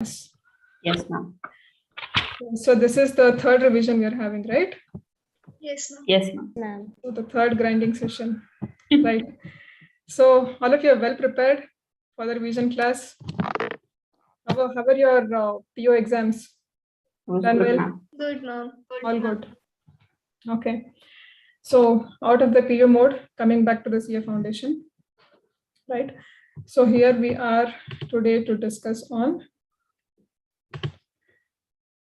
Yes, ma'am. So this is the third revision we are having, right? Yes, ma'am. Yes, ma'am. So the third grinding session, right? So all of you are well prepared for the revision class. How are your PO exams? Done well? Ma'am. Good, ma'am. All good. Okay. So out of the PO mode, coming back to the CA Foundation, right? So here we are today to discuss on.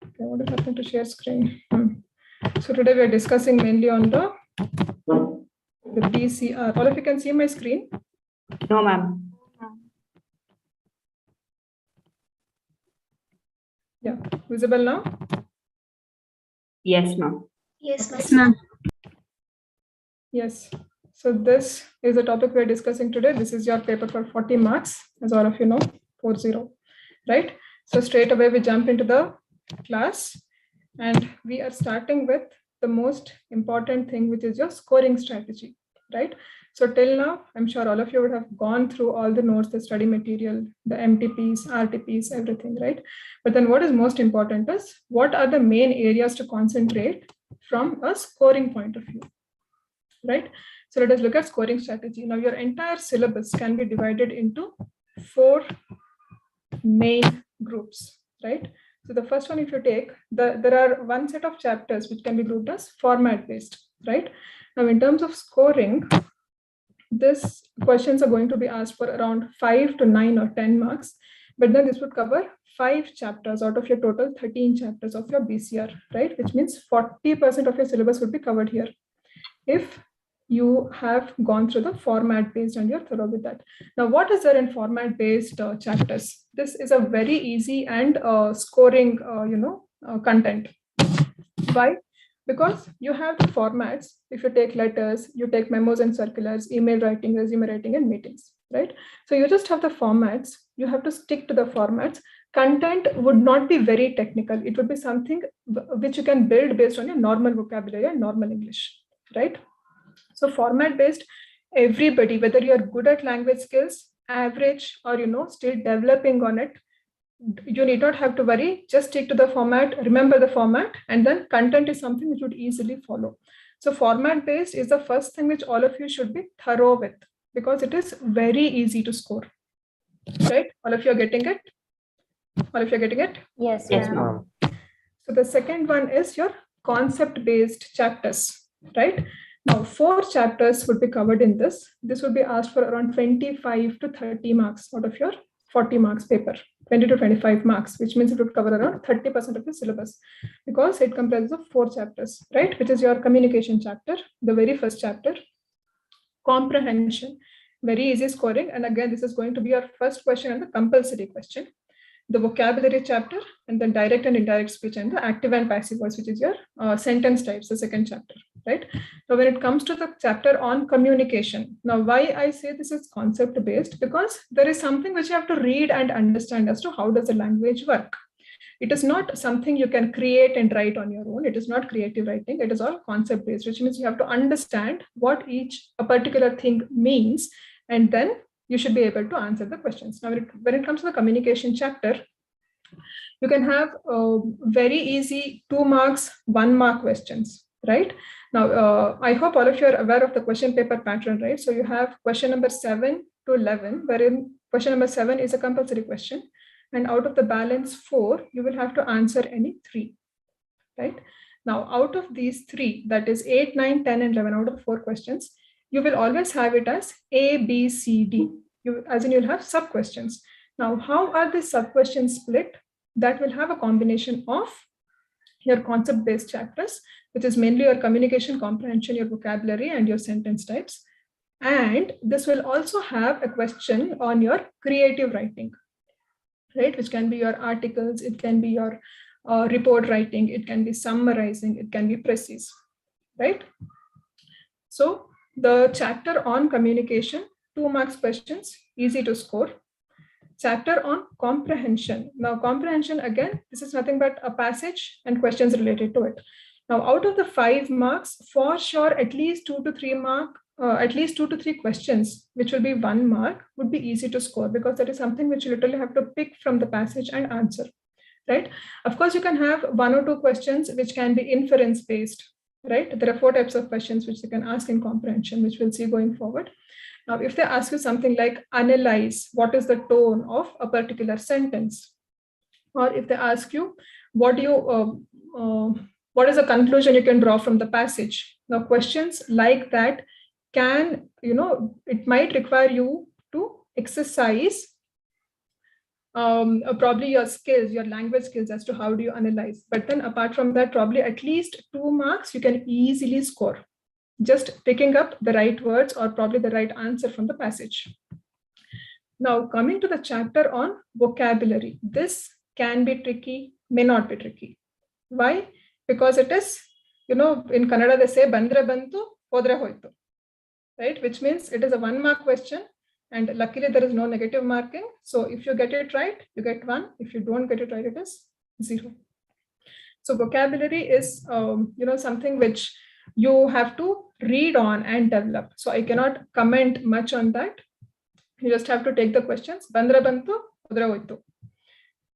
Okay, what is happening to share screen? So today we are discussing mainly on the BCR. All of you can see my screen? No, ma'am. Yeah, visible now? Yes, ma'am. Yes, ma'am. Yes, ma'am. Yes. So this is the topic we're discussing today. This is your paper for 40 marks, as all of you know, 40, right? So straight away we jump into the class and we are starting with the most important thing, which is your scoring strategy, right? So till now, I'm sure all of you would have gone through all the notes, the study material, the MTPs, RTPs, everything, right? But then what is most important is what are the main areas to concentrate from a scoring point of view, right? So let us look at scoring strategy. Now your entire syllabus can be divided into 4 main groups, right? So the first one, if you take, there are one set of chapters which can be grouped as format based, right? Now in terms of scoring, these questions are going to be asked for around 5 to 9 or 10 marks, but then this would cover 5 chapters out of your total 13 chapters of your BCR, right? Which means 40% of your syllabus would be covered here if you have gone through the format based and you're thorough with that. Now, what is there in format based chapters? This is a very easy and scoring, content. Why? Because you have the formats. If you take letters, you take memos and circulars, email writing, resume writing, and meetings, right? So you just have the formats. You have to stick to the formats. Content would not be very technical. It would be something which you can build based on your normal vocabulary and normal English, right? So format based, everybody, whether you're good at language skills, average, or still developing on it, you need not have to worry. Just stick to the format, remember the format, and then content is something which would easily follow. So format based is the first thing which all of you should be thorough with, because it is very easy to score, right? All of you are getting it? All of you are getting it? Yes, ma'am. So the second one is your concept based chapters, right? Now 4 chapters would be covered in this. This would be asked for around 25 to 30 marks out of your 40 marks paper, 20 to 25 marks, which means it would cover around 30% of the syllabus, because it comprises of 4 chapters, right? Which is your communication chapter, the very first chapter, comprehension, very easy scoring. And again, this is going to be your first question and the compulsory question. The vocabulary chapter, and then direct and indirect speech, and the active and passive voice, which is your sentence types, the second chapter, right? So when it comes to the chapter on communication, now why I say this is concept based, because there is something which you have to read and understand as to how does the language work. It is not something you can create and write on your own. It is not creative writing. It is all concept based, which means you have to understand what a particular thing means, and then you should be able to answer the questions. Now, when it comes to the communication chapter, you can have very easy 2 marks, 1 mark questions, right? Now, I hope all of you are aware of the question paper pattern, right? So you have question number 7 to 11, wherein question number 7 is a compulsory question. And out of the balance 4, you will have to answer any 3, right? Now, out of these 3, that is 8, 9, 10, and 11, out of 4 questions, you will always have it as A, B, C, D. As in you'll have sub questions. Now, how are the sub questions split? That will have a combination of your concept based chapters, which is mainly your communication, comprehension, your vocabulary, and your sentence types. And this will also have a question on your creative writing, right? Which can be your articles, it can be your report writing, it can be summarizing, it can be precise, right? So the chapter on communication, 2 marks questions, easy to score. Chapter on comprehension. Now, comprehension, again, this is nothing but a passage and questions related to it. Now, out of the 5 marks, for sure, at least 2 to 3 mark at least 2 to 3 questions, which will be 1 mark, would be easy to score because that is something which you literally have to pick from the passage and answer, right? Of course, you can have 1 or 2 questions which can be inference based, right? There are 4 types of questions which you can ask in comprehension, which we'll see going forward. Now, if they ask you something like analyze what is the tone of a particular sentence, or if they ask you what is the conclusion you can draw from the passage. Now, questions like that can, it might require you to exercise probably your skills, your language skills as to how do you analyze. But then apart from that, probably at least 2 marks you can easily score, just picking up the right words or probably the right answer from the passage. Now, coming to the chapter on vocabulary, this can be tricky, may not be tricky. Why? Because it is, in Kannada they say, bandre bantu, hodre hoytu, right? Which means it is a 1 mark question. And luckily there is no negative marking. So if you get it right, you get 1. If you don't get it right, it is 0. So vocabulary is, something which you have to read on and develop. So I cannot comment much on that. You just have to take the questions. Bandra bantu, hodre hoytu.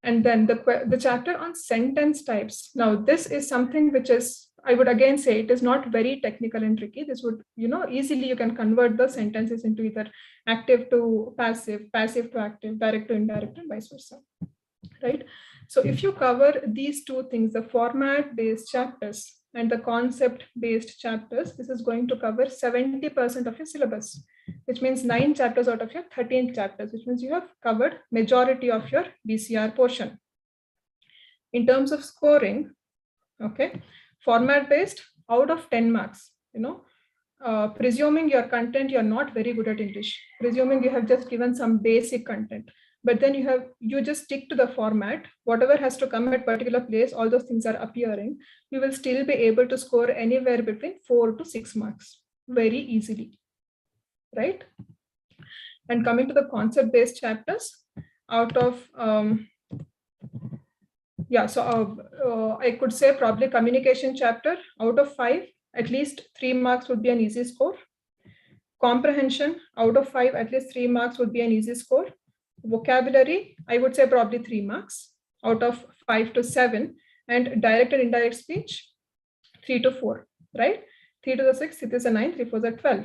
And then the chapter on sentence types. Now, this is something which is, I would again say, it is not very technical and tricky. This would, easily you can convert the sentences into either active to passive, passive to active, direct to indirect, and vice versa, right? So if you cover these 2 things, the format-based chapters and the concept-based chapters, this is going to cover 70% of your syllabus, which means 9 chapters out of your 13 chapters, which means you have covered majority of your BCR portion. In terms of scoring, okay, format-based, out of 10 marks, presuming your content, you're not very good at English, presuming you have just given some basic content, but then you just stick to the format, whatever has to come at particular place, all those things are appearing, you will still be able to score anywhere between 4 to 6 marks very easily, right? And coming to the concept-based chapters, out of, I could say probably communication chapter, out of 5, at least 3 marks would be an easy score. Comprehension, out of 5, at least 3 marks would be an easy score. Vocabulary, I would say probably 3 marks out of 5 to 7, and direct and indirect speech, 3 to 4, right? 3 to the 6, it is a 9, 3 4 is a 12,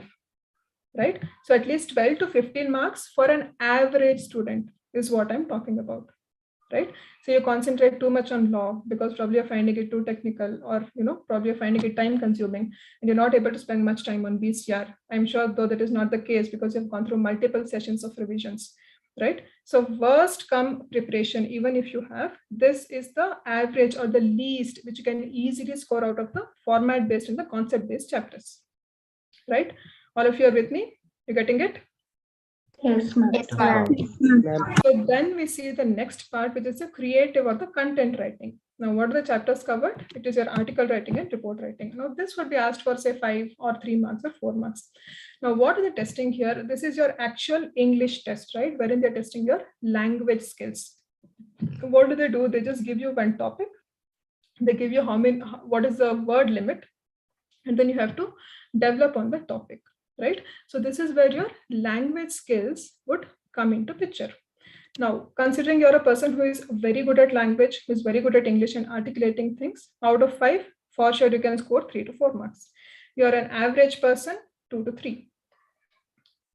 right? So at least 12 to 15 marks for an average student is what I'm talking about, right? So you concentrate too much on law because probably you're finding it too technical, or probably you're finding it time consuming and you're not able to spend much time on BCR. I'm sure though that is not the case because you've gone through multiple sessions of revisions, right? So worst come preparation, even if you have, this is the average or the least which you can easily score out of the format based and the concept based chapters, right? All of you are with me? You're getting it? Yes, ma'am. Yes, ma'am. So then we see the next part, which is the creative or the content writing. Now, what are the chapters covered? It is your article writing and report writing. Now, this would be asked for say 5 or 3 marks or 4 marks. Now, what is the testing here? This is your actual English test, right? Wherein they're testing your language skills. What do? They just give you one topic. They give you what is the word limit, and then you have to develop on the topic, right? So this is where your language skills would come into picture. Now, considering you're a person who is very good at language, who is very good at English and articulating things, out of 5, for sure you can score 3 to 4 marks. You're an average person, 2 to 3,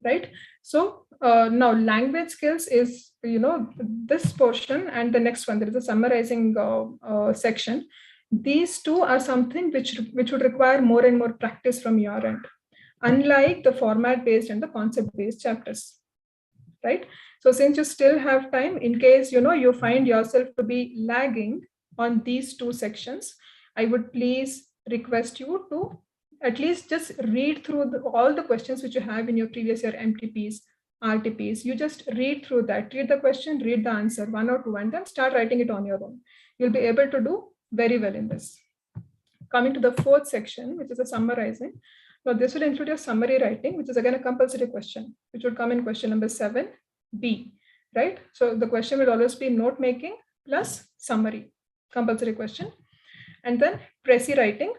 right? So now language skills is, this portion and the next one, there is a summarizing section. These 2 are something which would require more and more practice from your end, unlike the format-based and the concept-based chapters, right? So since you still have time, in case, you find yourself to be lagging on these 2 sections, I would please request you to at least just read through all the questions which you have in your previous year MTPs, RTPs. You just read through that, read the question, read the answer, 1 or 2, and then start writing it on your own. You'll be able to do very well in this. Coming to the 4th section, which is a summarizing. Now, this will include your summary writing, which is again a compulsory question, which would come in question number 7B, right? So the question will always be note making plus summary, compulsory question. And then Prezi writing.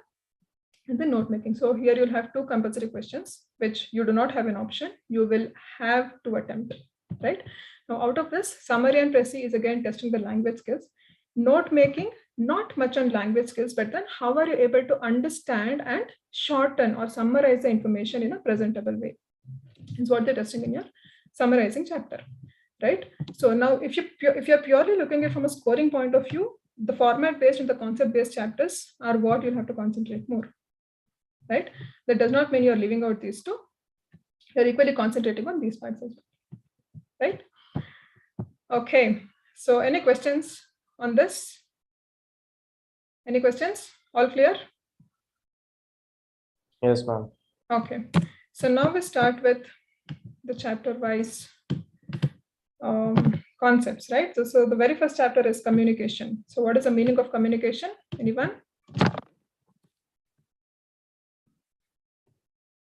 and then note making. So here you'll have two compulsory questions, which you do not have an option. You will have to attempt, right? Now, out of this, summary and précis is again testing the language skills. Note making, not much on language skills, but then how are you able to understand and shorten or summarize the information in a presentable way is what they're testing in your summarizing chapter, right? So now if you're purely looking at it from a scoring point of view, the format based and the concept based chapters are what you'll have to concentrate more, right? That does not mean you're leaving out these two. You're equally concentrating on these parts as well, right? Okay, so any questions on this? Any questions? All clear? Yes, ma'am. Okay, so now we start with the chapter wise concepts, right? So the very first chapter is communication. So what is the meaning of communication? Anyone?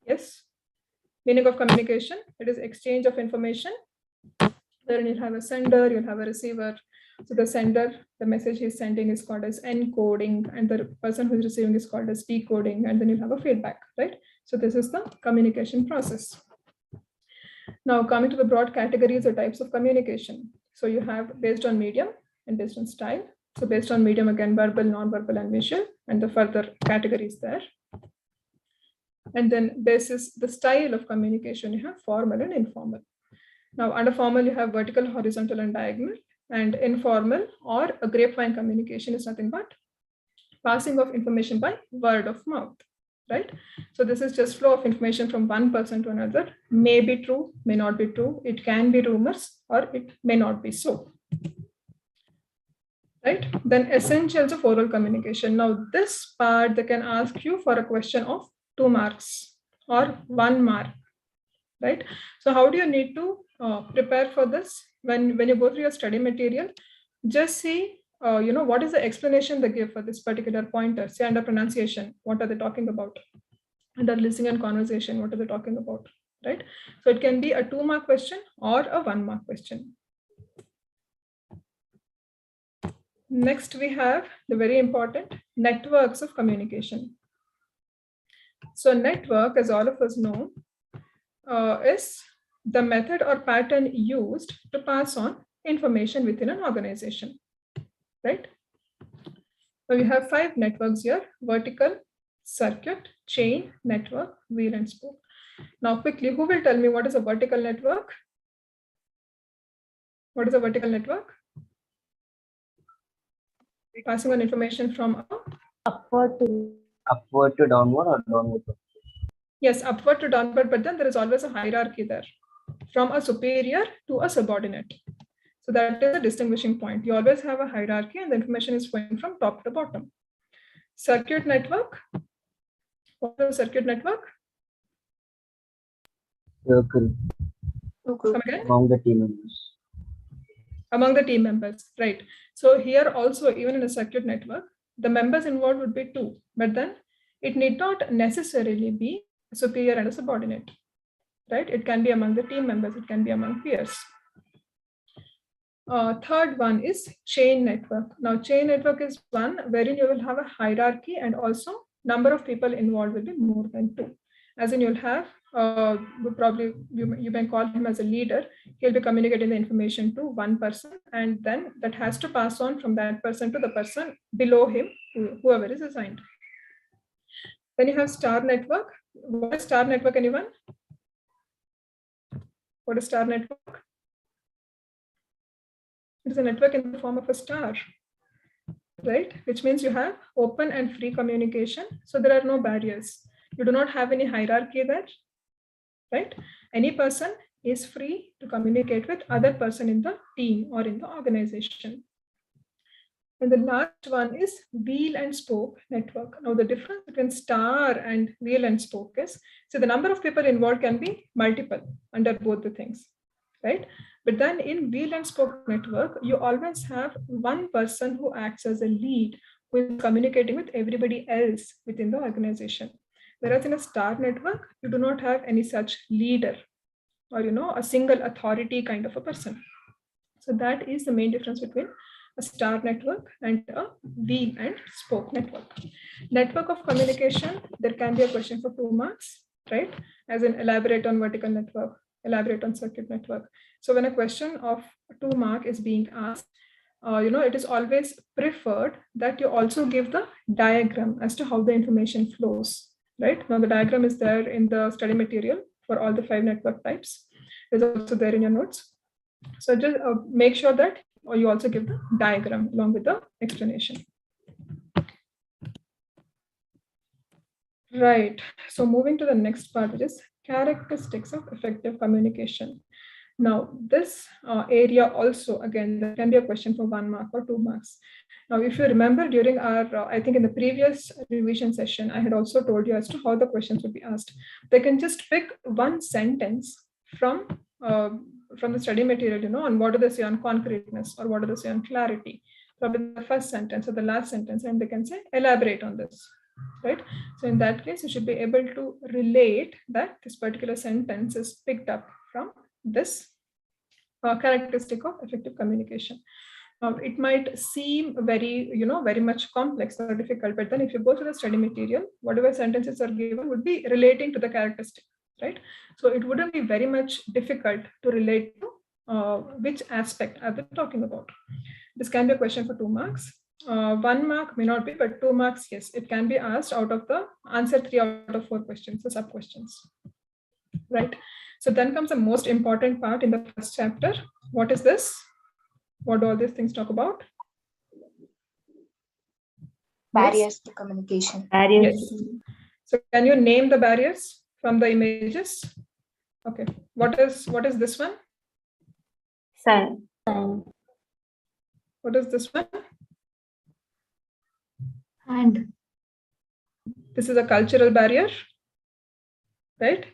Yes. Meaning of communication, it is exchange of information. Then you'll have a sender, you'll have a receiver. So the sender, the message he's sending is called as encoding, and the person who's receiving is called as decoding, and then you'll have a feedback, right? So this is the communication process. Now coming to the broad categories or types of communication. So you have based on medium and based on style. So based on medium, again, verbal, non-verbal, and visual, and the further categories there. And then basis the style of communication, you have formal and informal. Now under formal, you have vertical, horizontal, and diagonal. And informal or a grapevine communication is nothing but passing of information by word of mouth, right? So this is just flow of information from one person to another. May be true, may not be true. It can be rumors or it may not be so, right? Then essentials of oral communication. Now this part, they can ask you for a question of 2 marks or 1 mark, right? So how do you need to prepare for this? When you go through your study material, just see, what is the explanation they give for this particular pointer. Say under pronunciation, what are they talking about? Under listening and conversation, what are they talking about, right? So it can be a 2 mark question or a 1 mark question. Next, we have the very important networks of communication. So network, as all of us know, is the method or pattern used to pass on information within an organization, right? So we have 5 networks here: vertical, circuit, chain, network, wheel, and spoke. Now quickly, who will tell me what is a vertical network? What is a vertical network? Passing on information from Upward to Downward or downward to? Yes, upward to downward, but then there is always a hierarchy there, from a superior to a subordinate. So that is a distinguishing point. You always have a hierarchy and the information is flowing from top to bottom. Circuit network. What is a circuit network? Circle Come again? among the team members. Among the team members, right? So here also, even in a circuit network, the members involved would be 2, but then it need not necessarily be a superior and a subordinate, right? It can be among the team members, it can be among peers. Third one is chain network. Now chain network is one wherein you will have a hierarchy and also number of people involved will be more than 2. As in you'll have, probably you may call him as a leader. He'll be communicating the information to one person, and then that has to pass on from that person to the person below him, whoever is assigned. Then you have star network. What is star network, anyone? What is star network? It is a network in the form of a star, right? Which means you have open and free communication. So there are no barriers. You do not have any hierarchy there, right? Any person is free to communicate with other person in the team or in the organization. And the last one is wheel and spoke network. Now the difference between star and wheel and spoke is, so the number of people involved can be multiple under both the things, right? But then in wheel and spoke network, you always have one person who acts as a lead, who is communicating with everybody else within the organization. Whereas in a star network, you do not have any such leader or, a single authority kind of a person. So that is the main difference between a star network, and a wheel and spoke network. Network of communication, there can be a question for 2 marks, right? As in elaborate on vertical network, elaborate on circuit network. So when a question of 2 mark is being asked, it is always preferred that you also give the diagram as to how the information flows, right? Now the diagram is there in the study material for all the 5 network types. It's also there in your notes. So just make sure that you also give the diagram along with the explanation. Right. So moving to the next part, which is characteristics of effective communication. Now, this area also, again, there can be a question for 1 mark or 2 marks. Now, if you remember during our, I think in the previous revision session, I had also told you as to how the questions would be asked. They can just pick one sentence from the study material, on what do they say on concreteness or what do they say on clarity. Probably the first sentence or the last sentence, and they can say elaborate on this, right? So in that case, you should be able to relate that this particular sentence is picked up from this characteristic of effective communication. It might seem very much complex or difficult, but then if you go to the study material, whatever sentences are given would be relating to the characteristic, right? So it wouldn't be very much difficult to relate to which aspect I've been talking about. This can be a question for 2 marks. 1 mark may not be, but 2 marks, yes, it can be asked out of the answer 3 out of 4 questions, the sub questions, right? So then comes the most important part in the first chapter. What is this? What do all these things talk about? Barriers to communication. Barriers. Yes. So can you name the barriers from the images? Okay. What is this one? Sign. What is this one? And This is a cultural barrier, right?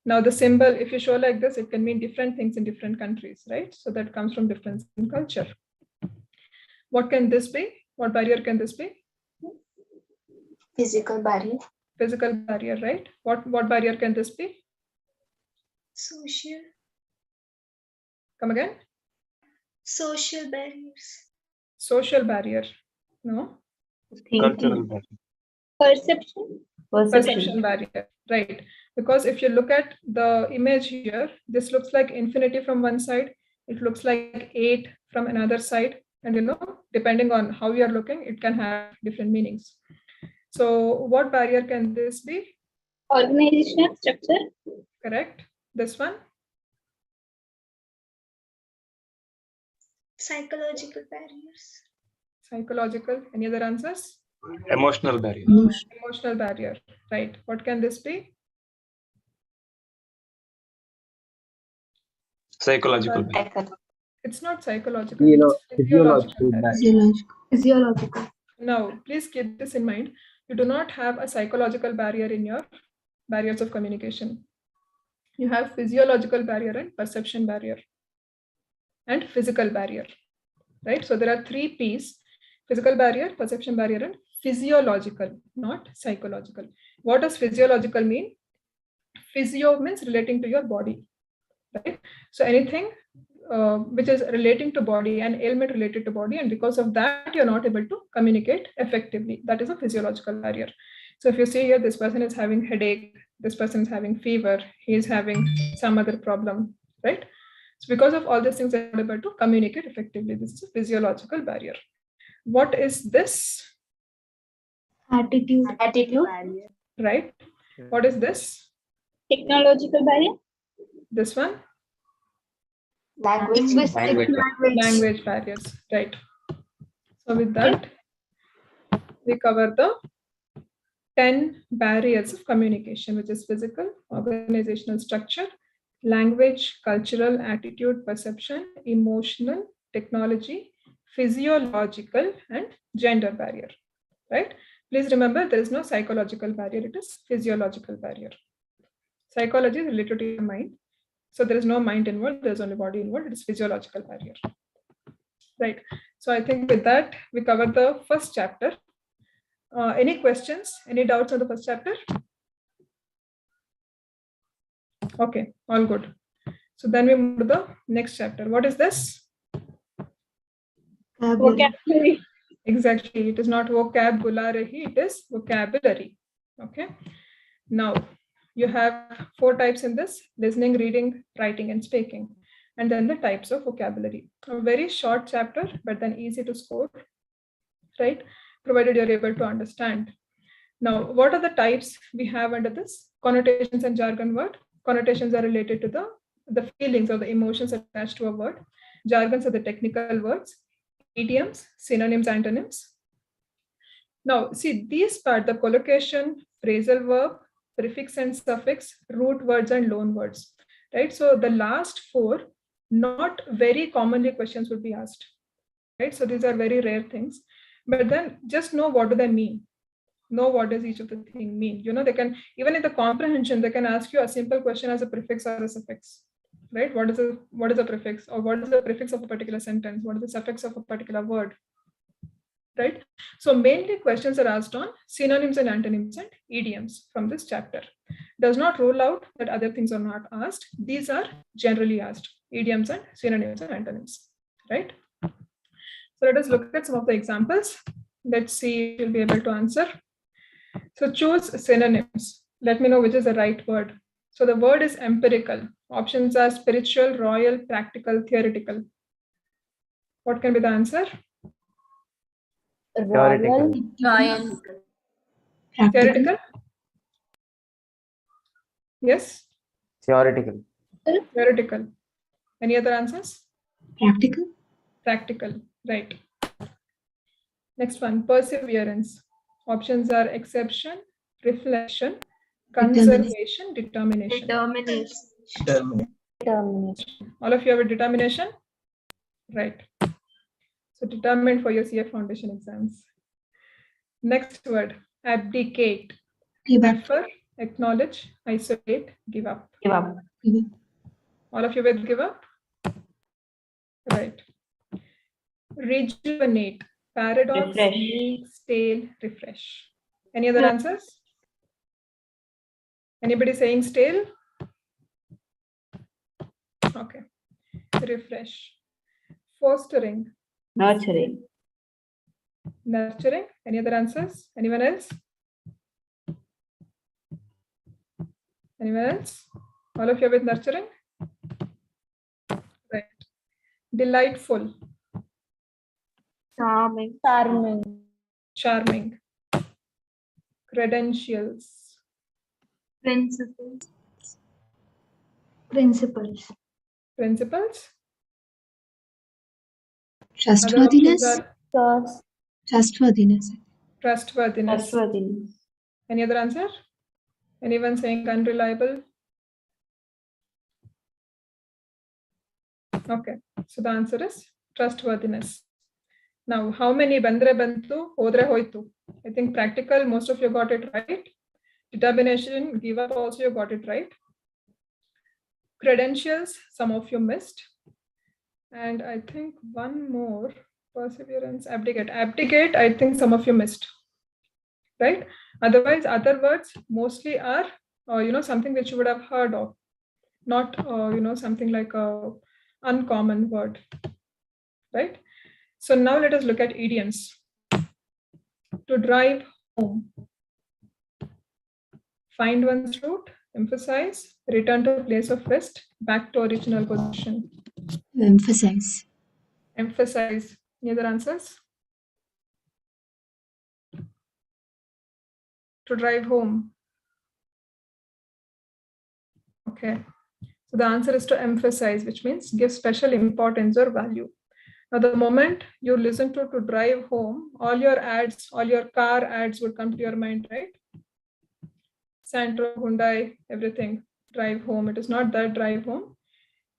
Now the symbol, if you show like this, it can mean different things in different countries, right? So that comes from difference in culture. What can this be? What barrier can this be? physical barrier. Physical barrier, right? What barrier can this be? Social. Come again? Social barriers. Social barrier. No? Cultural barrier. Perception. Perception barrier, right? Because if you look at the image here, this looks like infinity from one side, it looks like 8 from another side, and depending on how you are looking, it can have different meanings. So what barrier can this be? Organizational structure. Correct. This one? Psychological barriers. Psychological. Any other answers? Emotional barrier. Emotional barrier, right? What can this be? Psychological barrier. It's not psychological. It's Physiological barrier. Physiological. Now, please keep this in mind. You do not have a psychological barrier in your barriers of communication. You have physiological barrier and perception barrier and physical barrier, right? So there are 3 P's: physical barrier, perception barrier, and physiological, not psychological. What does physiological mean? Physio means relating to your body, right? So anything which is relating to body, an ailment related to body, and because of that you're not able to communicate effectively, that is a physiological barrier. So if you see here, this person is having headache, this person is having fever, he is having some other problem, right? So because of all these things, they're not able to communicate effectively. This is a physiological barrier. What is this? Attitude. Right? What is this? Technological barrier. This one? Language. Language barriers, right? So with that, we cover the 10 barriers of communication, which is physical, organizational structure, language, cultural, attitude, perception, emotional, technology, physiological, and gender barrier, right? Please remember, there is no psychological barrier, it is physiological barrier. Psychology is related to your mind. So there is no mind involved, there's only body involved, it is physiological barrier, right? So I think with that, we covered the first chapter. Any questions, any doubts on the first chapter? Okay, all good. So then we move to the next chapter. What is this? Vocabulary. Exactly. It is not vocabulary, it is vocabulary. Okay. Now, you have 4 types in this: listening, reading, writing, and speaking. And then the types of vocabulary. A very short chapter, but then easy to score, right? Provided you're able to understand. Now, what are the types we have under this? Connotations and jargon word. Connotations are related to the feelings or the emotions attached to a word. Jargons are the technical words. Idioms, synonyms, antonyms. Now, see these part, the collocation, phrasal verb, prefix and suffix, root words, and loan words, right? So the last 4, not very commonly questions would be asked, right? So these are very rare things, but then just know what do they mean. Know what does each of the thing mean. You know, they can, even in the comprehension, they can ask you a simple question as a prefix or a suffix, right? What is a prefix, or what is the prefix of a particular sentence? What is the suffix of a particular word, right? So mainly questions are asked on synonyms and antonyms and idioms from this chapter. Does not rule out that other things are not asked. These are generally asked: idioms and synonyms and antonyms, right? So let us look at some of the examples. Let's see if you'll be able to answer. So choose synonyms. Let me know which is the right word. So the word is empirical. Options are spiritual, royal, practical, theoretical. What can be the answer? Royal. Theoretical? Yes? Theoretical. Theoretical. Any other answers? Practical. Practical. Right. Next one, perseverance. Options are exception, reflection, conservation, determination. Determination. All of you have a determination? Right. So determined for your CA Foundation exams. Next word, abdicate. Defer, acknowledge, isolate, give up. Give up. All of you will give up? Right. Rejuvenate. Paradox, Refresh. make, stale, refresh. Any other answers? Anybody saying stale? Okay. Refresh. Fostering. Nurturing. Nurturing. Any other answers? Anyone else? Anyone else? All of you with nurturing? Right. Delightful. Charming. Charming. Credentials. Principles. Principles. Trustworthiness. Other options are Trustworthiness. trustworthiness. Trustworthiness. Any other answer? Anyone saying unreliable? Okay, so the answer is trustworthiness. Now, how many bandre bantu, hodre hoitu? I think practical, most of you got it right. Determination, give up, also you got it right. Credentials, some of you missed. And I think one more, perseverance, abdicate. Abdicate, I think some of you missed, right? Otherwise, other words mostly are, something which you would have heard of, not, something like a uncommon word, right? So now let us look at idioms. To drive home. Find one's route, emphasize, return to place of rest, back to original position. Emphasize. Emphasize. Any other answers? To drive home. Okay. So the answer is to emphasize, which means give special importance or value. Now, the moment you listen to drive home, all your ads, all your car ads would come to your mind, right? Santro, Hyundai, everything, drive home. It is not that drive home.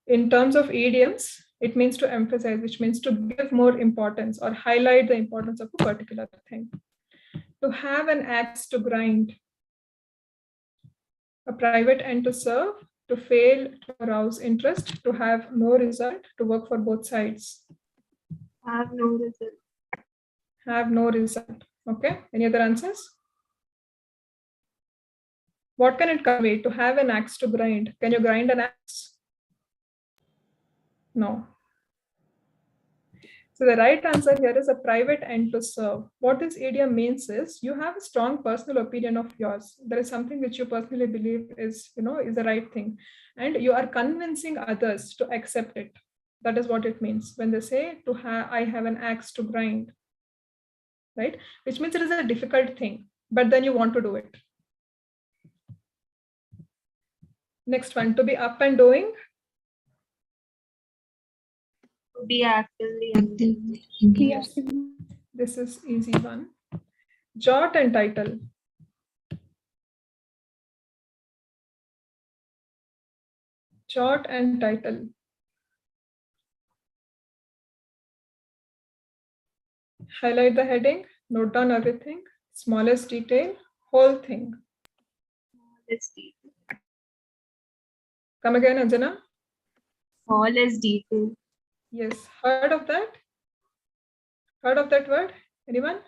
In terms of idioms, it means to emphasize, which means to give more importance or highlight the importance of a particular thing. To have an axe to grind, a private end to serve, to fail, to arouse interest, to have no result, to work for both sides. Have no result. Have no result. Okay. Any other answers? What can it convey? To have an axe to grind. Can you grind an axe? No. So the right answer here is a private end to serve. What this idiom means is you have a strong personal opinion of yours. There is something which you personally believe is, is the right thing, and you are convincing others to accept it. That is what it means when they say I have an axe to grind, right? Which means it is a difficult thing, but then you want to do it. Next one, to be up and doing. To be actively Actively Yes. This is easy one. Jot and title. Jot and title. Highlight the heading, note down everything, smallest detail, whole thing. smallest detail. Come again, Anjana. Smallest detail. Yes, heard of that? Heard of that word? Anyone?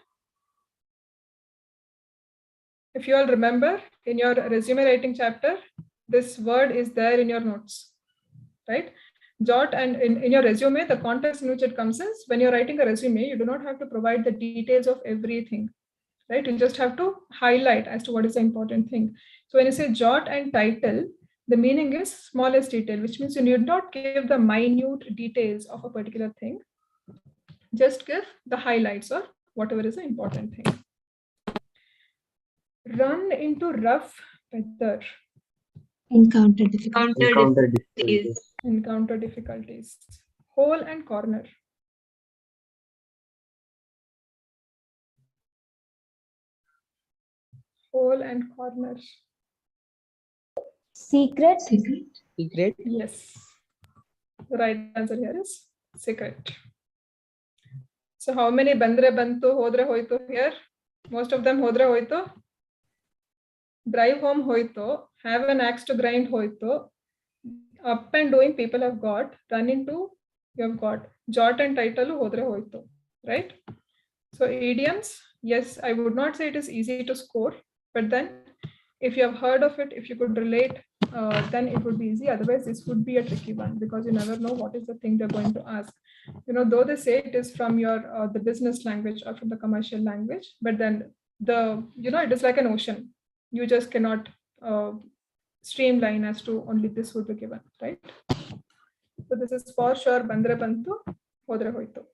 If you all remember, in your resume writing chapter, this word is there in your notes, right? Jot, and in your resume, the context in which it comes is when you're writing a resume, you do not have to provide the details of everything, right? You just have to highlight as to what is the important thing. So when you say jot and title, the meaning is smallest detail, which means you need not give the minute details of a particular thing. Just give the highlights or whatever is the important thing. Run into rough weather. Encounter difficulties. Encounter difficulties. Hole and corner. Hole and corner. Secret. Yes. The right answer here is secret. So how many bandre bantu hodre hoito here? Most of them hodre hoito. Drive home hoito. Have an axe to grind hoito. Up and doing people have got. Run into you have got. Jot and title hodre hoito. Right? So idioms, yes, I would not say it is easy to score, but then if you have heard of it, if you could relate, then it would be easy. Otherwise, this would be a tricky one because you never know what is the thing they're going to ask. Though they say it is from your the business language or from the commercial language, but then it is like an ocean. You just cannot streamline as to only this would be given, right? So this is for sure bandre bantu hodre hoito.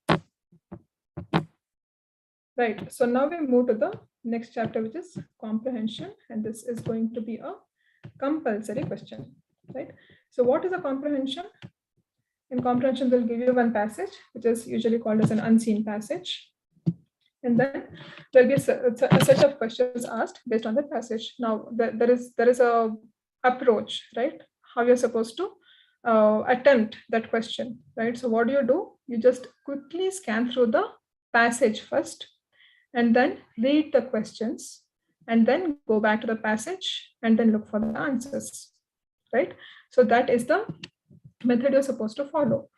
Right, so now we move to the next chapter, which is comprehension, and this is going to be a compulsory question, right? So what is a comprehension? In comprehension, they'll give you one passage, which is usually called as an unseen passage. And then there'll be a set of questions asked based on that passage. Now, there is a approach, right? How you're supposed to attempt that question, right? So what do? You just quickly scan through the passage first, and then read the questions, and then go back to the passage and then look for the answers, right? So that is the method you're supposed to follow.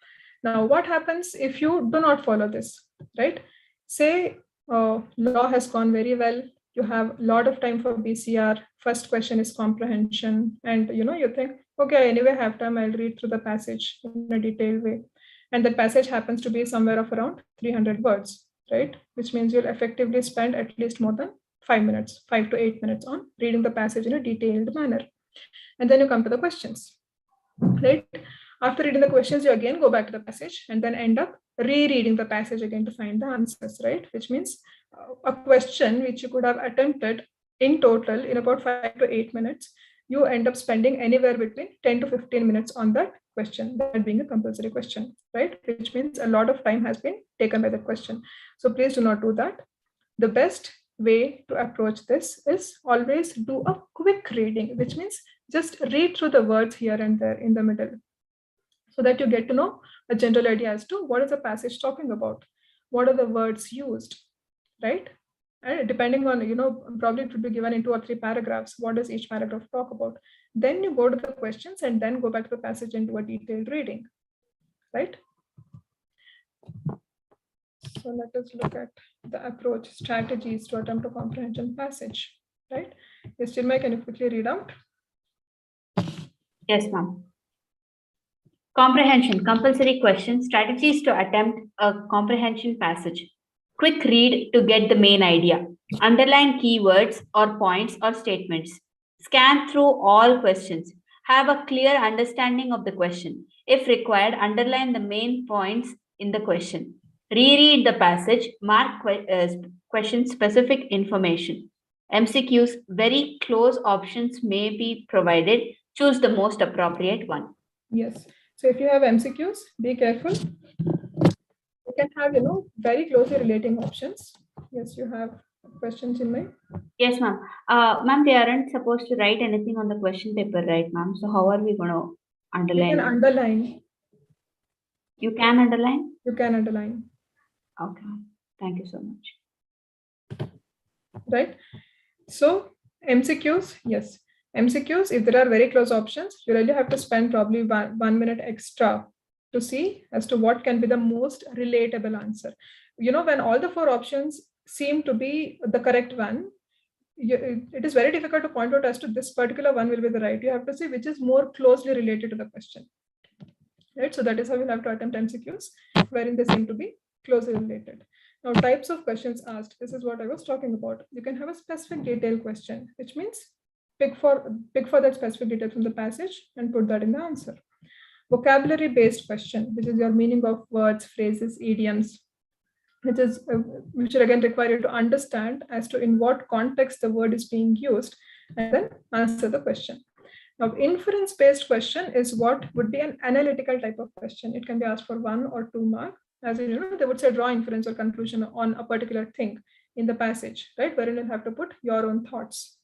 Now, what happens if you do not follow this, right? Say law has gone very well. You have a lot of time for BCR. First question is comprehension. And you think, okay, anyway, I have time, I'll read through the passage in a detailed way. And the passage happens to be somewhere of around 300 words. Right? Which means you'll effectively spend at least more than 5 minutes, 5 to 8 minutes on reading the passage in a detailed manner. And then you come to the questions, right? After reading the questions, you again go back to the passage and then end up rereading the passage again to find the answers, right? Which means a question which you could have attempted in total in about 5 to 8 minutes, you end up spending anywhere between 10 to 15 minutes on that question, that being a compulsory question, right? Which means a lot of time has been taken by the question. So please do not do that. The best way to approach this is always do a quick reading, which means just read through the words here and there in the middle, so that you get to know a general idea as to what is the passage talking about, what are the words used, right? And depending on, probably it would be given in 2 or 3 paragraphs. What does each paragraph talk about? Then you go to the questions and then go back to the passage and do a detailed reading, right? So let us look at the approach, strategies to attempt a comprehension passage, right? Yes, Chinmay, can you quickly read out? Yes, ma'am. Comprehension, compulsory question, strategies to attempt a comprehension passage. Quick read to get the main idea. Underline keywords or points or statements. Scan through all questions. Have a clear understanding of the question. If required, underline the main points in the question. Reread the passage. Mark question-specific information. MCQs, very close options may be provided. Choose the most appropriate one. Yes. So if you have MCQs, be careful. You can have, very closely relating options. Yes, you have questions in mind. Yes, ma'am. Ma'am, they aren't supposed to write anything on the question paper, right, ma'am? So how are we going to underline? You can underline. You can underline? You can underline. Okay. Thank you so much. Right. So MCQs, yes. MCQs, if there are very close options, you really have to spend probably 1 minute extra to see as to what can be the most relatable answer. When all the 4 options seem to be the correct one, it is very difficult to point out as to this particular one will be the right. You have to see which is more closely related to the question. Right. So that is how you'll have to attempt MCQs, wherein they seem to be closely related. Now, types of questions asked. This is what I was talking about. You can have a specific detail question, which means pick for that specific detail from the passage and put that in the answer. Vocabulary based question, which is your meaning of words, phrases, idioms, which will again require you to understand as to in what context the word is being used and then answer the question. Now, inference based question is what would be an analytical type of question. It can be asked for 1 or 2 marks. As in, they would say draw inference or conclusion on a particular thing in the passage, right? Wherein you'll have to put your own thoughts.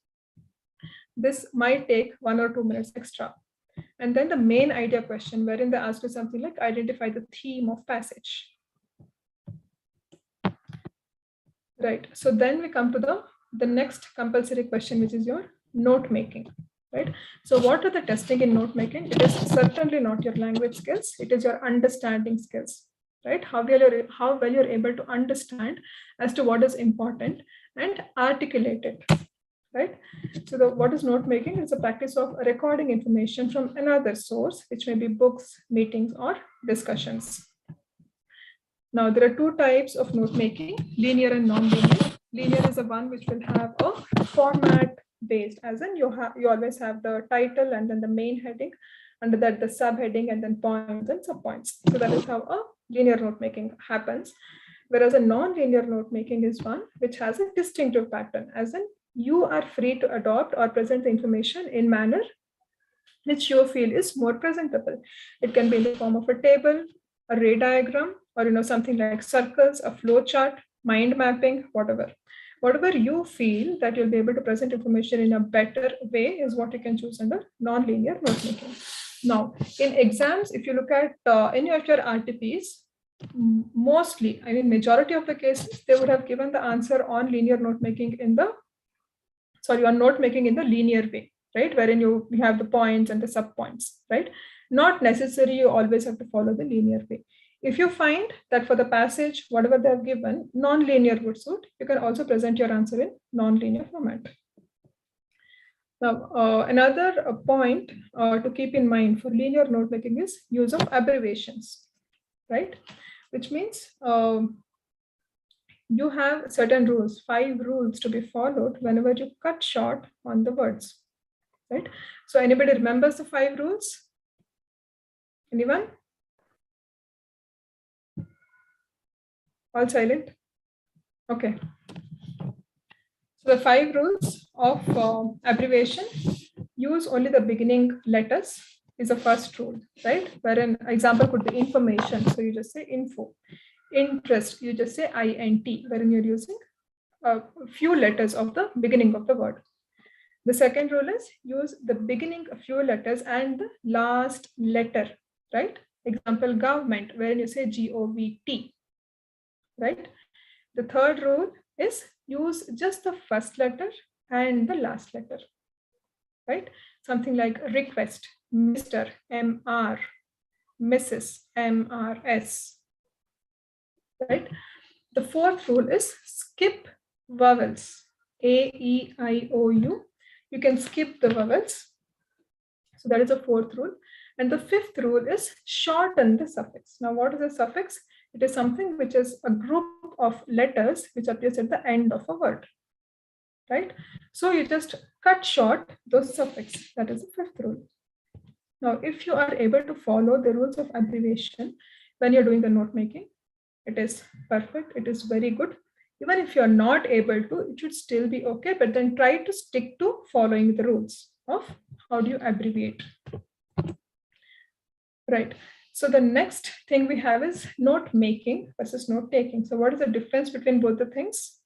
This might take 1 or 2 minutes extra. And then the main idea question, wherein they ask you something like identify the theme of passage. Right. So then we come to the next compulsory question, which is your note making. Right. So what are the testing in note making? It is certainly not your language skills. It is your understanding skills. Right? How well you're able to understand as to what is important and articulate it. Right? So what is note making? It's a practice of recording information from another source, which may be books, meetings, or discussions. Now, there are 2 types of note making, linear and non-linear. Linear is the one which will have a format based, as in you always have the title and then the main heading, under that the subheading and then points and subpoints. So that is how a linear note making happens. Whereas a non-linear note making is one which has a distinctive pattern, as in you are free to adopt or present the information in manner which you feel is more presentable. It can be in the form of a table, a ray diagram, or something like circles, a flow chart, mind mapping, whatever. Whatever you feel that you'll be able to present information in a better way is what you can choose under non-linear note making. Now, in exams, if you look at any of your RTPs, mostly, majority of the cases, they would have given the answer on linear note making on note making in the linear way, right? Wherein you have the points and the subpoints, right? Not necessary, you always have to follow the linear way. If you find that for the passage, whatever they have given, non-linear would suit, you can also present your answer in non-linear format. Now, another point to keep in mind for linear note making is use of abbreviations, right? Which means you have certain rules, 5 rules to be followed whenever you cut short on the words, right? So anybody remembers the 5 rules? Anyone? All silent? Okay. So the 5 rules of abbreviation: use only the beginning letters is the first rule, right? Where an example could be information. So you just say info. Interest, you just say INT, wherein you're using a few letters of the beginning of the word. The second rule is use the beginning a few letters and the last letter, right? Example, government, wherein you say GOVT, right? The third rule is use just the first letter and the last letter, right? Something like request, Mr. MR, Mrs. MRS, right? The fourth rule is skip vowels, A, E, I, O, U. You can skip the vowels. So that is the fourth rule. And the fifth rule is shorten the suffix. Now, what is a suffix? It is something which is a group of letters which appears at the end of a word, right? So you just cut short those suffixes. That is the fifth rule. Now, if you are able to follow the rules of abbreviation when you're doing the note making, it is perfect. It is very good. Even if you're not able to, it should still be okay, but then try to stick to following the rules of how do you abbreviate. Right. So the next thing we have is note making versus note taking. So what is the difference between both the things?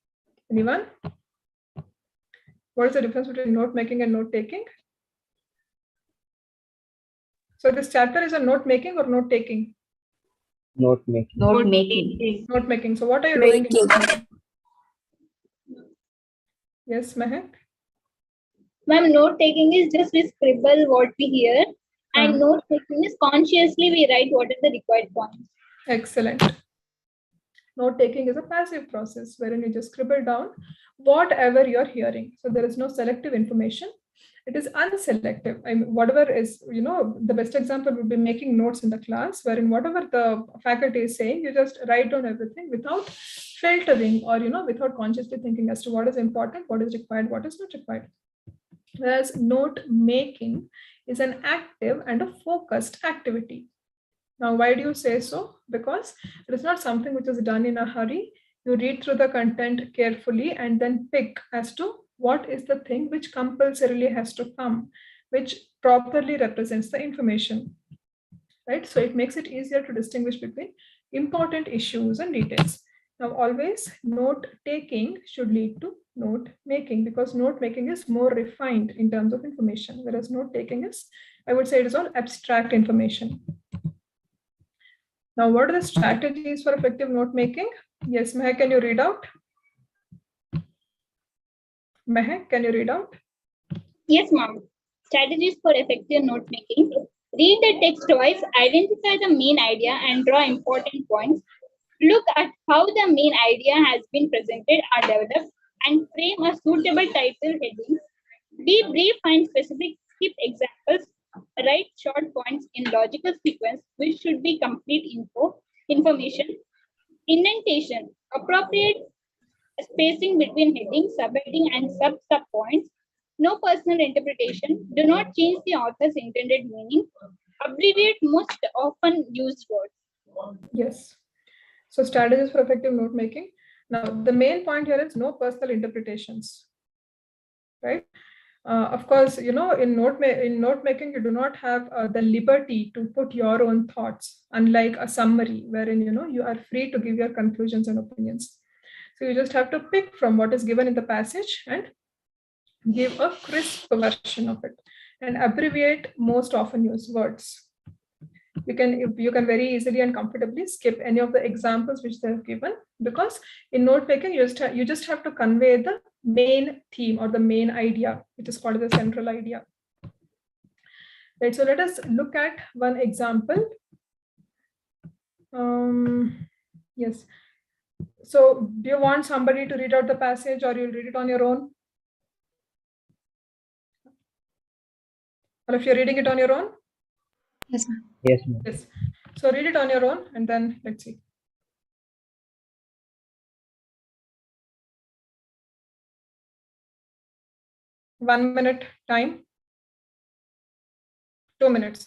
Anyone? What is the difference between note making and note taking? So this chapter is a note making or note taking? Note making. Note making. Note making. So what are you doing? Yes, Mehak? Ma'am, note taking is just we scribble what we hear, and note taking is consciously we write what are the required points. Excellent. Note taking is a passive process wherein you just scribble down whatever you're hearing. So there is no selective information. It is unselective. I mean, whatever is, the best example would be making notes in the class, wherein whatever the faculty is saying, you just write down everything without filtering or, without consciously thinking as to what is important, what is required, what is not required. Whereas note making is an active and a focused activity. Now, why do you say so? Because it is not something which is done in a hurry. You read through the content carefully and then pick as to what is the thing which compulsorily has to come, which properly represents the information, right? So it makes it easier to distinguish between important issues and details. Now, always note taking should lead to note making, because note making is more refined in terms of information, whereas note taking is, I would say, it is all abstract information. Now, what are the strategies for effective note making? Yes, Mehak, can you read out? Mehak, can you read out? Yes, ma'am. Strategies for effective note making. Read the text twice, identify the main idea and draw important points. Look at how the main idea has been presented or developed and frame a suitable title heading. Be brief and specific, skip examples, write short points in logical sequence, which should be complete information. Indentation, appropriate spacing between headings, subheading, and sub-points. No personal interpretation. Do not change the author's intended meaning. Abbreviate most often used words. Yes. So strategies for effective note making. Now, the main point here is no personal interpretations, right? Of course, in note making, you do not have the liberty to put your own thoughts, unlike a summary, wherein you are free to give your conclusions and opinions. So you just have to pick from what is given in the passage and give a crisp version of it, and abbreviate most often used words. You can very easily and comfortably skip any of the examples which they have given, because in note taking you just have to convey the main theme or the main idea, which is called the central idea. Right. So let us look at one example. Yes. So do you want somebody to read out the passage, or you'll read it on your own? Or if you're reading it on your own? Yes, ma'am. Yes, ma'am. Yes. So read it on your own and then let's see. One minute time. 2 minutes.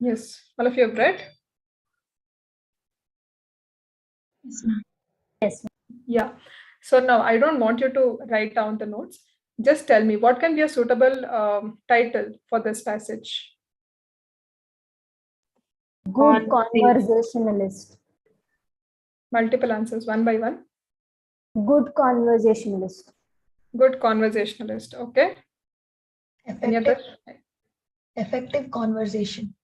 Yes, all of you have read? Yes, ma'am. Yes. Yeah. So now I don't want you to write down the notes. Just tell me what can be a suitable title for this passage. Good On conversationalist. Multiple answers, one by one. Good conversationalist. Good conversationalist. Okay. Any other? Effective conversation.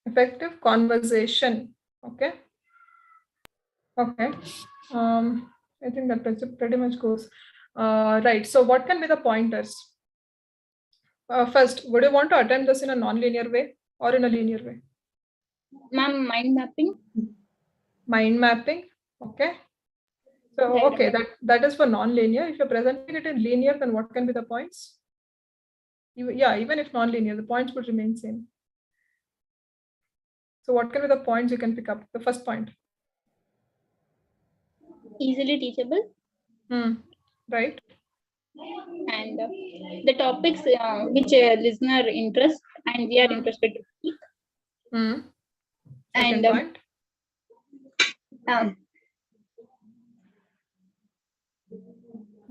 Effective conversation. Okay. Okay. I think that pretty much goes. Right. So what can be the pointers? First, would you want to attempt this in a non-linear way or in a linear way? Ma'am, mind mapping. Mind mapping. Okay. So, okay, that is for non-linear. If you're presenting it in linear, then what can be the points? Yeah, even if non-linear, the points would remain same. So what can be the points you can pick up? The first point. Easily teachable. Right. And the topics which listener interest and we are interested to speak. Second And point.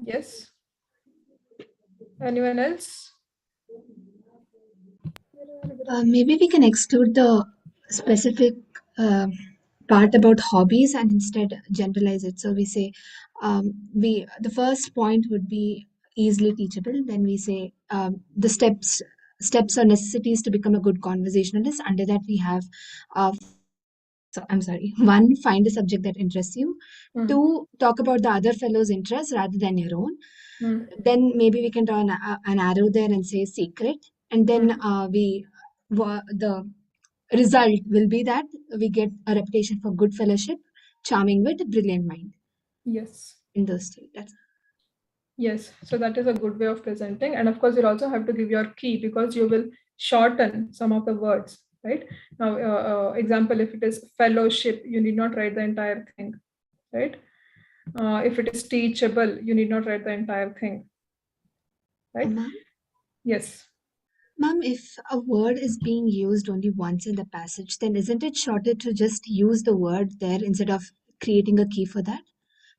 Yes. Anyone else? Maybe we can exclude the specific part about hobbies and instead generalize it. So we say the first point would be easily teachable. Then we say the steps or necessities to become a good conversationalist. Under that we have one, find a subject that interests you. Two, talk about the other fellow's interests rather than your own. Then maybe we can draw an arrow there and say secret. And then the result will be that we get a reputation for good fellowship, charming wit, brilliant mind. Yes. In those three. Yes. So that is a good way of presenting. And of course, you'll also have to give your key because you will shorten some of the words, right? Now, example, if it is fellowship, you need not write the entire thing, right? If it is teachable, you need not write the entire thing, right? Yes. Ma'am, if a word is being used only once in the passage, then isn't it shorter to just use the word there instead of creating a key for that?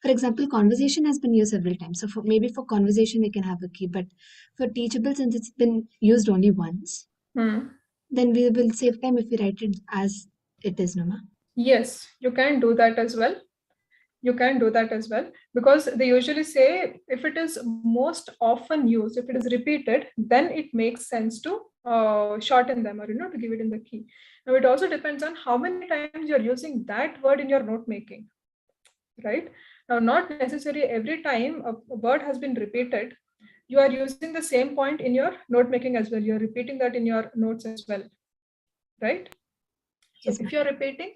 For example, conversation has been used several times. So maybe for conversation, we can have a key. But for teachable, since it's been used only once, then we will save time if we write it as it is, no, ma'am? Yes, you can do that as well. You can do that as well because they usually say if it is most often used, if it is repeated, then it makes sense to shorten them or to give it in the key. Now it also depends on how many times you're using that word in your note making, right? Now not necessarily every time a word has been repeated, you are using the same point in your note making as well. You're repeating that in your notes as well, right? So if you're repeating,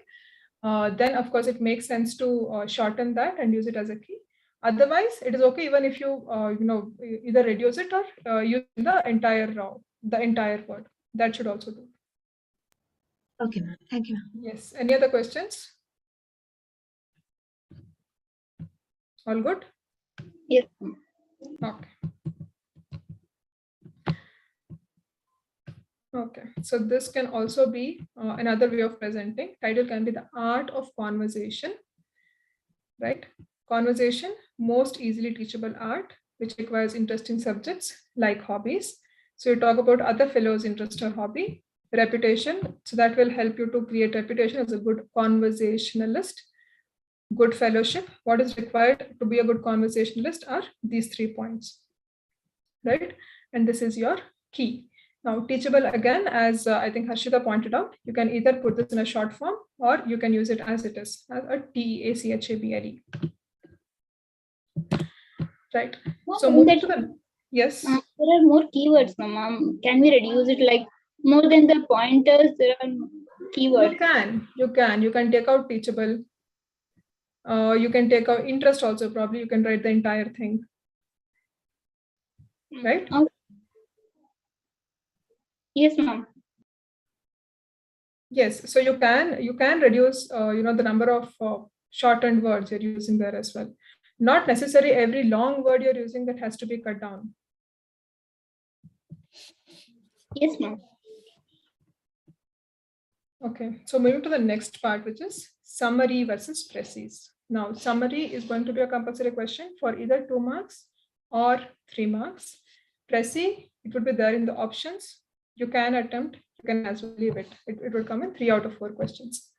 then of course it makes sense to shorten that and use it as a key. Otherwise, it is okay even if you either reduce it or use the entire word. That should also do. Okay, ma'am. Thank you, ma'am. Yes. Any other questions? All good? Yes. Okay. Okay, so this can also be another way of presenting. Title can be the art of conversation, right? Conversation, most easily teachable art, which requires interesting subjects like hobbies. So you talk about other fellows' interest or hobby. Reputation, so that will help you to create reputation as a good conversationalist. Good fellowship, what is required to be a good conversationalist are these 3 points, right? And this is your key. Now, teachable again, as I think Harshita pointed out, you can either put this in a short form or you can use it as it is, as a TEACHABLE. Right. So moving to the, yes. There are more keywords, ma'am. Can we reduce it like more than the pointers? There are keywords. You can take out teachable. You can take out interest also. Probably you can write the entire thing. Right. Okay. Yes, ma'am. Yes, so you can reduce the number of shortened words you're using there as well. Not necessarily every long word you're using that has to be cut down. Yes, ma'am. Okay, so moving to the next part, which is summary versus précis. Now, summary is going to be a compulsory question for either 2 marks or 3 marks. Précis, it would be there in the options. You can attempt, you can as well leave it. It will come in 3 out of 4 questions.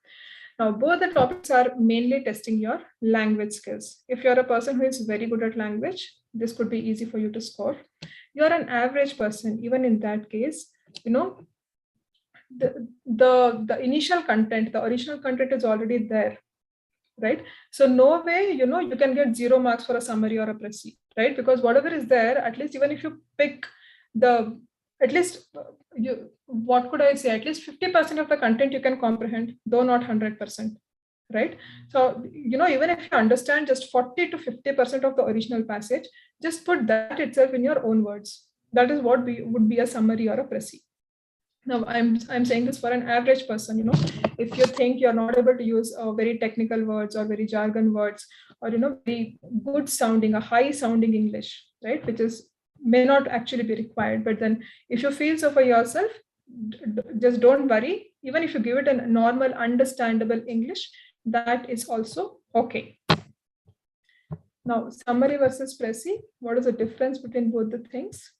Now, both the topics are mainly testing your language skills. If you're a person who is very good at language, this could be easy for you to score. You're an average person, even in that case, the initial content, the original content is already there, right? So no way, you can get 0 marks for a summary or a précis, right? Because whatever is there, at least even if you pick at least what could I say? At least 50% of the content you can comprehend, though not 100%, right? So, even if you understand just 40 to 50% of the original passage, just put that itself in your own words. That is what would be a summary or a précis. Now, I'm saying this for an average person, if you think you're not able to use very technical words or very jargon words, or, very good sounding, a high sounding English, right? Which may not actually be required. But then if you feel so for yourself, just don't worry. Even if you give it a normal, understandable English, that is also okay. Now, summary versus précis, what is the difference between both the things?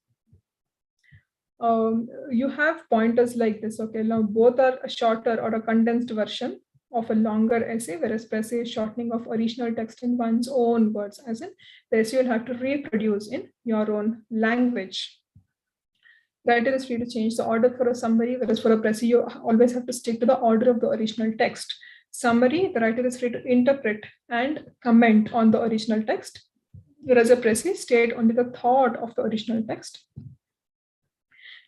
You have pointers like this, okay? Now, both are a shorter or a condensed version of a longer essay, whereas précis is shortening of original text in one's own words, as in the essay you'll have to reproduce in your own language. Writer is free to change the order for a summary, whereas for a précis, you always have to stick to the order of the original text. Summary, the writer is free to interpret and comment on the original text, whereas a précis state only the thought of the original text.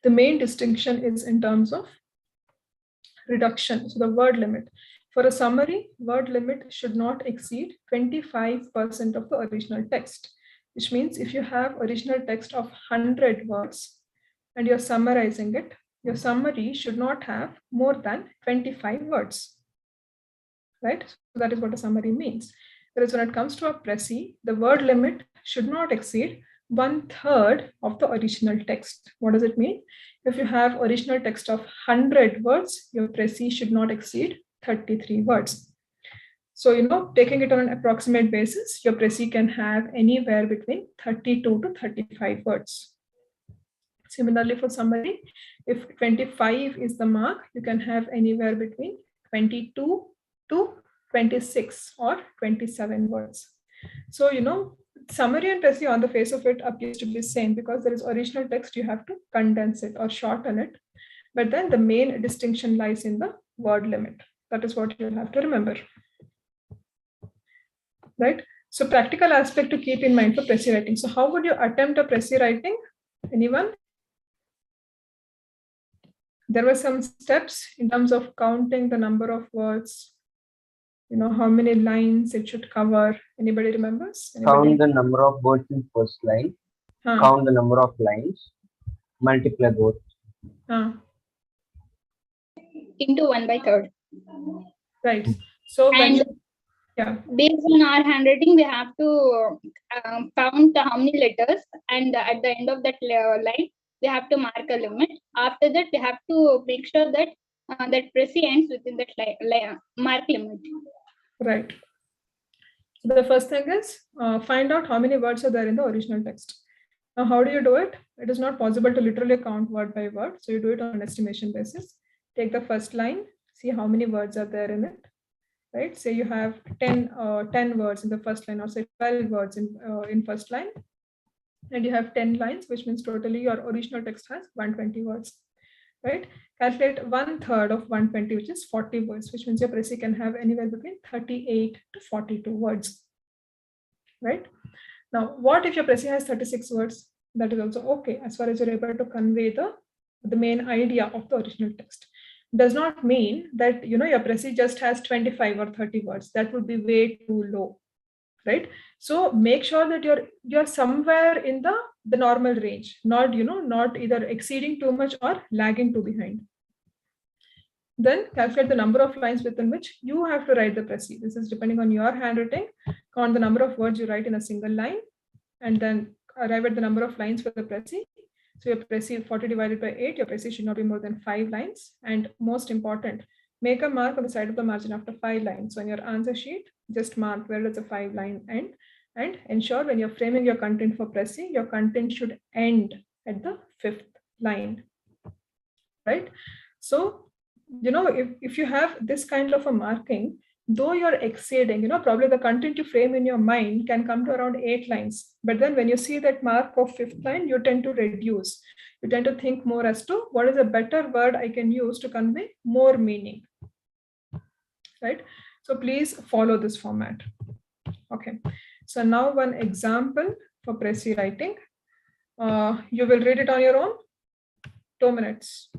The main distinction is in terms of reduction, so the word limit. For a summary, word limit should not exceed 25% of the original text, which means if you have original text of 100 words and you're summarizing it, your summary should not have more than 25 words, right? So that is what a summary means. Whereas when it comes to a précis, the word limit should not exceed 1/3 of the original text. What does it mean? If you have original text of 100 words, your précis should not exceed 33 words. So, taking it on an approximate basis, your précis can have anywhere between 32 to 35 words. Similarly, for summary, if 25 is the mark, you can have anywhere between 22 to 26 or 27 words. So, summary and précis on the face of it appears to be the same because there is original text, you have to condense it or shorten it. But then the main distinction lies in the word limit. That is what you'll have to remember. Right? So practical aspect to keep in mind for précis writing. So how would you attempt a précis writing? Anyone? There were some steps in terms of counting the number of words, how many lines it should cover. Anybody remembers? Count the number of words in first line. Count the number of lines. Multiply both. Into 1/3. Right. So when based on our handwriting, we have to count how many letters, and at the end of that line, we have to mark a limit. After that, we have to make sure that that précis ends within that mark limit. Right. So the first thing is find out how many words are there in the original text. Now, how do you do it? It is not possible to literally count word by word. So you do it on an estimation basis. Take the first line, see how many words are there in it. Right? Say you have 10 words in the first line, or say 12 words in first line, and you have 10 lines, which means totally your original text has 120 words. Right? Calculate 1/3 of 120, which is 40 words, which means your précis can have anywhere between 38 to 42 words. Right? Now, what if your précis has 36 words? That is also okay, as far as you're able to convey the main idea of the original text. Does not mean that your précis just has 25 or 30 words. That would be way too low, right? So make sure that you're somewhere in the normal range, not not either exceeding too much or lagging too behind. Then calculate the number of lines within which you have to write the précis. This is depending on your handwriting. Count the number of words you write in a single line, and then arrive at the number of lines for the précis. So your précis 40 divided by 8, your précis should not be more than 5 lines. And most important, make a mark on the side of the margin after 5 lines. So on your answer sheet, just mark where does the 5 line end, and ensure when you're framing your content for précis, your content should end at the 5th line. Right? So, if you have this kind of a marking, though you're exceeding, probably the content you frame in your mind can come to around 8 lines. But then when you see that mark of 5th line, you tend to reduce. You tend to think more as to what is a better word I can use to convey more meaning, right? So please follow this format. Okay. So now one example for Prezi writing. You will read it on your own. 2 minutes.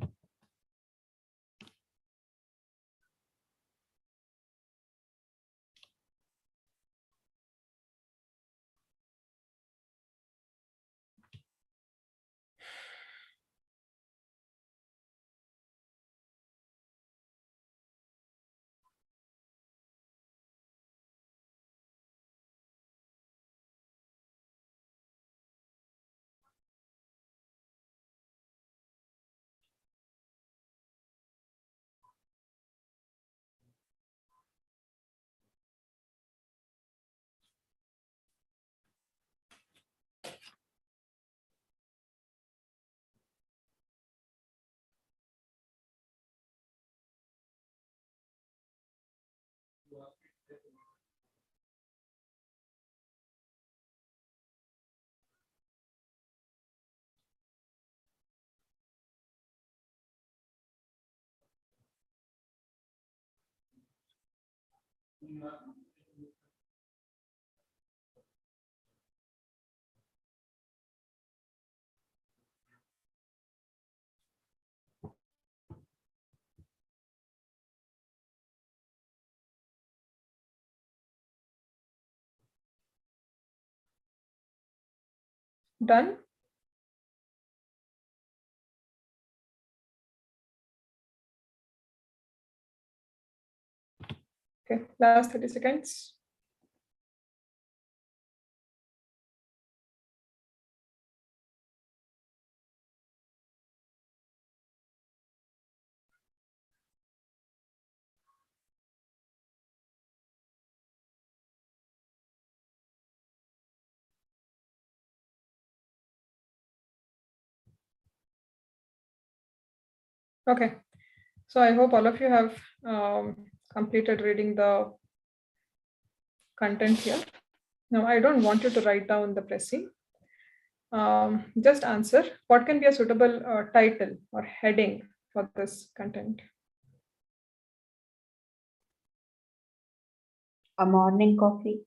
Done? Okay, last 30 seconds. Okay, so I hope all of you have completed reading the content here. Now, I don't want you to write down the Prezi. Just answer, what can be a suitable title or heading for this content? A morning coffee.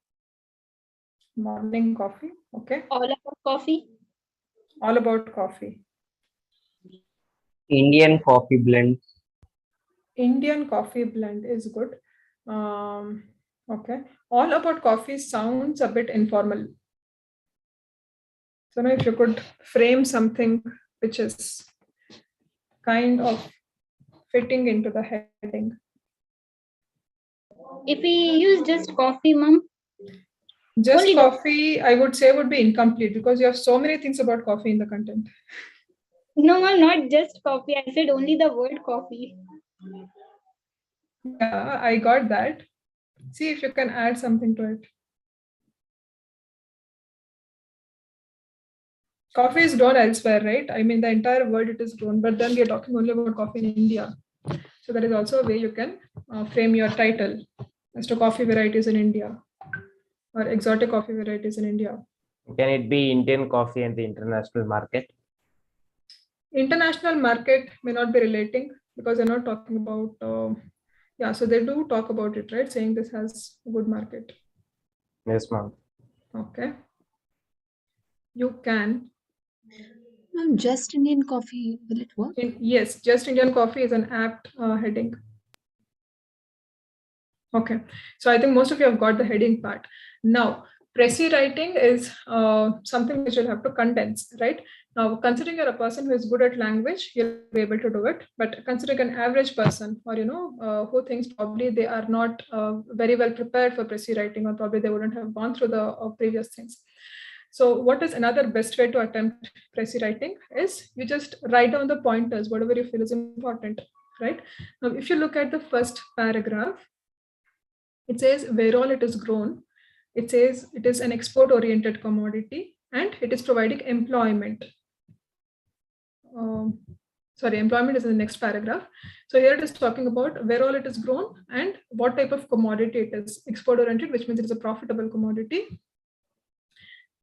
Morning coffee, okay. All about coffee. All about coffee. Indian coffee blends. Indian coffee blend is good. Okay. All about coffee sounds a bit informal. So now if you could frame something which is kind of fitting into the heading. If we use just coffee, mom. Just Only coffee, I would say, would be incomplete because you have so many things about coffee in the content. No, not just coffee. I said only the word coffee. Yeah, I got that. See if you can add something to it. Coffee is grown elsewhere, right? I mean, the entire world it is grown, but then we are talking only about coffee in India. So there is also a way you can frame your title as to coffee varieties in India or exotic coffee varieties in India. Can it be Indian coffee and the international market? International market may not be relating because they're not talking about, yeah, so they do talk about it, right? Saying this has a good market. Yes, ma'am. Okay. You can. No, just Indian coffee, will it work? Yes, just Indian coffee is an apt heading. Okay, so I think most of you have got the heading part. Now, Prezi writing is something which you'll have to condense, right? Now, considering you're a person who is good at language, you'll be able to do it. But considering an average person or, who thinks probably they are not very well prepared for Prezi writing or probably they wouldn't have gone through the previous things. So what is another best way to attempt Prezi writing is you just write down the pointers, whatever you feel is important, right? Now, if you look at the first paragraph, it says where all it is grown. It says it is an export-oriented commodity and it is providing employment. sorry, employment is in the next paragraph. So here it is talking about where all it is grown and what type of commodity it is. Export oriented, which means it is a profitable commodity.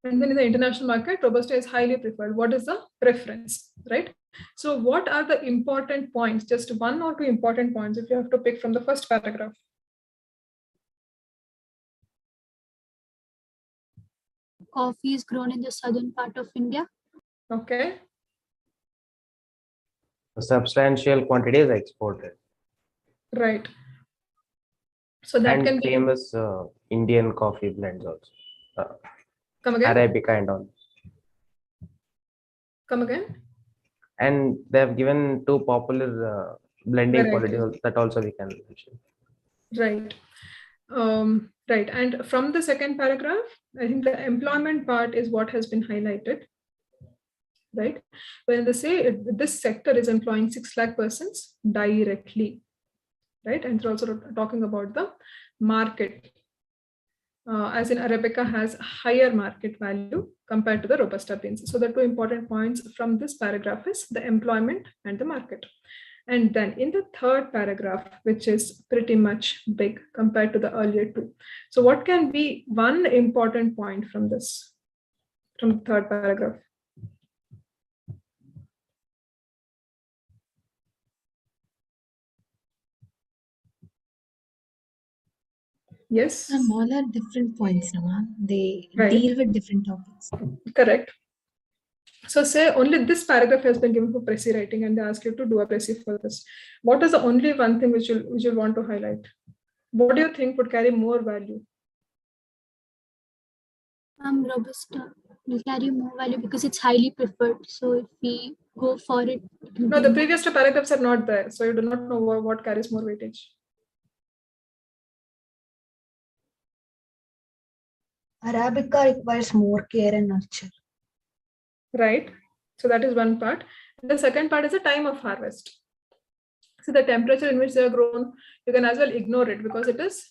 And then in the international market, Robusta is highly preferred. What is the preference, right? So what are the important points? Just one or two important points if you have to pick from the first paragraph. Coffee is grown in the southern part of India. Okay. A substantial quantity is exported. Right. So that and can be famous Indian coffee blends also. Come again. Arabica and all. Come again. And they have given two popular blending qualities that also we can mention. Right. Right. And from the second paragraph, I think the employment part is what has been highlighted. Right. When they say this sector is employing 6 lakh persons directly. Right. And they're also talking about the market. As in Arabica has higher market value compared to the Robusta beans. So the two important points from this paragraph is the employment and the market. And then in the third paragraph, which is pretty much big compared to the earlier two. So what can be one important point from this, from the third paragraph? Yes. Some all are different points, Nama. They deal with different topics. Correct. So say only this paragraph has been given for Prezi writing and they ask you to do a Prezi for this. What is the only one thing which you'll want to highlight? What do you think would carry more value? Robusta will carry more value because it's highly preferred. So if we go for it. No, the previous two paragraphs are not there. So you do not know what carries more weightage. Arabica requires more care and nurture. Right. So that is one part. The second part is the time of harvest. So the temperature in which they are grown, you can as well ignore it because it is,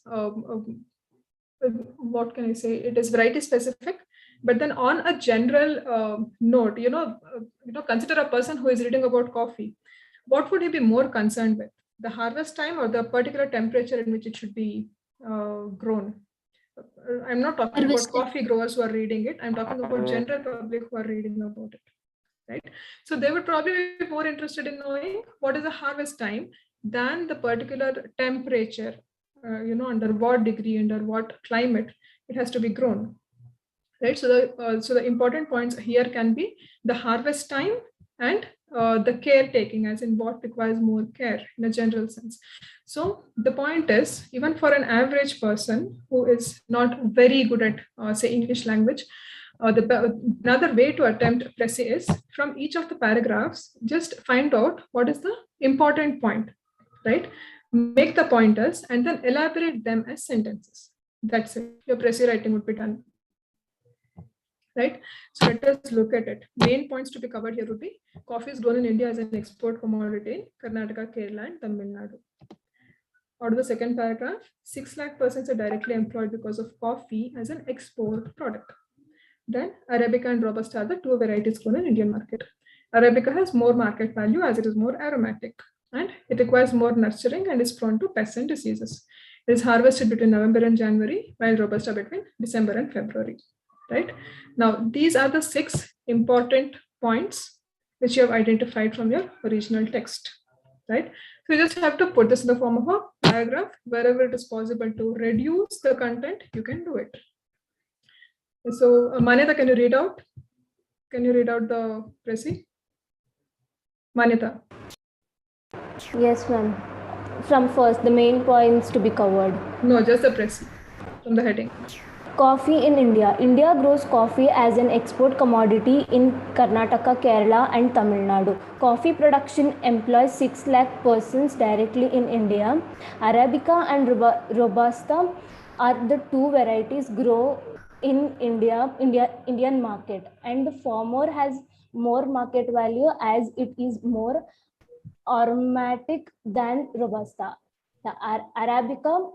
what can I say? It is variety specific. But then on a general note, consider a person who is reading about coffee. What would he be more concerned with? The harvest time or the particular temperature in which it should be grown? I'm not talking about coffee growers who are reading it. I'm talking about general public who are reading about it, right? So they would probably be more interested in knowing what is the harvest time than the particular temperature, under what degree, under what climate it has to be grown, right? So the important points here can be the harvest time and the caretaking, as in what requires more care in a general sense. So the point is, even for an average person who is not very good at, say, English language, another way to attempt Prezi is from each of the paragraphs, just find out what is the important point, right? Make the pointers and then elaborate them as sentences. That's it. Your Prezi writing would be done. Right. So let us look at it. Main points to be covered here would be coffee is grown in India as an export commodity in Karnataka, Kerala, and Tamil Nadu. Out of the second paragraph, 6 lakh persons are directly employed because of coffee as an export product. Then Arabica and Robusta are the two varieties grown in Indian market. Arabica has more market value as it is more aromatic and it requires more nurturing and is prone to pests and diseases. It is harvested between November and January, while Robusta between December and February. Right now, these are the 6 important points which you have identified from your original text. Right, so you just have to put this in the form of a paragraph. Wherever it is possible to reduce the content, you can do it. So, Manita, can you read out? Can you read out the Prezi? Manita. Yes, ma'am. From first, the main points to be covered. No, just the Prezi from the heading. Coffee in India. India grows coffee as an export commodity in Karnataka, Kerala, and Tamil Nadu. Coffee production employs 6 lakh persons directly in India. Arabica and Robusta are the two varieties grow in Indian market, and the former has more market value as it is more aromatic than Robusta. The Arabica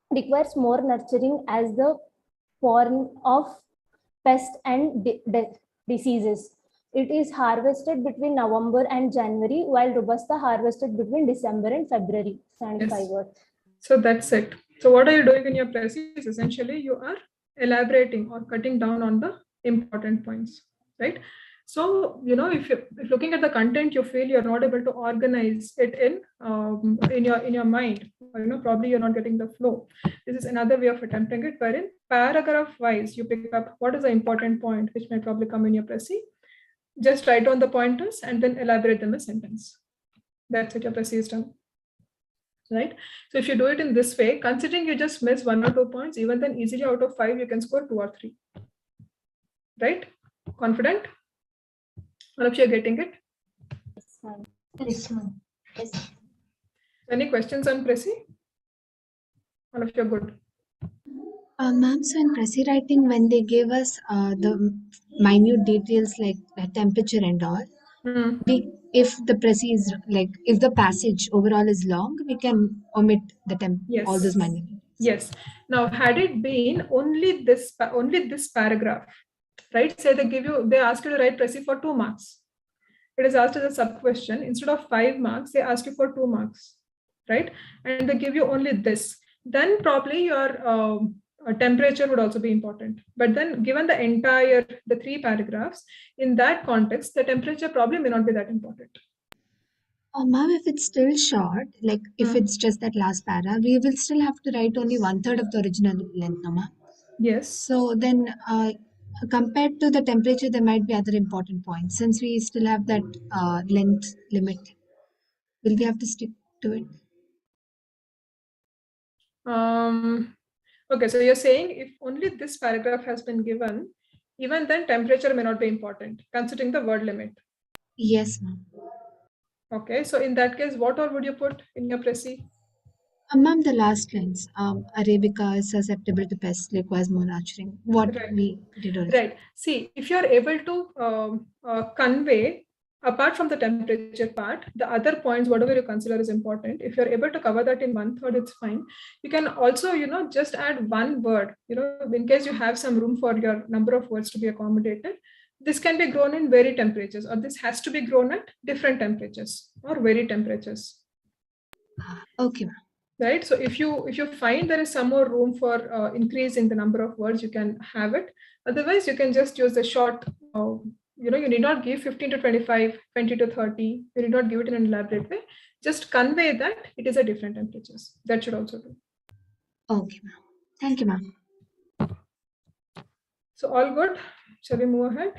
requires more nurturing as the form of pests and diseases. It is harvested between November and January, while Robusta harvested between December and February. 75 Yes. words. So that's it. So what are you doing in your precis? Essentially, you are elaborating or cutting down on the important points, right? So, if you're looking at the content, you feel you're not able to organize it in your mind, or, probably you're not getting the flow. This is another way of attempting it, wherein paragraph wise, you pick up what is the important point, which may probably come in your preci. Just write down the pointers and then elaborate them in a sentence. That's it, your preci is done. Right? So if you do it in this way, considering you just miss 1 or 2 points, even then easily out of 5, you can score 2 or 3. Right? Confident? All of you are getting it? Yes, ma'am. Yes. Any questions on Prezi? All of you are good. Ma'am, so in Prezi writing, when they gave us the minute details like temperature and all, if the Prezi is like, if the passage overall is long, we can omit the all those minute details. Yes. Now, had it been only this paragraph, right? Say they ask you to write Prezi for 2 marks. It is asked as a sub question. Instead of 5 marks, they ask you for 2 marks, right? And they give you only this. Then probably your temperature would also be important. But then given the 3 paragraphs, in that context, the temperature probably may not be that important. Ma'am, if it's still short, like if it's just that last para, we will still have to write only 1/3 of the original length, no, ma'am? Yes. So then compared to the temperature, there might be other important points. Since we still have that length limit, will we have to stick to it? Okay, so you're saying if only this paragraph has been given, even then temperature may not be important, considering the word limit. Yes, ma'am. Okay, so in that case, what all would you put in your Prezi? Ma'am, the last lines, Arabica is susceptible to pests, requires more nurturing. What we did earlier. Right. See, if you're able to convey, apart from the temperature part, the other points, whatever you consider is important, if you're able to cover that in 1/3, it's fine. You can also, just add one word, in case you have some room for your number of words to be accommodated. This can be grown in varied temperatures, or this has to be grown at different temperatures or varied temperatures. Okay, ma'am. Right. So if you find there is some more room for increase in the number of words, you can have it. Otherwise, you can just use the short, you need not give 15 to 25, 20 to 30. You need not give it in an elaborate way. Just convey that it is at different temperatures. That should also do. Okay, ma'am. Thank you, ma'am. So all good. Shall we move ahead?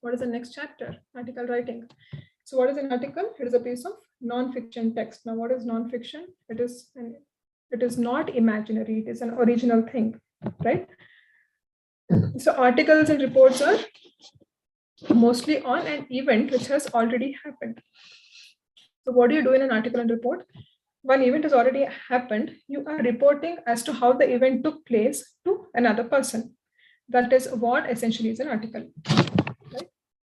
What is the next chapter? Article writing. So what is an article? It is a piece of non-fiction text. Now, what is non-fiction? It is not imaginary. It is an original thing, right? So articles and reports are mostly on an event which has already happened. So what do you do in an article and report? One event has already happened. You are reporting as to how the event took place to another person. That is what essentially is an article. Right?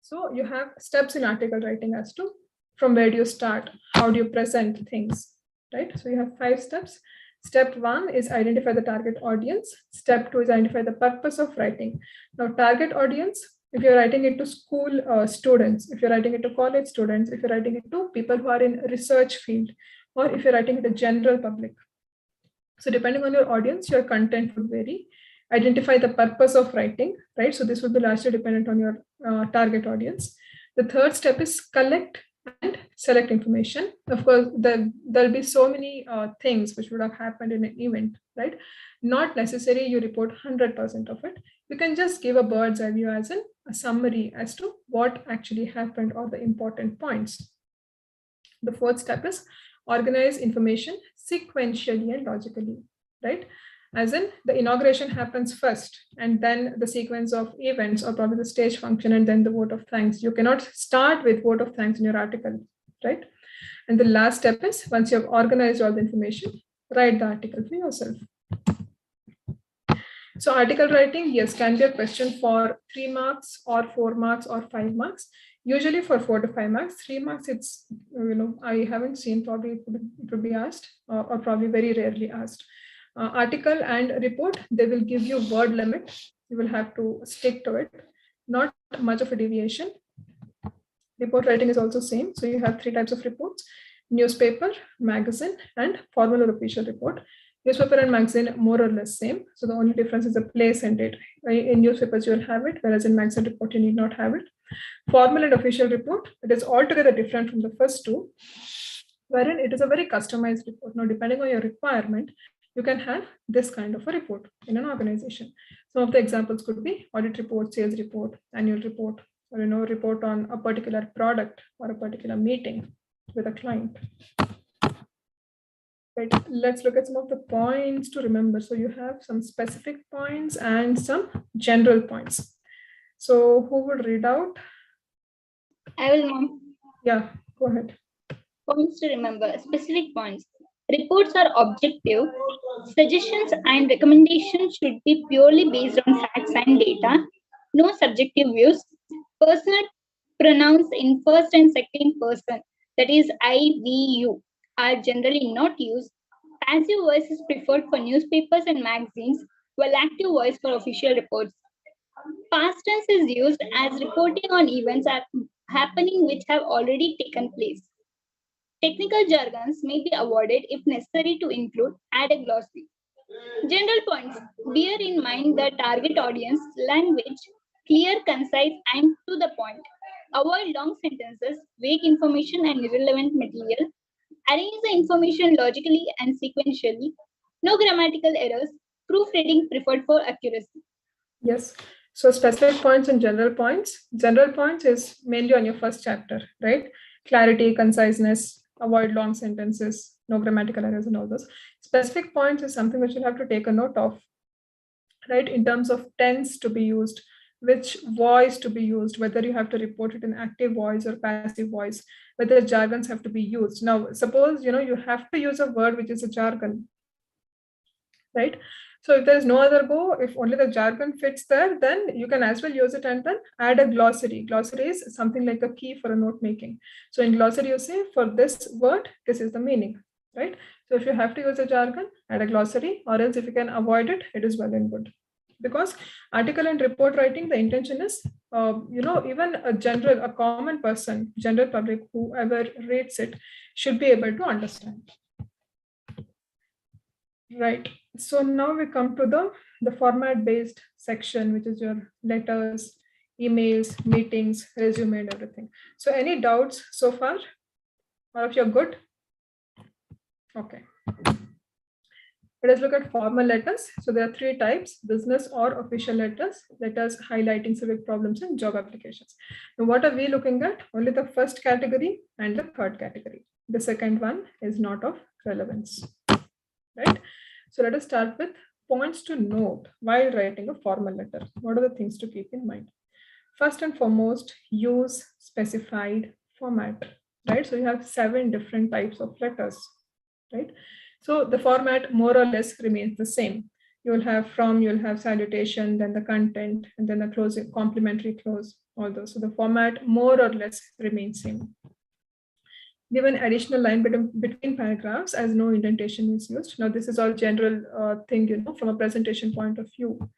So you have steps in article writing as to from where do you start, how do you present things, right? So you have 5 steps. Step 1 is identify the target audience. Step 2 is identify the purpose of writing. Now, target audience, if you're writing it to school students, if you're writing it to college students, if you're writing it to people who are in research field, or if you're writing it to general public. So depending on your audience, your content would vary. Identify the purpose of writing, right? So this will be largely dependent on your target audience. The third step is collect and select information. Of course, there'll be so many things which would have happened in an event, right? Not necessary you report 100% of it. You can just give a bird's eye view as a summary as to what actually happened or the important points. The fourth step is organize information sequentially and logically, right? As in the inauguration happens first and then the sequence of events or probably the stage function and then the vote of thanks. You cannot start with vote of thanks in your article, right? And the last step is once you have organized all the information, write the article for yourself. So article writing, yes, can be a question for 3 marks or 4 marks or 5 marks. Usually for 4 to 5 marks, 3 marks, it's, I haven't seen, probably it would be asked or probably very rarely asked. Article and report, they will give you word limit. You will have to stick to it. Not much of a deviation. Report writing is also same. So you have 3 types of reports: newspaper, magazine, and formal or official report. Newspaper and magazine more or less same. So the only difference is the place and date. In newspapers you will have it, whereas in magazine report you need not have it. Formal and official report, it is altogether different from the first two, wherein it is a very customized report. Now, depending on your requirement, you can have this kind of a report in an organization. Some of the examples could be audit report, sales report, annual report, or report on a particular product or a particular meeting with a client. Right. Let's look at some of the points to remember. So you have some specific points and some general points. So who would read out? I will, Mom. Yeah, go ahead. Points to remember, specific points. Reports are objective. Suggestions and recommendations should be purely based on facts and data. No subjective views. Personal pronouns in first and second person, that is I, we, you, are generally not used. Passive voice is preferred for newspapers and magazines, while active voice for official reports. Past tense is used as reporting on events happening which have already taken place. Technical jargons may be avoided if necessary to include add a glossary. General points. Bear in mind the target audience, language, clear, concise, and to the point. Avoid long sentences, vague information, and irrelevant material. Arrange the information logically and sequentially. No grammatical errors. Proofreading preferred for accuracy. Yes. So specific points and general points. General points is mainly on your first chapter, right? Clarity, conciseness, avoid long sentences, no grammatical errors and all those. Specific points is something which you have to take a note of, right? In terms of tense to be used, which voice to be used, whether you have to report it in active voice or passive voice, whether jargons have to be used. Now, suppose, you have to use a word which is a jargon, right? So if there is no other go, if only the jargon fits there, then you can as well use it and then add a glossary. Glossary is something like a key for a note making. So in glossary, you say for this word, this is the meaning, right? So if you have to use a jargon, add a glossary, or else if you can avoid it, it is well and good. Because article and report writing, the intention is, even a common person, general public, whoever reads it, should be able to understand. Right. So now we come to the format-based section, which is your letters, emails, meetings, resume, and everything. So any doubts so far? All of you are good? Okay. Let us look at formal letters. So there are 3 types: business or official letters, letters highlighting civic problems and job applications. Now, what are we looking at? Only the first category and the third category. The second one is not of relevance, right? So let us start with points to note while writing a formal letter. What are the things to keep in mind? First and foremost, use specified format, right? So you have 7 different types of letters, right? So the format more or less remains the same. You will have from, you will have salutation, then the content, and then the closing, complimentary close, all those. So the format more or less remains same. Given additional line between paragraphs as no indentation is used. Now this is all general thing, from a presentation point of view.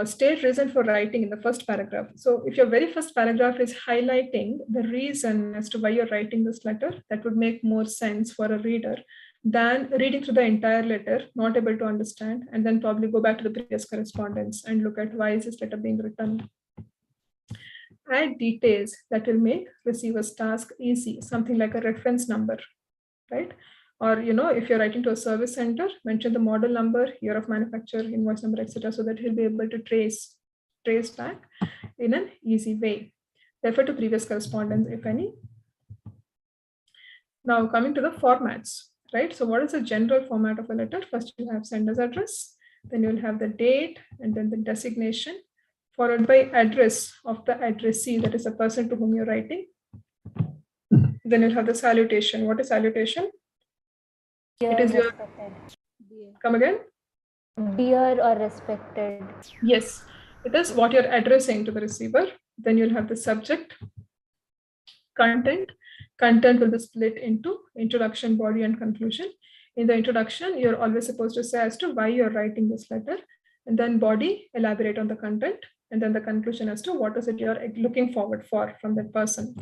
State reason for writing in the first paragraph. So if your very first paragraph is highlighting the reason as to why you're writing this letter, that would make more sense for a reader than reading through the entire letter, not able to understand, and then probably go back to the previous correspondence and look at why is this letter being written. Add details that will make receiver's task easy, something like a reference number, right? Or, if you're writing to a service center, mention the model number, year of manufacture, invoice number, etc., so that he'll be able to trace back in an easy way. Refer to previous correspondence, if any. Now, coming to the formats, right? So what is the general format of a letter? First, you have sender's address, then you'll have the date, and then the designation, followed by address of the addressee, that is the person to whom you're writing. Then you'll have the salutation. What is salutation? Dear it is your respected. Come again? Dear or respected. Yes, it is what you're addressing to the receiver. Then you'll have the subject, content. Content will be split into introduction, body, and conclusion. In the introduction, you're always supposed to say as to why you're writing this letter. And then body, elaborate on the content. And then the conclusion as to what is it you're looking forward for from that person.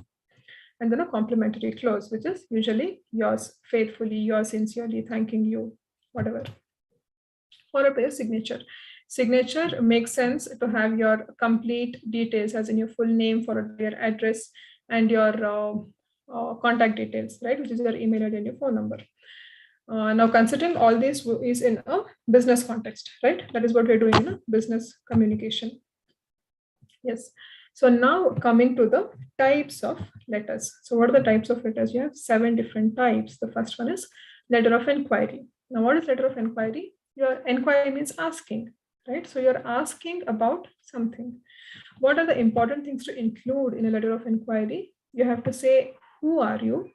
And then a complimentary close, which is usually yours faithfully, yours sincerely, thanking you, whatever. Followed by a signature. Signature makes sense to have your complete details, as in your full name, followed by your address and your contact details, right? Which is your email ID and your phone number. Now, considering all this is in a business context, right? That is what we're doing in a business communication. Yes. So now coming to the types of letters. So what are the types of letters? You have 7 different types. The first one is letter of inquiry. Now, what is letter of inquiry? Your inquiry means asking, right? So you're asking about something. What are the important things to include in a letter of inquiry? You have to say, who are you?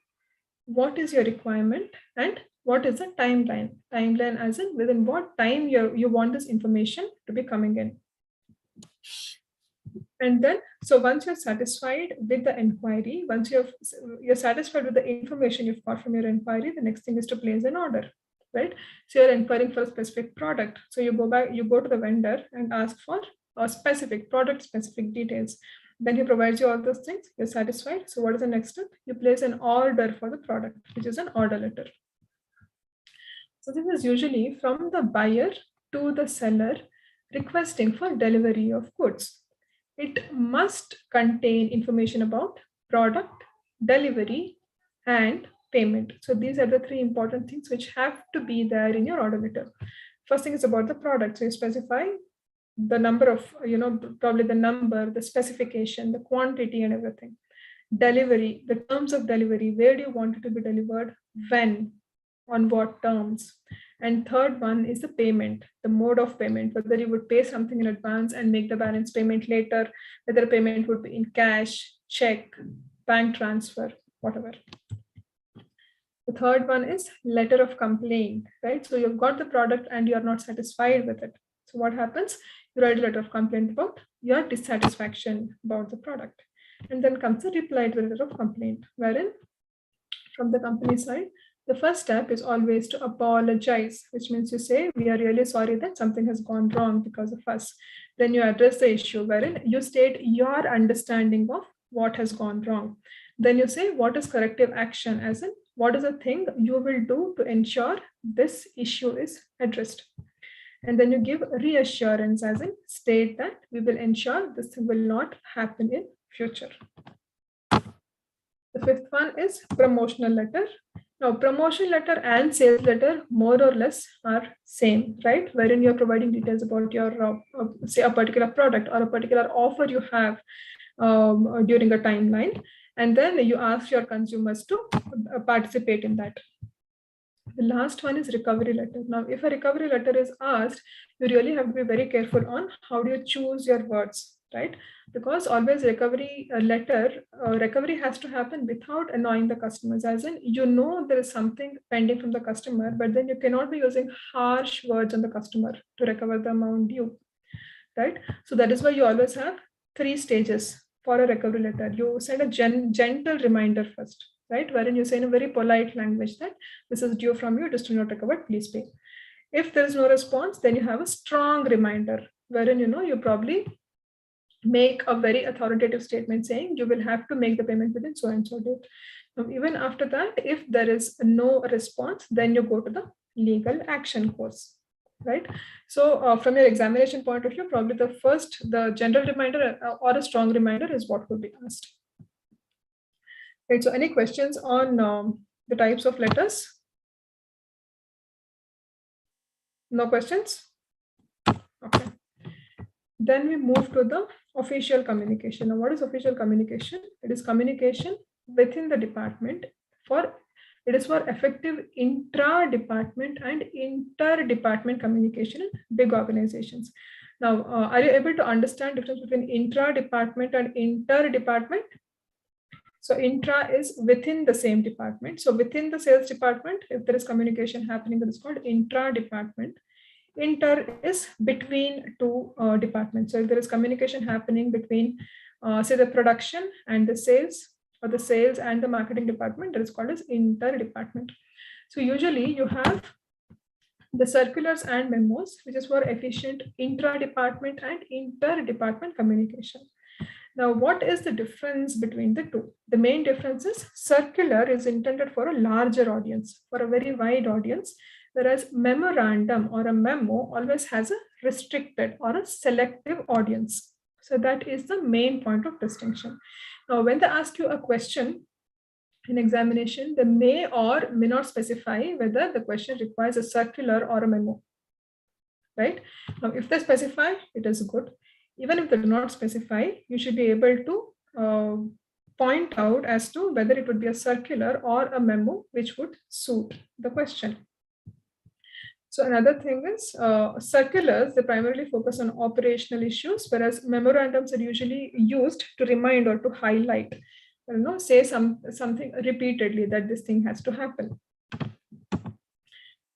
What is your requirement? And what is the timeline? Timeline as in within what time you want this information to be coming in. And then, so once you're satisfied with the inquiry, once you're satisfied with the information you've got from your inquiry, the next thing is to place an order, right? So you're inquiring for a specific product. So you go to the vendor and ask for a specific product, specific details. Then he provides you all those things, you're satisfied. So what is the next step? You place an order for the product, which is an order letter. So this is usually from the buyer to the seller requesting for delivery of goods. It must contain information about product, delivery, and payment. So these are the 3 important things which have to be there in your order letter. First thing is about the product. So you specify the number of, probably the number, the specification, the quantity and everything. Delivery, the terms of delivery, where do you want it to be delivered, when, on what terms. And third one is the payment, the mode of payment, whether you would pay something in advance and make the balance payment later, whether payment would be in cash, check, bank transfer, whatever. The third one is letter of complaint, right? So you've got the product and you're not satisfied with it. So what happens? You write a letter of complaint about your dissatisfaction about the product. And then comes the reply to the letter of complaint, wherein from the company side, the first step is always to apologize, which means you say, we are really sorry that something has gone wrong because of us. Then you address the issue wherein you state your understanding of what has gone wrong. Then you say, what is corrective action, as in what is the thing you will do to ensure this issue is addressed. And then you give reassurance, as in state that we will ensure this will not happen in future. The fifth one is promotional letter. Now, promotion letter and sales letter more or less are same, right? Wherein you're providing details about your, say, a particular product or a particular offer you have during a timeline. And then you ask your consumers to participate in that. The last one is recovery letter. Now, if a recovery letter is asked, you really have to be very careful on how do you choose your words, right? Because always recovery recovery has to happen without annoying the customers, as in, there is something pending from the customer, but then you cannot be using harsh words on the customer to recover the amount due, right? So that is why you always have 3 stages for a recovery letter. You send a gentle reminder first, right? Wherein you say in a very polite language that this is due from you, it is still not recovered, please pay. If there is no response, then you have a strong reminder wherein, you probably make a very authoritative statement saying you will have to make the payment within so and so date. Now, even after that, if there is no response, then you go to the legal action course, right? So from your examination point of view, probably the general reminder or a strong reminder is what will be asked. Right, so any questions on the types of letters? No questions? Okay. Then we move to the official communication. Now, what is official communication? It is communication within the department it is for effective intra-department and inter-department communication in big organizations. Now, are you able to understand the difference between intra-department and inter-department? So intra is within the same department. So within the sales department, if there is communication happening, that is called intra-department. Inter is between 2 departments. So if there is communication happening between, say, the production and the sales, or the sales and the marketing department, that is called as inter-department. So usually you have the circulars and memos, which is for efficient intra-department and inter-department communication. Now, what is the difference between the two? The main difference is circular is intended for a larger audience, for a very wide audience, whereas memorandum or a memo always has a restricted or a selective audience. So that is the main point of distinction. Now, when they ask you a question in examination, they may or may not specify whether the question requires a circular or a memo, right? Now, if they specify, it is good. Even if they do not specify, you should be able to point out as to whether it would be a circular or a memo which would suit the question. So another thing is circulars, they primarily focus on operational issues, whereas memorandums are usually used to remind or to highlight, say something repeatedly that this thing has to happen.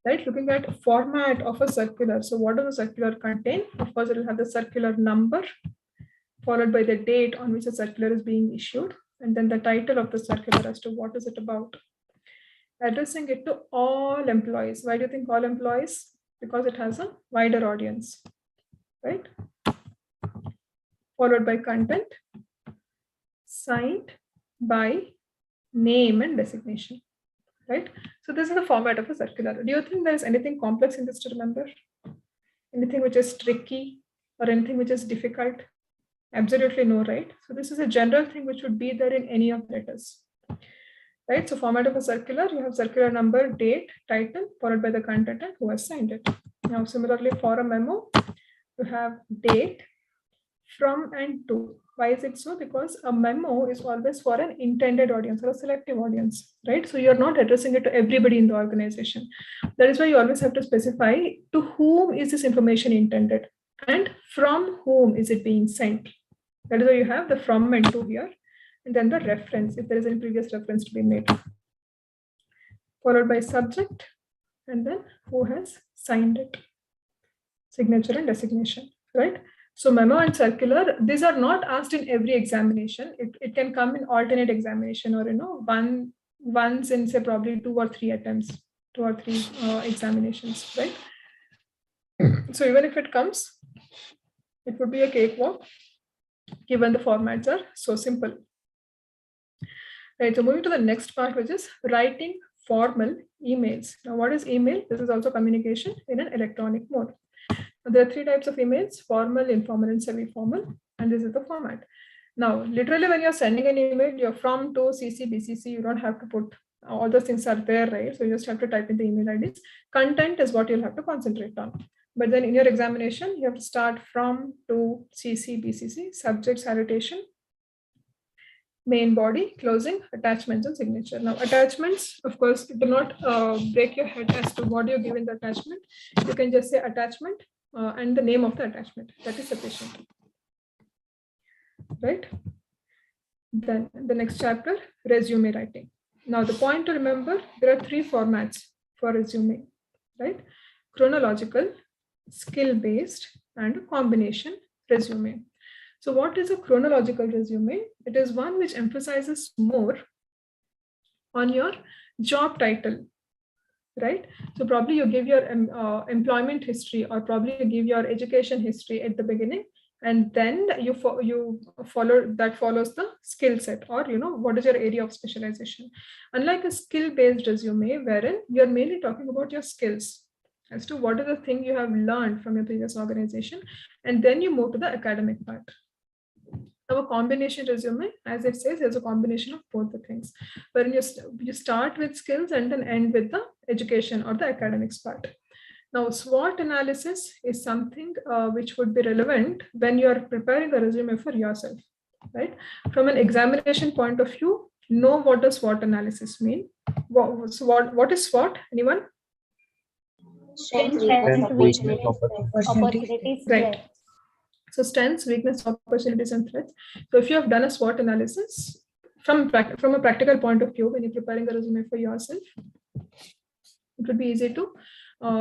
Right, looking at format of a circular. So what does a circular contain? Of course, it will have the circular number, followed by the date on which a circular is being issued, and then the title of the circular as to what is it about. Addressing it to all employees. Why do you think all employees? Because it has a wider audience, right? Followed by content, signed by name and designation, right? So this is the format of a circular. Do you think there is anything complex in this to remember? Anything which is tricky or anything which is difficult? Absolutely no, right? So this is a general thing which would be there in any of the letters, right? So format of a circular, you have circular number, date, title, followed by the content and who has signed it. Now, similarly for a memo, you have date, from and to. Why is it so? Because a memo is always for an intended audience or a selective audience, right? So you're not addressing it to everybody in the organization. That is why you always have to specify to whom is this information intended and from whom is it being sent. That is why you have the from and to here, and then the reference, if there is any previous reference to be made, followed by subject, and then who has signed it, signature and designation, right? So memo and circular, these are not asked in every examination. It can come in alternate examination or, once in say probably 2 or 3 attempts, 2 or 3 examinations, right? So even if it comes, it would be a cakewalk given the formats are so simple. Right, so moving to the next part, which is writing formal emails. Now, what is email? This is also communication in an electronic mode. There are 3 types of emails: formal, informal, and semi-formal, and this is the format. Now, literally when you're sending an email, you're from, to, CC, BCC, you don't have to put, all those things are there, right? So you just have to type in the email IDs. Content is what you'll have to concentrate on. But then in your examination, you have to start from, to, CC, BCC, subject, salutation, main body, closing, attachments, and signature. Now, attachments, of course, do not break your head as to what you give in the attachment. You can just say attachment and the name of the attachment. That is sufficient, right? Then the next chapter, resume writing. Now, the point to remember, there are 3 formats for resume, right? Chronological, skill-based, and a combination resume. So what is a chronological resume? It is one which emphasizes more on your job title, right? So probably you give your employment history, or probably you give your education history at the beginning, and then you follows the skill set, or what is your area of specialization. Unlike a skill-based resume, wherein you're mainly talking about your skills as to what is the thing you have learned from your previous organization, and then you move to the academic part. Now, a combination resume, as it says, is a combination of both the things, wherein you start with skills and then end with the education or the academics part. Now, SWOT analysis is something which would be relevant when you are preparing a resume for yourself, right? From an examination point of view, know what does SWOT analysis mean. What is SWOT? Anyone? Strengths, weakness, opportunities, right. So strengths, weakness, opportunities, and threats. So if you have done a SWOT analysis from a practical point of view, when you're preparing a resume for yourself, it would be easy to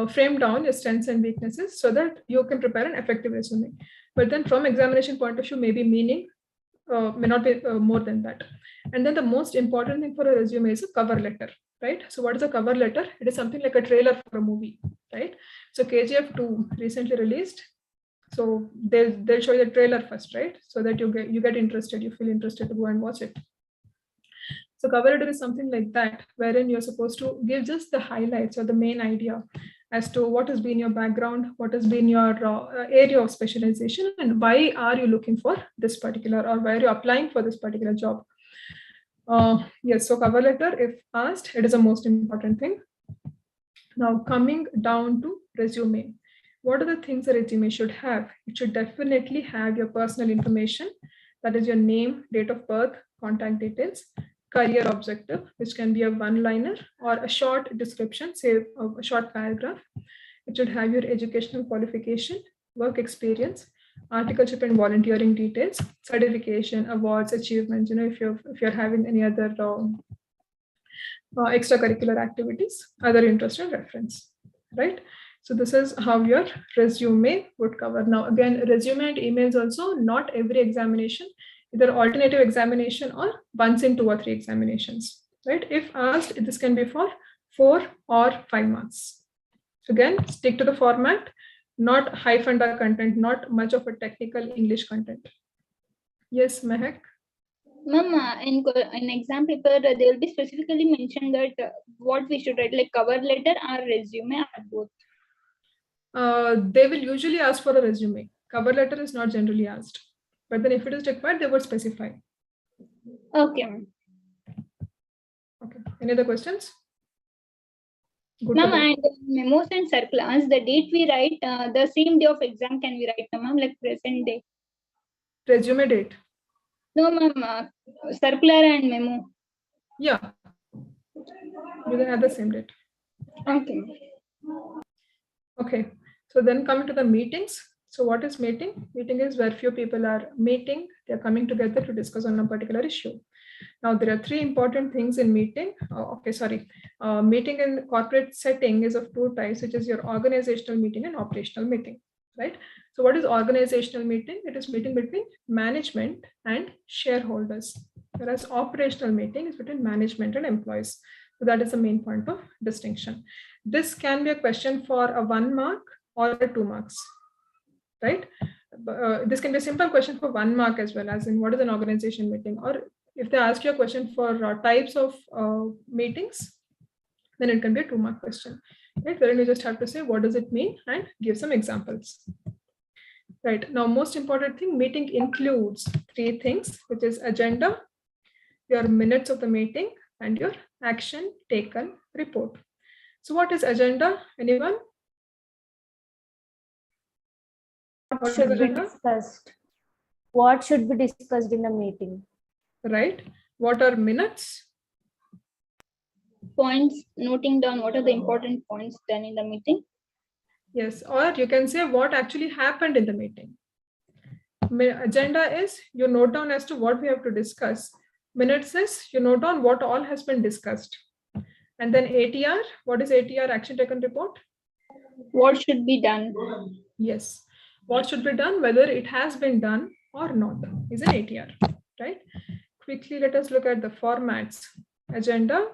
frame down your strengths and weaknesses so that you can prepare an effective resume. But then from examination point of view, maybe meaning may not be more than that. And then the most important thing for a resume is a cover letter, right? So what is a cover letter? It is something like a trailer for a movie, right? So KGF 2 recently released. So they'll show you the trailer first, right? So that you get interested, you feel interested to go and watch it. So cover letter is something like that, wherein you're supposed to give just the highlights or the main idea as to what has been your background, what has been your area of specialization, and why are you looking for this particular, or why are you applying for this particular job. Yes, so cover letter, if asked, it is the most important thing. Now coming down to resume. What are the things a resume should have? It should definitely have your personal information, that is your name, date of birth, contact details, career objective, which can be a one-liner or a short description, say a short paragraph. It should have your educational qualification, work experience, articleship and volunteering details, certification, awards, achievements, if you're having any other extracurricular activities, other interest and reference, right? So this is how your resume would cover. Now again, resume and emails also, not every examination, either alternative examination or once in 2 or 3 examinations, right? If asked, this can be for 4 or 5 months. So again, stick to the format, not high funda content, not much of a technical English content. Yes, Mehak? Ma'am, in exam paper, they will be specifically mentioned that what we should write, like cover letter or resume or both. They will usually ask for a resume. Cover letter is not generally asked. But then if it is required, they would specify. Okay, ma'am. Okay. Any other questions? Ma'am, and memos and circulars, the date we write, the same day of exam can we write, ma'am, like present day? Resume date? No, ma'am, circular and memo. Yeah. You can have the same date. Okay. Okay. So then coming to the meetings. So what is meeting? Meeting is where few people are meeting. They're coming together to discuss on a particular issue. Now, there are 3 important things in meeting. Meeting in corporate setting is of 2 types, which is your organizational meeting and operational meeting, right? So what is organizational meeting? It is meeting between management and shareholders, whereas operational meeting is between management and employees. So that is the main point of distinction. This can be a question for a 1 mark or a 2 marks, right? This can be a simple question for 1 mark as well, as in what is an organization meeting, or if they ask you a question for types of meetings, then it can be a 2 mark question, right? Wherein you just have to say, what does it mean, and give some examples. Right, now most important thing, meeting includes 3 things, which is agenda, your minutes of the meeting, and your action taken report. So what is agenda? Anyone? What should be discussed? What should be discussed in the meeting? Right. What are minutes? Points, noting down what are the important points done in the meeting. Yes, or you can say what actually happened in the meeting. Agenda is you note down as to what we have to discuss. Minutes is you note down what all has been discussed. And then ATR, what is ATR, action taken report? What should be done? Yes, what should be done, whether it has been done or not, is an ATR, right? Quickly, let us look at the formats. Agenda.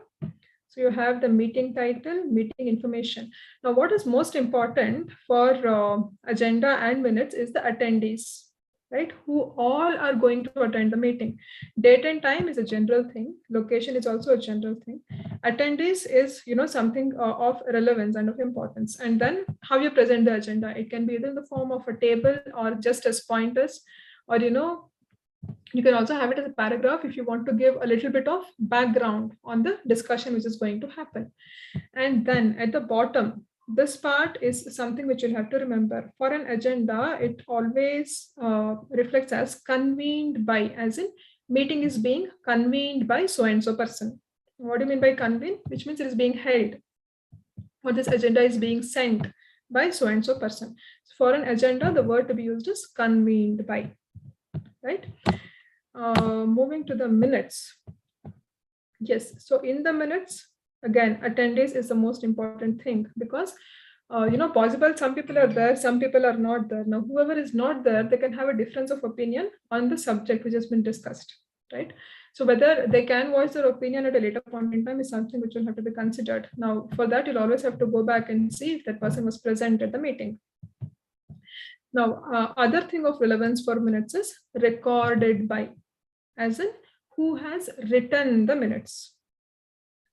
So you have the meeting title, meeting information. Now, what is most important for agenda and minutes is the attendees, right? Who all are going to attend the meeting. Date and time is a general thing. Location is also a general thing. Attendees is, something of relevance and of importance. And then how you present the agenda. It can be either in the form of a table or just as pointers, or, you can also have it as a paragraph if you want to give a little bit of background on the discussion which is going to happen. And then at the bottom, this part is something which you'll have to remember. For an agenda, it always reflects as convened by, as in meeting is being convened by so-and-so person. What do you mean by convene? Which means it is being held, or this agenda is being sent by so-and-so person. So for an agenda, the word to be used is convened by, right? Moving to the minutes. Yes, so in the minutes, again, attendees is the most important thing, because possible some people are there, some people are not there. Now, whoever is not there, they can have a difference of opinion on the subject which has been discussed, right? So whether they can voice their opinion at a later point in time is something which will have to be considered. Now, for that, you'll always have to go back and see if that person was present at the meeting. Now, other thing of relevance for minutes is recorded by, as in who has written the minutes,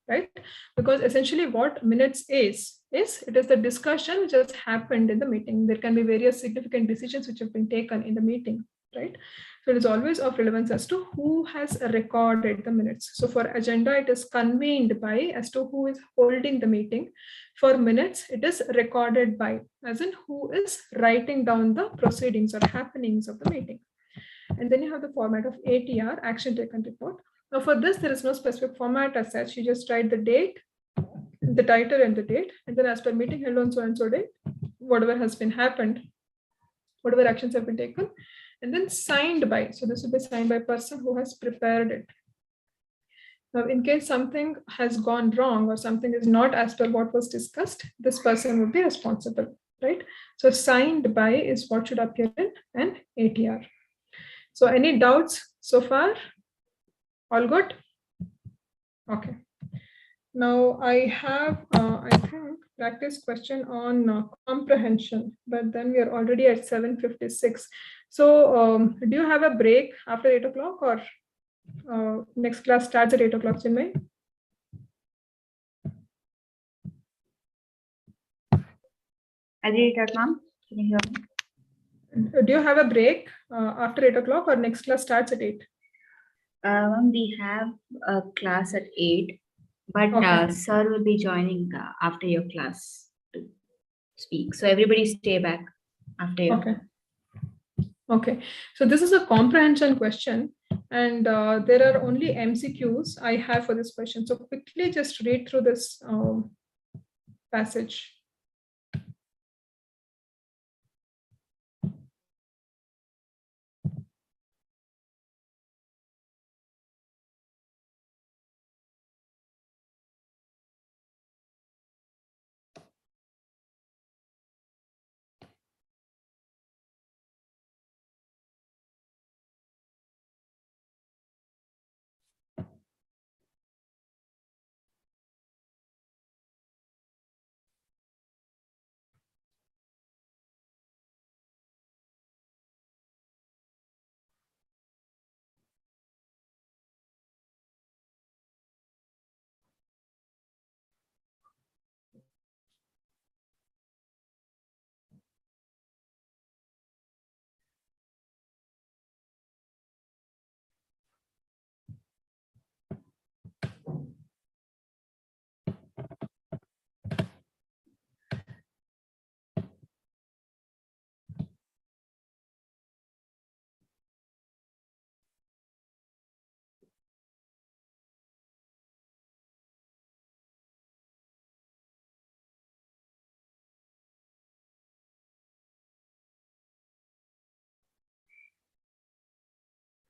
right? Because essentially what minutes is it is the discussion which has happened in the meeting. There can be various significant decisions which have been taken in the meeting, right? So it is always of relevance as to who has recorded the minutes. So for agenda, it is convened by as to who is holding the meeting. For minutes, it is recorded by, as in who is writing down the proceedings or happenings of the meeting. And then you have the format of ATR, action taken report. Now for this, there is no specific format as such. You just write the date, the title and the date, and then as per meeting held on so and so date, whatever has been happened, whatever actions have been taken, and then signed by. So this will be signed by a person who has prepared it. Now, in case something has gone wrong or something is not as per what was discussed, this person would be responsible, right? So signed by is what should appear in an ATR. So any doubts so far? All good? Okay. Now I have, I think, practice question on comprehension, but then we are already at 7:56. So do you have a break after 8 o'clock or next class starts at 8 o'clock, Chinmay? I did it, ma'am. Can you hear me? Do you have a break after 8 o'clock or next class starts at 8? We have a class at 8, but Okay. sir will be joining after your class to speak. So everybody stay back after your Okay. Okay. So this is a comprehension question, and there are only MCQs I have for this question. So quickly just read through this passage.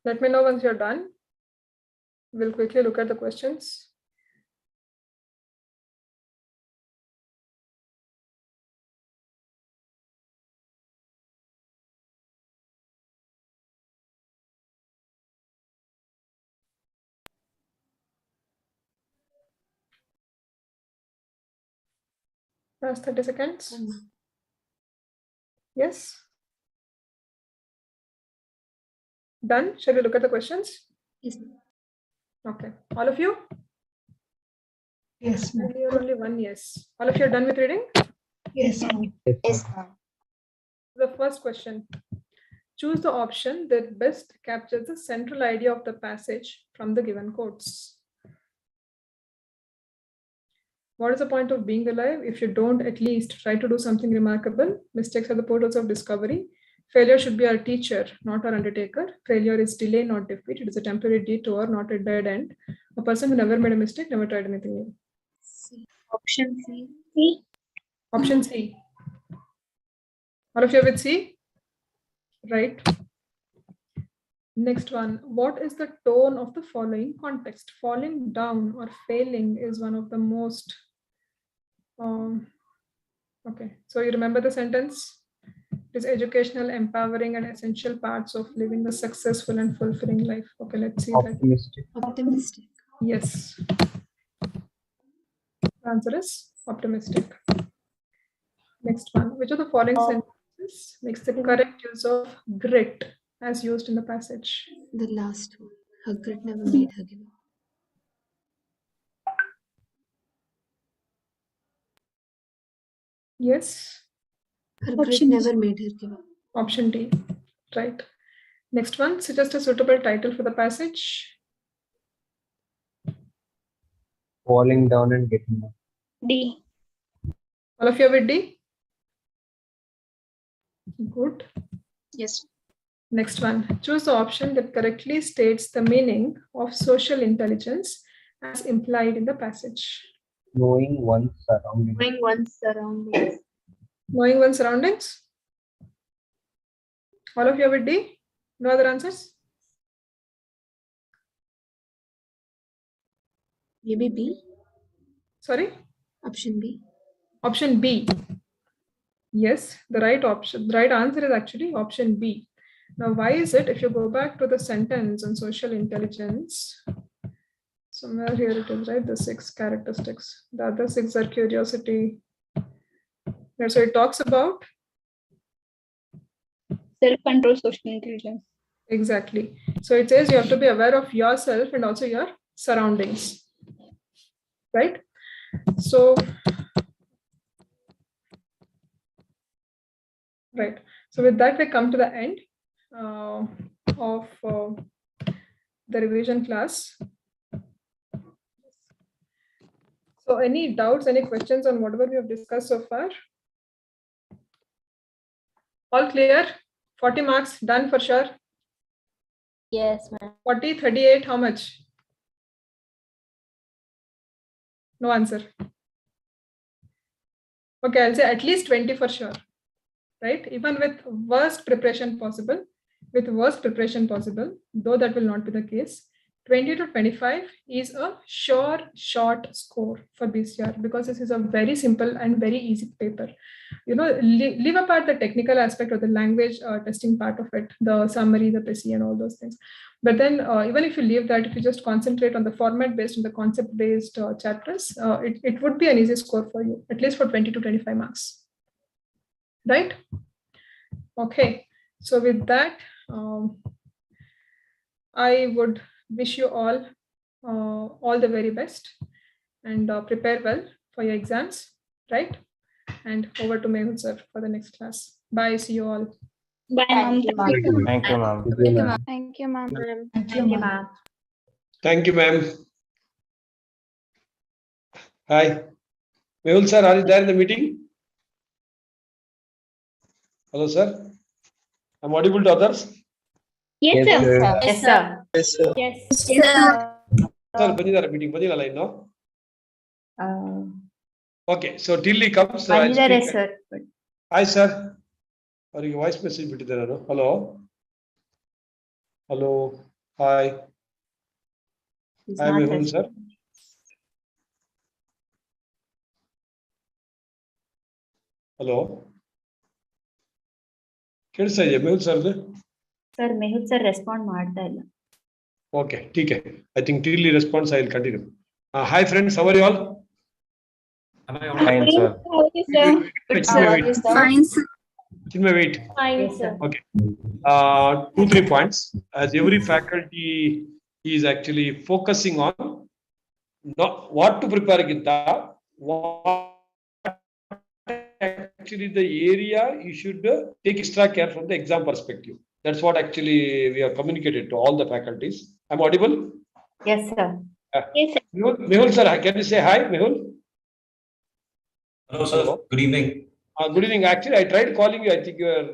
Let me know once you're done. We'll quickly look at the questions. Last 30 seconds. Yes. Done. Shall we look at the questions? Yes. Okay. All of you? Yes, ma'am. You're only one yes. All of you are done with reading? Yes, ma'am. Yes, ma'am. The first question. Choose the option that best captures the central idea of the passage from the given quotes. What is the point of being alive if you don't at least try to do something remarkable? Mistakes are the portals of discovery. Failure should be our teacher, not our undertaker. Failure is delay, not defeat. It is a temporary detour, not a dead end. A person who never made a mistake never tried anything new. Option C. C. Option C. All of you with C? Right. Next one. What is the tone of the following context? Falling down or failing is one of the most Okay, so you remember the sentence? It is educational, empowering, and essential parts of living a successful and fulfilling life. Okay, let's see that. Optimistic. Optimistic. Yes. The answer is optimistic. Next one. Which of the following sentences makes the correct use of grit as used in the passage? The last one. Her grit never made her give up. Yes. Her grit never made her give up. Option D. Right. Next one. Suggest a suitable title for the passage. Falling down and getting up. D. All of you with D? Good. Yes. Next one. Choose the option that correctly states the meaning of social intelligence as implied in the passage. Knowing one's surroundings. Knowing one's surroundings. Knowing one's surroundings? All of you with D? No other answers? Maybe B. Sorry? Option B. Option B. Yes, the right option. The right answer is actually option B. Now, why is it? If you go back to the sentence on social intelligence, somewhere here it is, right? The 6 characteristics. The other 6 are curiosity. Yeah, so it talks about Self-control, social intelligence. exactly. So it says you have to be aware of yourself and also your surroundings, right? So, right. So with that, we come to the end of the revision class. So any doubts, any questions on whatever we have discussed so far? All clear? 40 marks done for sure? Yes, ma'am. 40, 38, how much? No answer. Okay, I'll say at least 20 for sure, right? Even with worst preparation possible, though that will not be the case, 20 to 25 is a sure short score for BCR because this is a very simple and very easy paper. You know, leave apart the technical aspect or the language testing part of it, the summary, the PC and all those things. But then even if you leave that, if you just concentrate on the format based and the concept based chapters, it would be an easy score for you, at least for 20 to 25 marks. Right? Okay. So with that, I would wish you all the very best and prepare well for your exams, right? And over to Mehul sir for the next class. Bye. See you all. Bye, ma'am. Thank you, ma'am. Thank you, ma'am. Thank you, ma'am. Thank you, ma'am. Hi. Mehul sir, are you there in the meeting? Hello, sir. I'm audible to others? Yes, Yes, sir. sir. Yes, sir. Yes, sir. Yes. Sir, ಬಂದಿದ್ದಾರೆ meeting ಬಂದಿಲ್ಲ ಇನ್ನು? Okay, so till he comes, I'll ಬಂದಿದ್ದಾರೆ speak. sir. Hi, sir. ಅವರಿಗೆ voice message ಬಿಟ್ಟಿದ್ದೆ ನಾನು. Hello hello hi He's hi not Mehul sir. responding. Hello ಕೇಳಿಸ್ತಾ ಇದೆಯಾ ಮೆಹುಲ್ ಸರ್ದು? Sir, ಮೆಹುಲ್ sir ರೆಸ್ಪಾಂಡ್ ಮಾಡ್ತಾ ಇಲ್ಲ. Okay, ठीक है. I think till he responds, I will continue. Hi, friends. How are you all? Fine, sir. How are you, sir? Fine, sir. Chinmay, wait. Fine, Yes, sir. Okay. 2-3 points. As every faculty is actually focusing on not what to prepare ginta, what actually the area you should take extra care from the exam perspective. That's what actually we have communicated to all the faculties. I'm audible? Yes, sir. Yes, sir. Mehul sir, can you say hi, Mehul? Hello, sir. Good evening. Good evening. Actually, I tried calling you. I think you are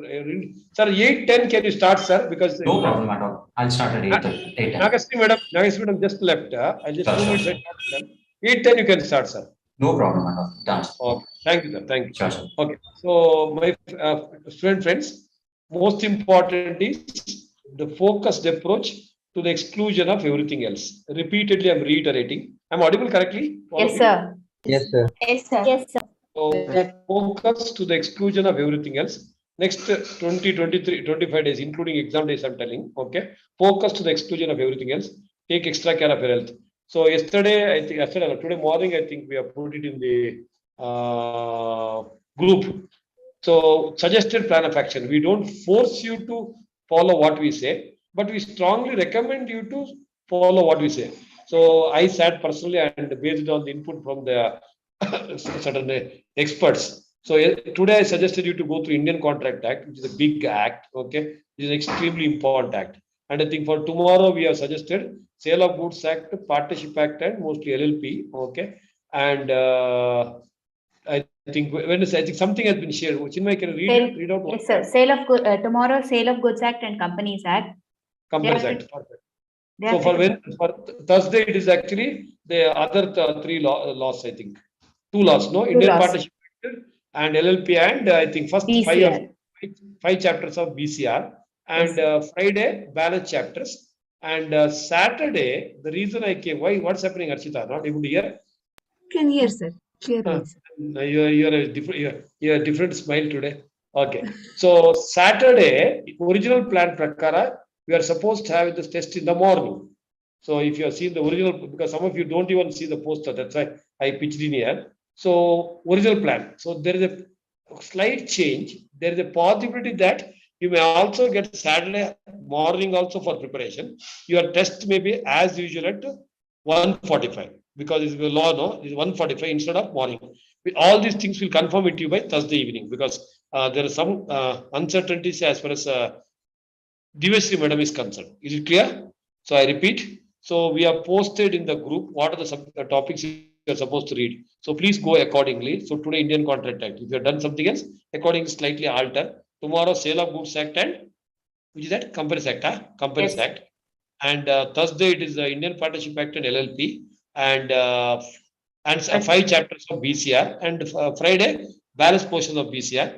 sir. 8:10. Can you start, sir? Because No problem at all. I'll start at 8:10. Nagashri madam just left. I'll just Sure, 2 minutes. 8:10. You can start, sir. No problem at all. Done. Okay. Thank you, sir. Thank you. Sure, sir. Okay. So my student friends, most important is the focused approach to the exclusion of everything else. Repeatedly, I'm reiterating. I'm audible correctly? All Yes, of you? sir. Yes, sir. Yes, sir. Yes, sir. So focus to the exclusion of everything else. Next 20, 23, 25 days, including exam days, I'm telling. Okay. Focus to the exclusion of everything else. Take extra care of your health. So today morning, I think we have put it in the group. So suggested plan of action. We don't force you to follow what we say, but we strongly recommend you to follow what we say. So I sat personally and based on the input from the certain experts. So today I suggested you to go through Indian Contract Act, which is a big act. Okay, it is an extremely important act. And I think for tomorrow we have suggested Sale of Goods Act, Partnership Act, and mostly LLP. Okay, and I think something has been shared. Chinmay, can you read out? Yes, sir. Tomorrow, Sale of Goods Act and Companies Act. Companies Act. Perfect. So for Thursday, it is actually the other three laws. I think 2 laws. No, Indian Partnership Act and LLP, and I think first BCR. five chapters of BCR, and Friday balance chapters, and Saturday. The reason I came, what's happening, Archita? Not able to hear. Can hear, sir. Clearly. You're a different smile today. Okay. So Saturday, original plan prakara, we are supposed to have this test in the morning. So if you have seen the original, because some of you don't even see the poster, that's why I pitched in here. So original plan. So there is a slight change. There is a possibility that you may also get Saturday morning also for preparation. Your test may be as usual at 1:45 because it's the law, no? It's 1:45 instead of morning. All these things will confirm it to you by Thursday evening because there are some uncertainties as far as Divasri Madam is concerned. Is it clear? So I repeat. So we have posted in the group what are the topics you are supposed to read. So please go accordingly. So today Indian Contract Act. If you have done something else, accordingly slightly alter. Tomorrow Sale of Goods Act and which is that Companies Act, Companies Act. And Thursday it is the Indian Partnership Act and LLP, and 5 chapters of BCR, and Friday balance portions of BCR.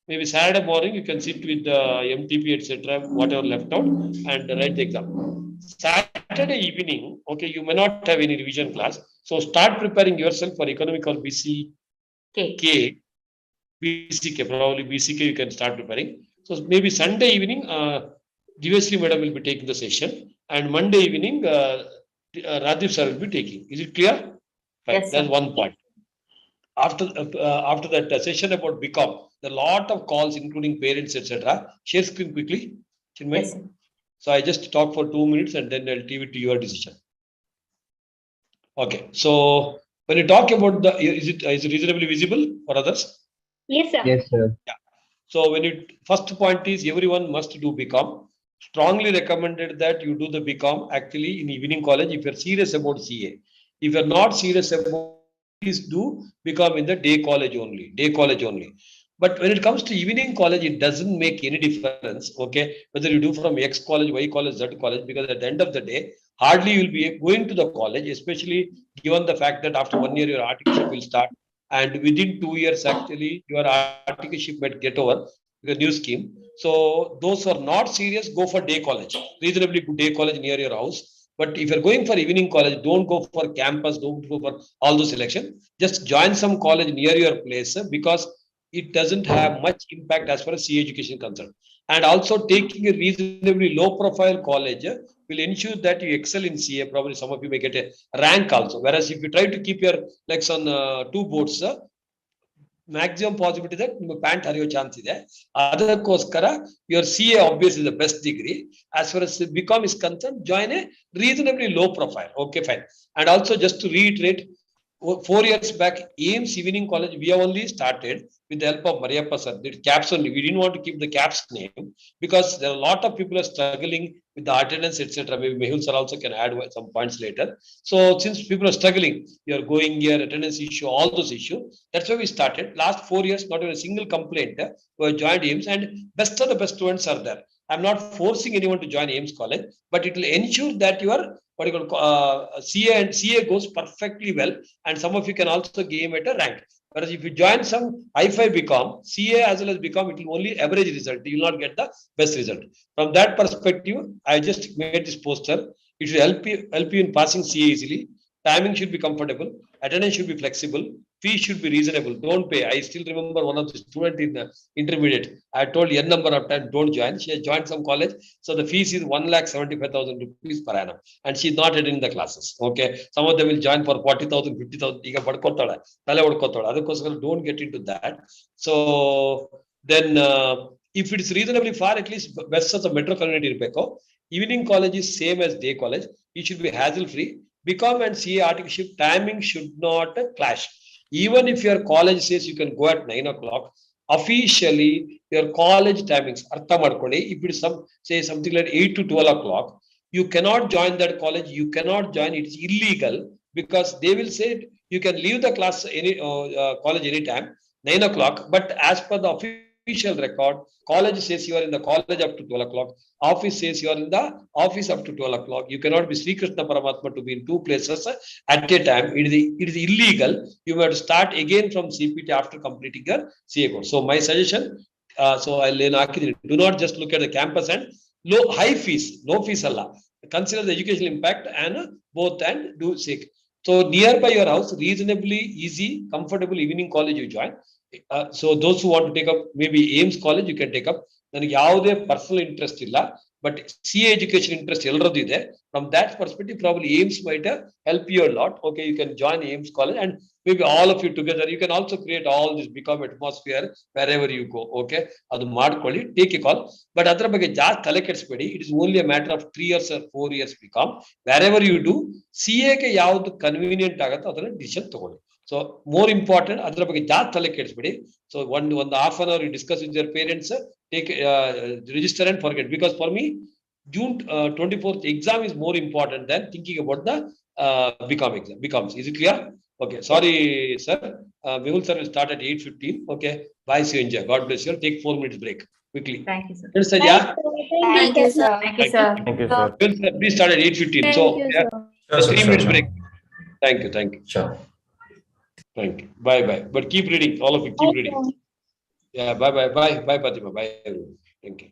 Maybe Saturday morning you can sit with the MTP etc. whatever left out and write the exam. Saturday evening, okay, you may not have any revision class, so start preparing yourself for economical BCK, probably BCK you can start preparing. So maybe Sunday evening, Divasri Madam will be taking the session, and Monday evening, Radhif sir will be taking. Is it clear? Right. Yes, that's one point. After that session about BCom, there are a lot of calls, including parents, etc. Share screen quickly, Chinmay. Yes, so I just talk for 2 minutes and then I'll leave it to your decision. Okay. So when you talk about is it reasonably visible for others? Yes, sir. Yes, sir. Yeah. So first point is everyone must do BCom. Strongly recommended that you do the BCom actually in evening college if you're serious about CA. If you're not serious about, please do BCom in the day college only. But when it comes to evening college, it doesn't make any difference, okay, whether you do from X college, Y college, Z college, because at the end of the day, hardly you'll be going to the college, especially given the fact that after 1 year, your articleship will start. And within 2 years, actually, your articleship might get over the new scheme. So those who are not serious, go for day college, reasonably good day college near your house. But if you're going for evening college, don't go for campus, don't go for all those selections. Just join some college near your place because it doesn't have much impact as far as CA education is concerned. And also taking a reasonably low profile college will ensure that you excel in CA. Probably some of you may get a rank also. Whereas if you try to keep your legs on 2 boats, maximum possibility that pant hariyo chance ಇದೆ. ಅದಕ್ಕೋಸ್ಕರ your CA obviously is the best degree. As far as BCom is concerned, join a reasonably low profile. Okay, fine. And also just to reiterate, 4 years back, AIMS Evening College, we have only started with the help of Mariappa sir. The caps only. We didn't want to keep the caps name because there are a lot of people are struggling with the attendance, etc. Maybe Mehul sir also can add some points later. So since people are struggling, you are going here, attendance issue, all those issues. That's why we started. Last 4 years, not even a single complaint who have joined AIMS, and best of the best students are there. I'm not forcing anyone to join AIMS college, but it will ensure that your CA goes perfectly well, and some of you can also game at a rank. Whereas if you join some I5 BCom, CA as well as BCom, it will only average result. You will not get the best result. From that perspective, I just made this poster. It should help you in passing CA easily. Timing should be comfortable. attendance should be flexible, fee should be reasonable. Don't pay. I still remember one of the student in the intermediate. I told n number of times don't join. She has joined some college, so the fees is 1,75,000 rupees per annum, and she's not attending the classes. Okay, some of them will join for 40,000, 50,000. ಈಗ ಪಡ್ಕೊತಾಳೆ, ತಲೆ ಹೊಡ್ಕೊತಾಳೆ. ಅದಕ್ಕೋಸ್ಕರ don't get into that. So then, if it's reasonably far, at least best of the metro community ಇರಬೇಕು. Evening college is same as day college. It should be hassle free. BCom and CA articleship timing should not clash. Even if your college says you can go at 9 o'clock, officially your college timings, artha madkoli, if it is some say something like 8 to 12 o'clock, you cannot join that college. You cannot join. It's illegal because they will say you can leave the class any college anytime 9 o'clock. But as per the official record, college says you are in the college up to 12 o'clock. Office says you are in the office up to 12 o'clock. You cannot be Sri Krishna Paramatma to be in two places at a time. It is illegal. You have to start again from CPT after completing your CA course. So my suggestion, so I'll do not just look at the campus and high fees, no fees Allah. Consider the educational impact and both and do seek. So nearby your house, reasonably easy, comfortable evening college you join. So those who want to take up maybe AIMS college, you can take up. ನನಗೆ ಯಾವುದೇ personal interest ಇಲ್ಲ, but CA education interest ಎಲ್ಲರದ್ದು ಇದೆ. From that perspective, probably AIMS might help you a lot. Okay, you can join AIMS college and maybe all of you together. You can also create all this BCom atmosphere wherever you go. Okay, ಅದು ಮಾಡ್ಕೊಳ್ಳಿ, take a call. But ಅದರ ಬಗ್ಗೆ ಜಾಸ್ತಿ ತಲೆ ಕೆಡಿಸಬೇಡಿ. It is only a matter of 3 years or 4 years BCom. Wherever you do, CA ಗೆ ಯಾವುದು convenient ಆಗುತ್ತೋ ಅದನ್ನ ಡಿಸಿಷನ್ ತಗೊಳ್ಳಿ. So more important, ಅದರ ಬಗ್ಗೆ ಜಾಸ್ತಿ ತಲೆ ಕೆಡಿಸಬೇಡಿ. So ಒಂದು half an hour you discuss with your parents, take register and forget. Because for me, June 24th exam is more important than thinking about the BCom exam. BComs. Is it clear? Okay. Sorry, sir. Mehul sir will start at 8:15. Okay. Bye. See you. Enjoy. God bless you. Take 4 minutes break quickly. Thank you, sir. Understand? Thank Yeah. you, sir. Thank you, sir. Thank you, sir. Mehul sir, please start at 8:15. So Thank you, yeah, sir. the 3 minutes Sure. break. Thank you. Thank you. Sure. Thank you. Bye. Bye. But keep reading. All of you keep reading. Yeah. Bye. Bye. Bye. Bye, Fatima. Bye, everyone. Thank you.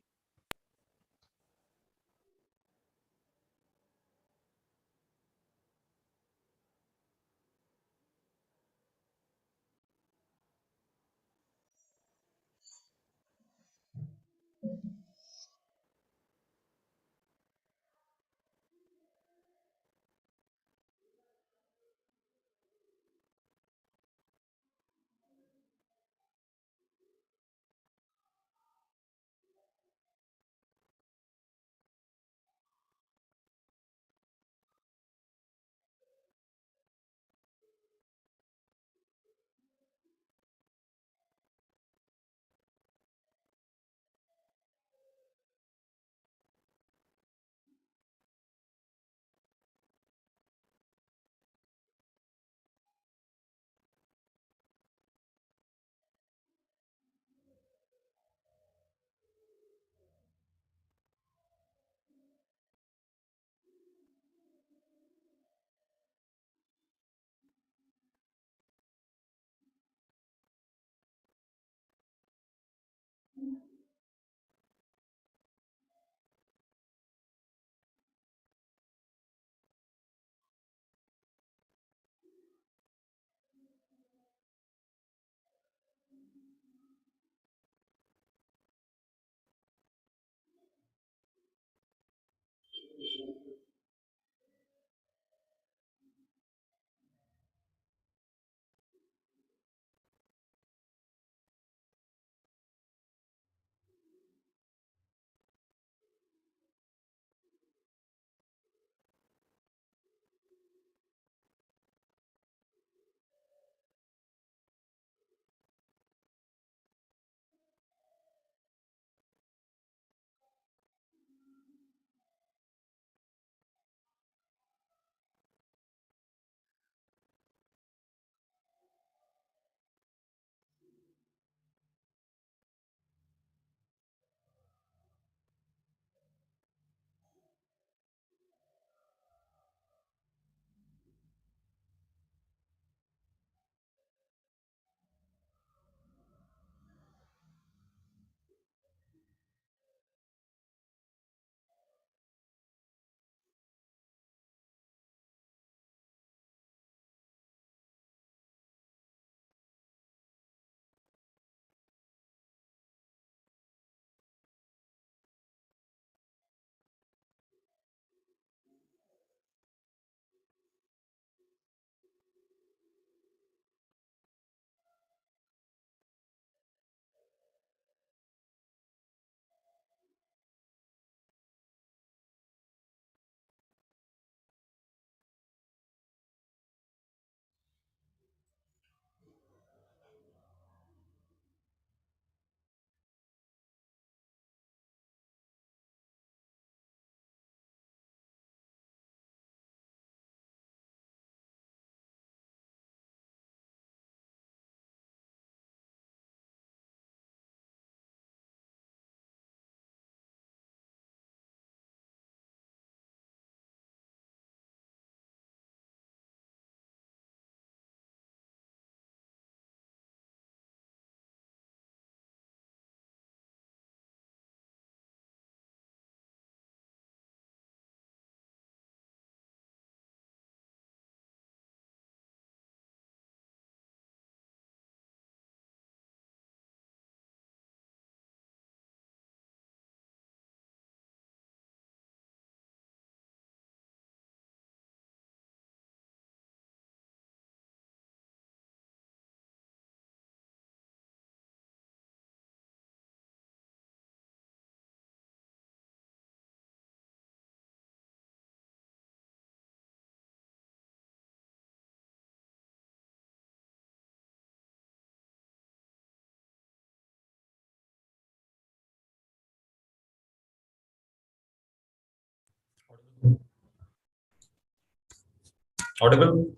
Audible?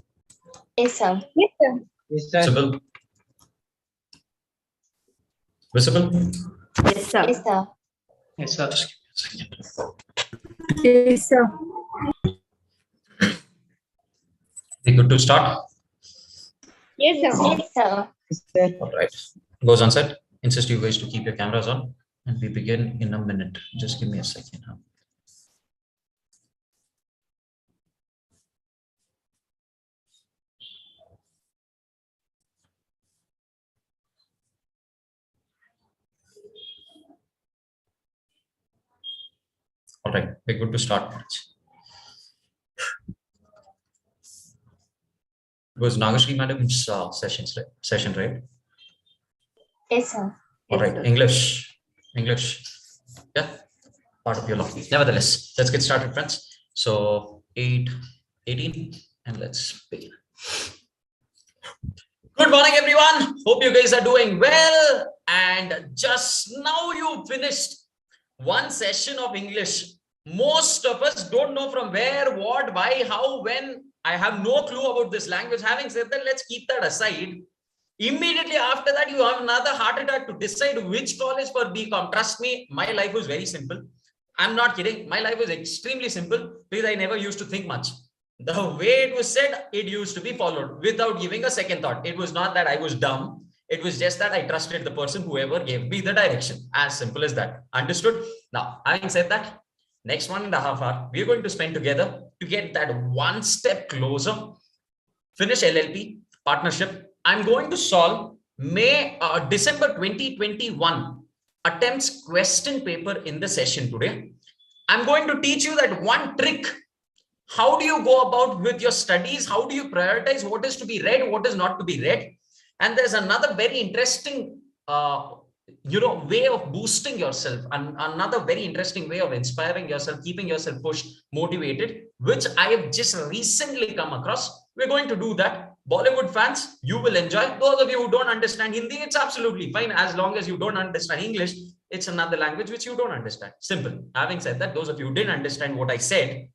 Yes, sir. Yes, sir. Visible? Visible? Yes, sir. Yes, sir. Yes, sir. Just give me a second. Yes, sir. We good to start? Yes, sir. Yes, sir. All right. Goes on set. Insist you guys to keep your cameras on, and we begin in a minute. Just give me a second. All right, we're good to start. It was Nagashri madam's session, right? Yes, sir. All right, English. Yeah, part of your law. Nevertheless, let's get started, friends. So 8:18, and let's begin. Good morning, everyone. Hope you guys are doing well. And just now you finished one session of English. Most of us don't know from where, what, why, how, when. I have no clue about this language. Having said that, let's keep that aside. Immediately after that, you have another heart attack to decide which college for BCom. Trust me, my life was very simple. I'm not kidding. My life was extremely simple because I never used to think much. The way it was said, it used to be followed without giving a second thought. It was not that I was dumb. It was just that I trusted the person, whoever gave me the direction. As simple as that. Understood? Now, having said that, next 1.5 hours, we're going to spend together to get that one step closer. Finish LLP, partnership. I'm going to solve December 2021 attempts question paper in the session today. I'm going to teach you that one trick. How do you go about with your studies? How do you prioritize what is to be read, what is not to be read? And there's another very interesting way of boosting yourself, and another very interesting way of inspiring yourself, keeping yourself pushed, motivated, which I have just recently come across. We're going to do that. Bollywood fans, you will enjoy. Those of you who don't understand Hindi, it's absolutely fine. As long as you don't understand English, it's another language which you don't understand. Simple. Having said that, those of you who didn't understand what I said,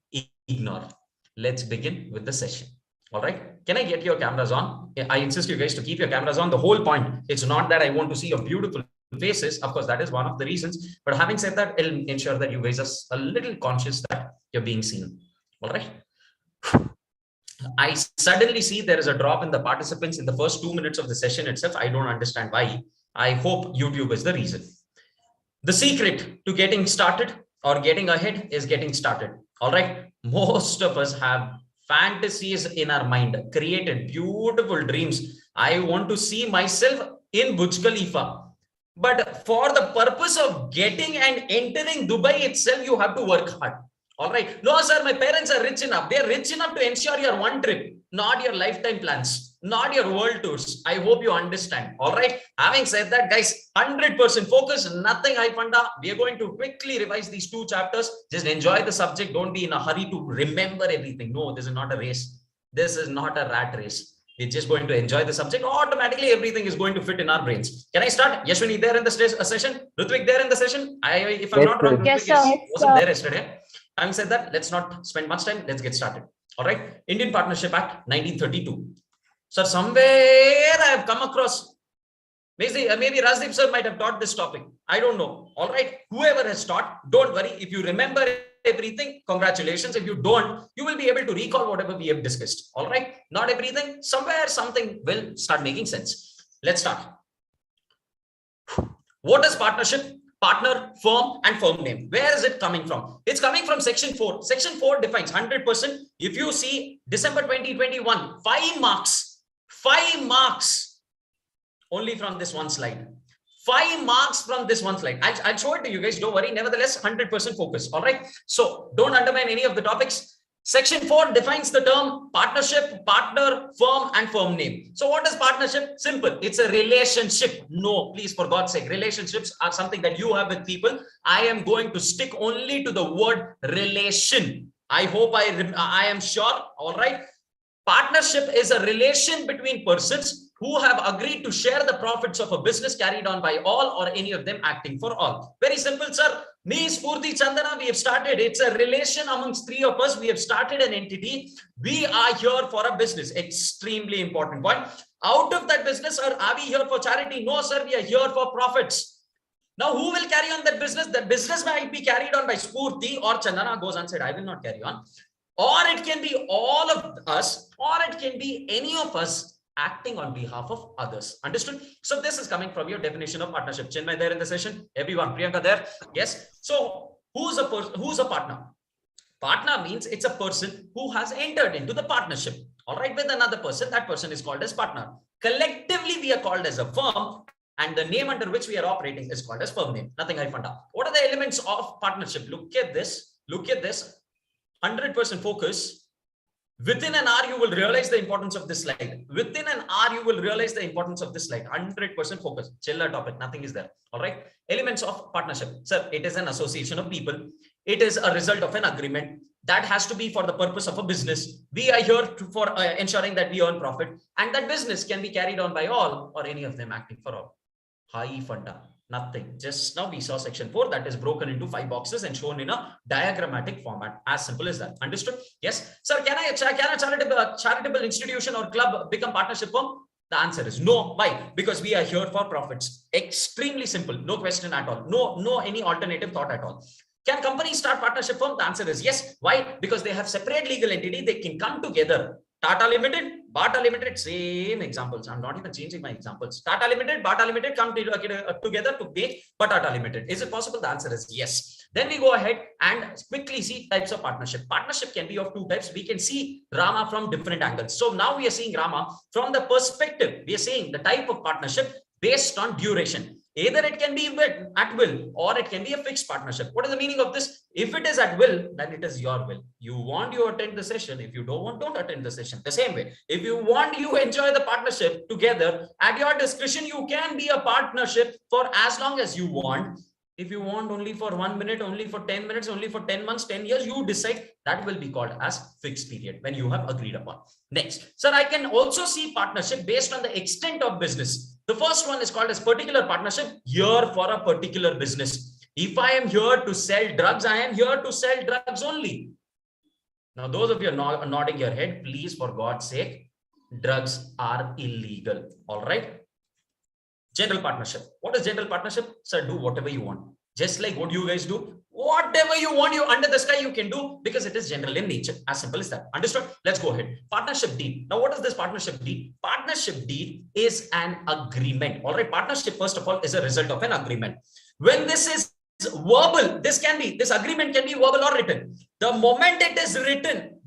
ignore. Let's begin with the session. All right. Can I get your cameras on? I insist you guys to keep your cameras on. The whole point, it's not that I want to see your beautiful faces. Of course, that is one of the reasons. But having said that, it'll ensure that you guys are a little conscious that you're being seen. All right. I suddenly see there is a drop in the participants in the first 2 minutes of the session itself. I don't understand why. I hope YouTube is the reason. The secret to getting started or getting ahead is getting started. All right. Most of us have fantasies in our mind, created beautiful dreams. I want to see myself in Burj Khalifa. But for the purpose of getting and entering Dubai itself, you have to work hard. All right. No, sir, my parents are rich enough. They're rich enough to ensure your one trip, not your lifetime plans, not your world tours. I hope you understand. All right. Having said that, guys, 100% focus, nothing high funda. We are going to quickly revise these 2 chapters. Just enjoy the subject. Don't be in a hurry to remember everything. No, this is not a race. This is not a rat race. We're just going to enjoy the subject. Automatically, everything is going to fit in our brains. Can I start? Yashwini there in the session? Rutvik there in the session? If I'm not wrong, yes, Rutvik wasn't there yesterday. Having said that, let's not spend much time. Let's get started. All right. Indian Partnership Act 1932. Sir, somewhere I have come across. Maybe Rajdeep sir might have taught this topic. I don't know. All right. Whoever has taught, don't worry. If you remember everything, congratulations. If you don't, you will be able to recall whatever we have discussed. All right. Not everything. Somewhere something will start making sense. Let's start. What is partnership? Partner, firm, and firm name. Where is it coming from? It's coming from section 4. Section 4 defines 100%. If you see December 2021, 5 marks. 5 marks only from this one slide. 5 marks from this one slide. I'll show it to you guys. Don't worry. Nevertheless, 100% focus. All right. So don't undermine any of the topics. Section 4 defines the term partnership, partner, firm, and firm name. So what is partnership? Simple. It's a relationship. No, please, for God's sake, relationships are something that you have with people. I am going to stick only to the word relation. I hope I am sure. All right. Partnership is a relation between persons who have agreed to share the profits of a business carried on by all or any of them acting for all. Very simple, sir. Me, Spurti, Chandana, we have started. It's a relation amongst three of us. We have started an entity. We are here for a business. Extremely important point. Out of that business, sir, are we here for charity? No, sir, we are here for profits. Now, who will carry on that business? That business might be carried on by Spurti, or Chandana goes and said, I will not carry on. Or it can be all of us, or it can be any of us acting on behalf of others. Understood? So this is coming from your definition of partnership. Chinmay there in the session? Everyone, Priyanka there? Yes. So who's a partner? Partner means it's a person who has entered into the partnership, all right, with another person. That person is called as partner. Collectively, we are called as a firm, and the name under which we are operating is called as firm name. Nothing I found out. What are the elements of partnership? Look at this. Look at this. 100% focus. Within an hour, you will realize the importance of this slide. Within an hour, you will realize the importance of this slide. 100% focus. Chiller topic. Nothing is there. All right. Elements of partnership. Sir, it is an association of people. It is a result of an agreement. That has to be for the purpose of a business. We are here for ensuring that we earn profit. And that business can be carried on by all or any of them acting for all. High funda. Nothing. Just now we saw section 4 that is broken into 5 boxes and shown in a diagrammatic format. As simple as that. Understood? Yes. Sir, can a charitable institution or club become partnership firm? The answer is no. Why? Because we are here for profits. Extremely simple. No question at all. No any alternative thought at all. Can companies start partnership firm? The answer is yes. Why? Because they have separate legal entity. They can come together. Tata Limited, Bata Limited, same examples. I'm not even changing my examples. Tata Limited, Bata Limited come together to make Tata Limited. Is it possible? The answer is yes. Then we go ahead and quickly see types of partnership. Partnership can be of 2 types. We can see Rama from different angles. So now we are seeing Rama from the perspective. We are seeing the type of partnership based on duration. Either it can be at will or it can be a fixed partnership. What is the meaning of this? If it is at will, then it is your will. You want, you attend the session. If you don't want, don't attend the session. The same way. If you want, you enjoy the partnership together. At your discretion, you can be a partnership for as long as you want. If you want only for 1 minute, only for 10 minutes, only for 10 months, 10 years, you decide. That will be called as fixed period when you have agreed upon. Next, sir, I can also see partnership based on the extent of business. The first one is called as particular partnership, here for a particular business. If I am here to sell drugs, I am here to sell drugs only. Now, those of you nodding your head, please, for God's sake, drugs are illegal. All right. General partnership. What is general partnership? Sir, do whatever you want. Just like what you guys do. Whatever you want, you under the sky, you can do because it is general in nature. As simple as that. Understood? Let's go ahead. Partnership deed. Now, what is this partnership deed? Partnership deed is an agreement. All right. Partnership, first of all, is a result of an agreement. When this is verbal, this agreement can be verbal or written. The moment it is written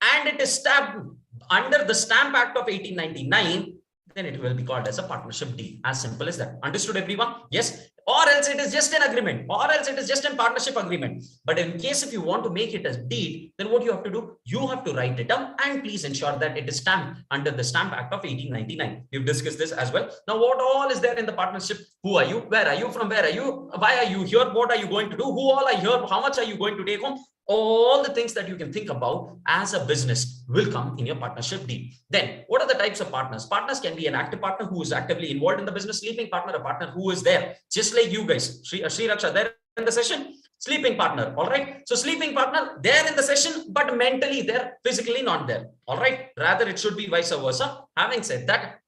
and it is stamped under the Stamp Act of 1899, then it will be called as a partnership deed. As simple as that. Understood, everyone? Yes. Or else it is just an agreement, or else it is just a partnership agreement. But in case if you want to make it a deed, then what you have to do? You have to write it down and please ensure that it is stamped under the Stamp Act of 1899. We've discussed this as well. Now, what all is there in the partnership? Who are you? Where are you? From where are you? Why are you here? What are you going to do? Who all are here? How much are you going to take home? All the things that you can think about as a business will come in your partnership deed. Then, what are the types of partners? Partners can be an active partner who is actively involved in the business, sleeping partner, a partner who is there, just like you guys. Sri Raksha, there in the session, sleeping partner. All right. So, sleeping partner, there in the session, but mentally there, physically not there. All right. Rather, it should be vice versa. Having said that,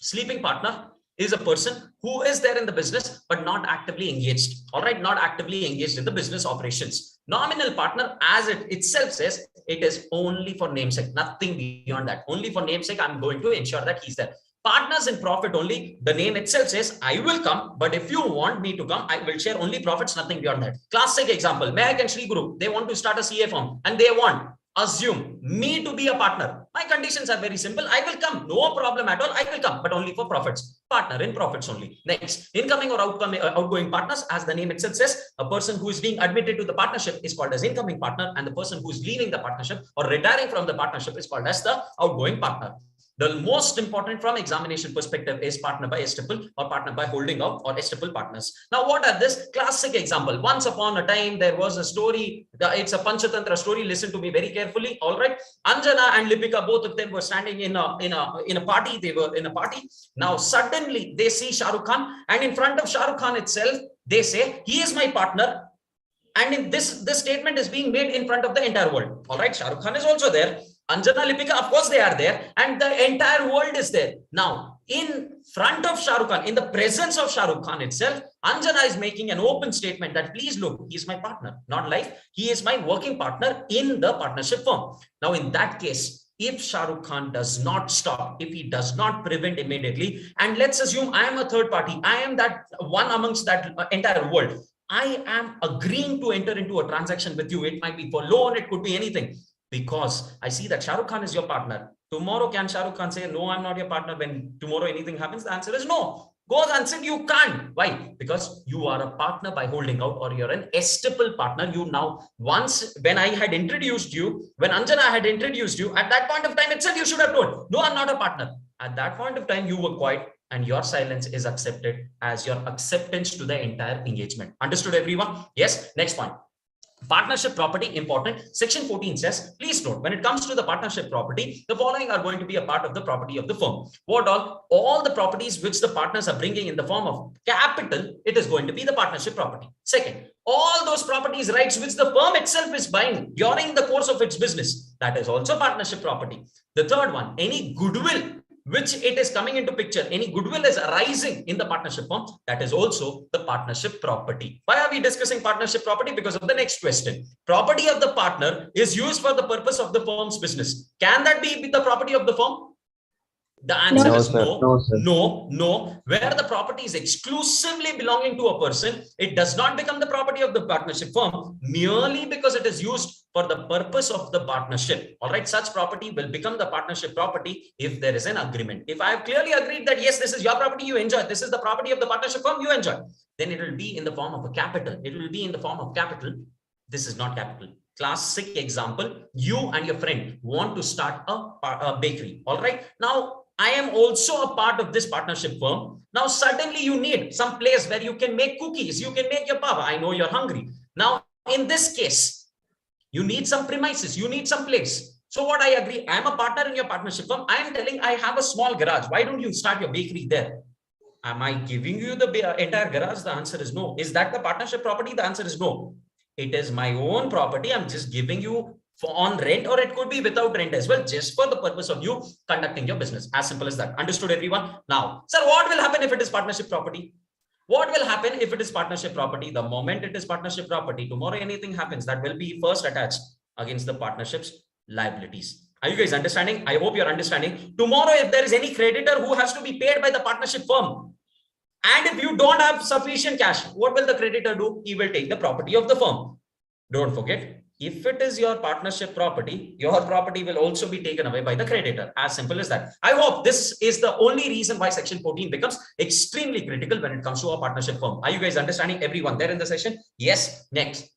sleeping partner is a person who is there in the business, but not actively engaged. All right. Not actively engaged in the business operations. Nominal partner, as it itself says, it is only for namesake, nothing beyond that. Only for namesake, I'm going to ensure that he's there. Partners in profit only, the name itself says, I will come, but if you want me to come, I will share only profits, nothing beyond that. Classic example, Mehak and Sri Guru, they want to start a CA firm and they want, assume me to be a partner. My conditions are very simple. I will come, no problem at all. I will come, but only for profits. Partner in profits only. Next, incoming or outgoing partners, as the name itself says, a person who is being admitted to the partnership is called as incoming partner, and the person who is leaving the partnership or retiring from the partnership is called as the outgoing partner. The most important from examination perspective is partner by estoppel or partner by holding out or estoppel partners. Now, what are this? Classic example. Once upon a time, there was a story. It's a Panchatantra story. Listen to me very carefully. All right. Anjana and Lipika, both of them were standing in a party. They were in a party. Now, suddenly they see Shah Rukh Khan, and in front of Shah Rukh Khan itself, they say he is my partner, and in this statement is being made in front of the entire world. All right, Shah Rukh Khan is also there, Anjana, Lipika, of course they are there, and the entire world is there. Now, in front of Shah Rukh Khan, in the presence of Shah Rukh Khan itself, Anjana is making an open statement that please look, he is my partner, not like he is my working partner in the partnership firm. Now, in that case, if Shah Rukh Khan does not stop, if he does not prevent immediately, and let's assume I am a third party, I am that one amongst that entire world, I am agreeing to enter into a transaction with you. It might be for loan, it could be anything. Because I see that Shah Rukh Khan is your partner. Tomorrow, can Shah Rukh Khan say, no, I'm not your partner? When tomorrow anything happens, the answer is no. Go and say you can't. Why? Because you are a partner by holding out, or you're an estoppel partner. You now, once when I had introduced you, when Anjana had introduced you, at that point of time itself, you should have told, no, I'm not a partner. At that point of time, you were quiet, and your silence is accepted as your acceptance to the entire engagement. Understood, everyone? Yes. Next point. Partnership property, important. Section 14 says, please note, when it comes to the partnership property, the following are going to be a part of the property of the firm. What all the properties which the partners are bringing in the form of capital, it is going to be the partnership property. Second, all those properties, rights which the firm itself is buying during the course of its business, that is also partnership property. The third one, any goodwill which it is coming into picture, any goodwill is arising in the partnership firm, that is also the partnership property. Why are we discussing partnership property? Because of the next question. Property of the partner is used for the purpose of the firm's business. Can that be the property of the firm? The answer is no. Where the property is exclusively belonging to a person, it does not become the property of the partnership firm merely because it is used for the purpose of the partnership. All right, such property will become the partnership property if there is an agreement. If I have clearly agreed that yes, this is your property, you enjoy. This is the property of the partnership firm, you enjoy. Then it will be in the form of a capital. It will be in the form of capital. This is not capital. Classic example, you and your friend want to start a bakery. All right, now I am also a part of this partnership firm. Now, suddenly you need some place where you can make cookies. You can make your pava. I know you're hungry. Now, in this case, you need some premises. You need some place. So what I agree, I'm a partner in your partnership firm. I am telling I have a small garage. Why don't you start your bakery there? Am I giving you the entire garage? The answer is no. Is that the partnership property? The answer is no. It is my own property. I'm just giving you for on rent, or it could be without rent as well, just for the purpose of you conducting your business. As simple as that. Understood, everyone? Now, sir, what will happen if it is partnership property? What will happen if it is partnership property? The moment it is partnership property, tomorrow anything happens, that will be first attached against the partnership's liabilities. Are you guys understanding? I hope you're understanding. Tomorrow, if there is any creditor who has to be paid by the partnership firm, and if you don't have sufficient cash, what will the creditor do? He will take the property of the firm. Don't forget, if it is your partnership property, your property will also be taken away by the creditor. As simple as that. I hope this is the only reason why section 14 becomes extremely critical when it comes to a partnership firm. Are you guys understanding? Everyone there in the session? Yes. Next.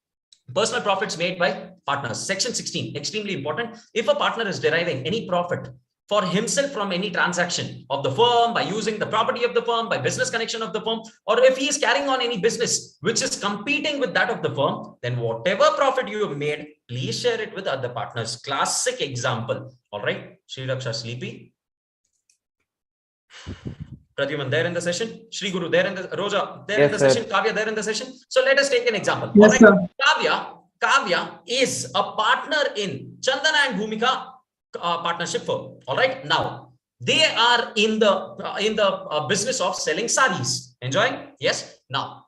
Personal profits made by partners. Section 16, extremely important. If a partner is deriving any profit for himself from any transaction of the firm, by using the property of the firm, by business connection of the firm, or if he is carrying on any business which is competing with that of the firm, then whatever profit you have made, please share it with other partners. Classic example. All right. Sri Raksha sleepy. Pradyuman there in the session. Shri Guru there in the Roja there in the session. Kavya there in the session. So let us take an example. Yes, all right. Kavya is a partner in Chandana and Bhumika partnership firm. All right. Now they are in the business of selling saris. Enjoying? Yes. Now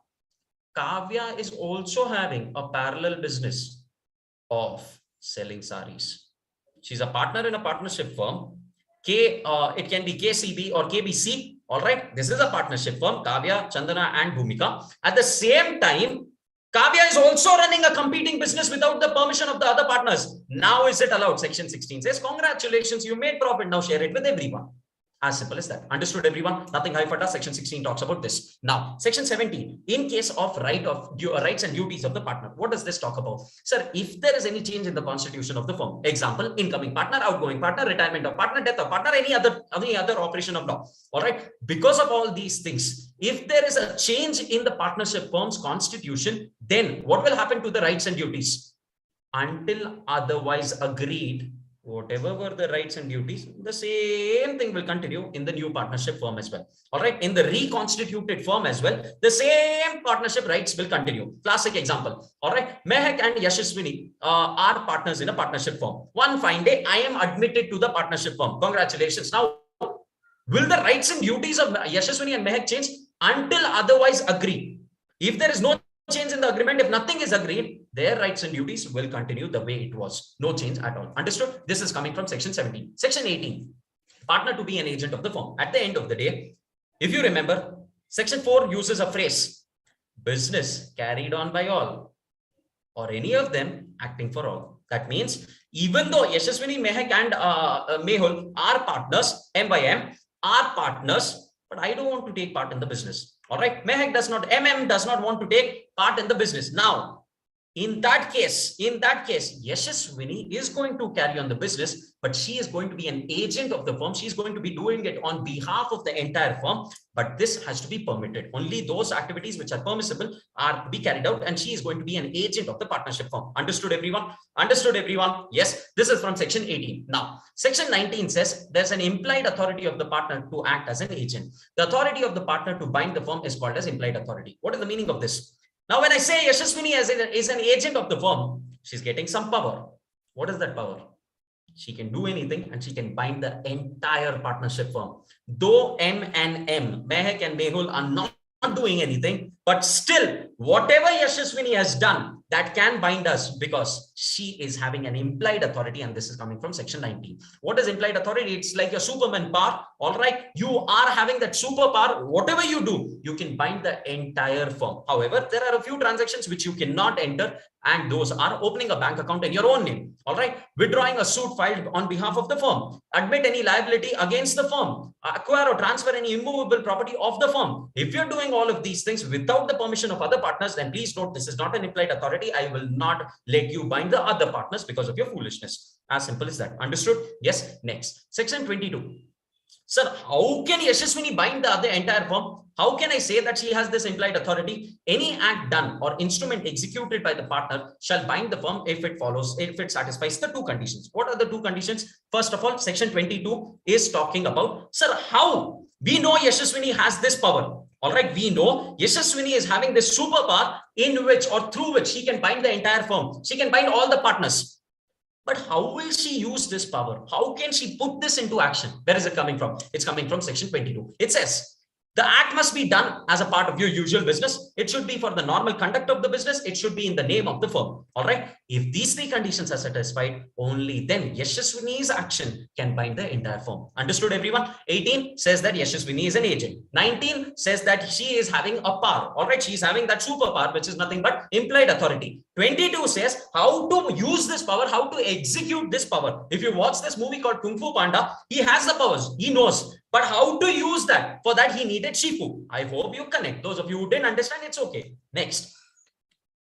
Kavya is also having a parallel business of selling saris. She's a partner in a partnership firm. It can be KCB or KBC. All right. This is a partnership firm. Kavya, Chandana, and Bhumika. At the same time, Kavya is also running a competing business without the permission of the other partners. Now is it allowed? Section 16 says, congratulations, you made profit. Now share it with everyone. As simple as that. Understood, everyone? Nothing high fata. Section 16 talks about this. Now, section 17, in case of rights and duties of the partner. What does this talk about? Sir, if there is any change in the constitution of the firm, example, incoming partner, outgoing partner, retirement of partner, death of partner, any other operation of law. All right. Because of all these things, if there is a change in the partnership firm's constitution, then what will happen to the rights and duties? Until otherwise agreed, whatever were the rights and duties, the same thing will continue in the new partnership firm as well. All right. In the reconstituted firm as well, the same partnership rights will continue. Classic example. All right. Mehak and Yashaswini are partners in a partnership firm. One fine day, I am admitted to the partnership firm. Congratulations. Now, will the rights and duties of Yashaswini and Mehak change? Until otherwise agreed. If there is no change in the agreement, if nothing is agreed, their rights and duties will continue the way it was. No change at all. Understood? This is coming from section 17. Section 18, partner to be an agent of the firm. At the end of the day, if you remember, section 4 uses a phrase, business carried on by all, or any of them acting for all. That means even though Yashaswini, Mehak and Mehul are partners, M by M are partners, but I don't want to take part in the business. All right. Mehak does not, MM does not want to take part in the business. Now, in that case, Yashaswini is going to carry on the business, but she is going to be an agent of the firm. She's going to be doing it on behalf of the entire firm, but this has to be permitted. Only those activities which are permissible are to be carried out, and she is going to be an agent of the partnership firm. Understood, everyone? Understood, everyone? Yes, this is from section 18. Now, section 19 says there's an implied authority of the partner to act as an agent. The authority of the partner to bind the firm is called as implied authority. What is the meaning of this? Now, when I say Yashaswini is an agent of the firm, she's getting some power. What is that power? She can do anything and she can bind the entire partnership firm. Though M and M, Mehak and Mehul, are not doing anything, but still, whatever Yashaswini has done, that can bind us because she is having an implied authority, and this is coming from section 19. What is implied authority? It's like your Superman power. All right, you are having that superpower. Whatever you do, you can bind the entire firm. However, there are a few transactions which you cannot enter, and those are opening a bank account in your own name. All right, withdrawing a suit filed on behalf of the firm, admit any liability against the firm, acquire or transfer any immovable property of the firm. If you're doing all of these things without the permission of other partners, then please note this is not an implied authority. I will not let you bind the other partners because of your foolishness. As simple as that. Understood? Yes. Next, section 22. Sir, how can Yashaswini bind the other entire firm? How can I say that she has this implied authority? Any act done or instrument executed by the partner shall bind the firm if it satisfies the two conditions. What are the two conditions? First of all, section 22 is talking about, sir, how? We know Yashaswini has this power. All right, we know Yashaswini is having this superpower in which or through which she can bind the entire firm. She can bind all the partners. But how will she use this power? How can she put this into action? Where is it coming from? It's coming from section 22. It says, the act must be done as a part of your usual business. It should be for the normal conduct of the business. It should be in the name of the firm. All right. If these three conditions are satisfied, only then Yashaswini's action can bind the entire firm. Understood, everyone? 18 says that Yashaswini is an agent. 19 says that she is having a power. All right. She is having that superpower, which is nothing but implied authority. 22 says how to use this power, how to execute this power. If you watch this movie called Kung Fu Panda, he has the powers. He knows. But how to use that? For that, he needed Shifu. I hope you connect. Those of you who didn't understand, it's okay. Next,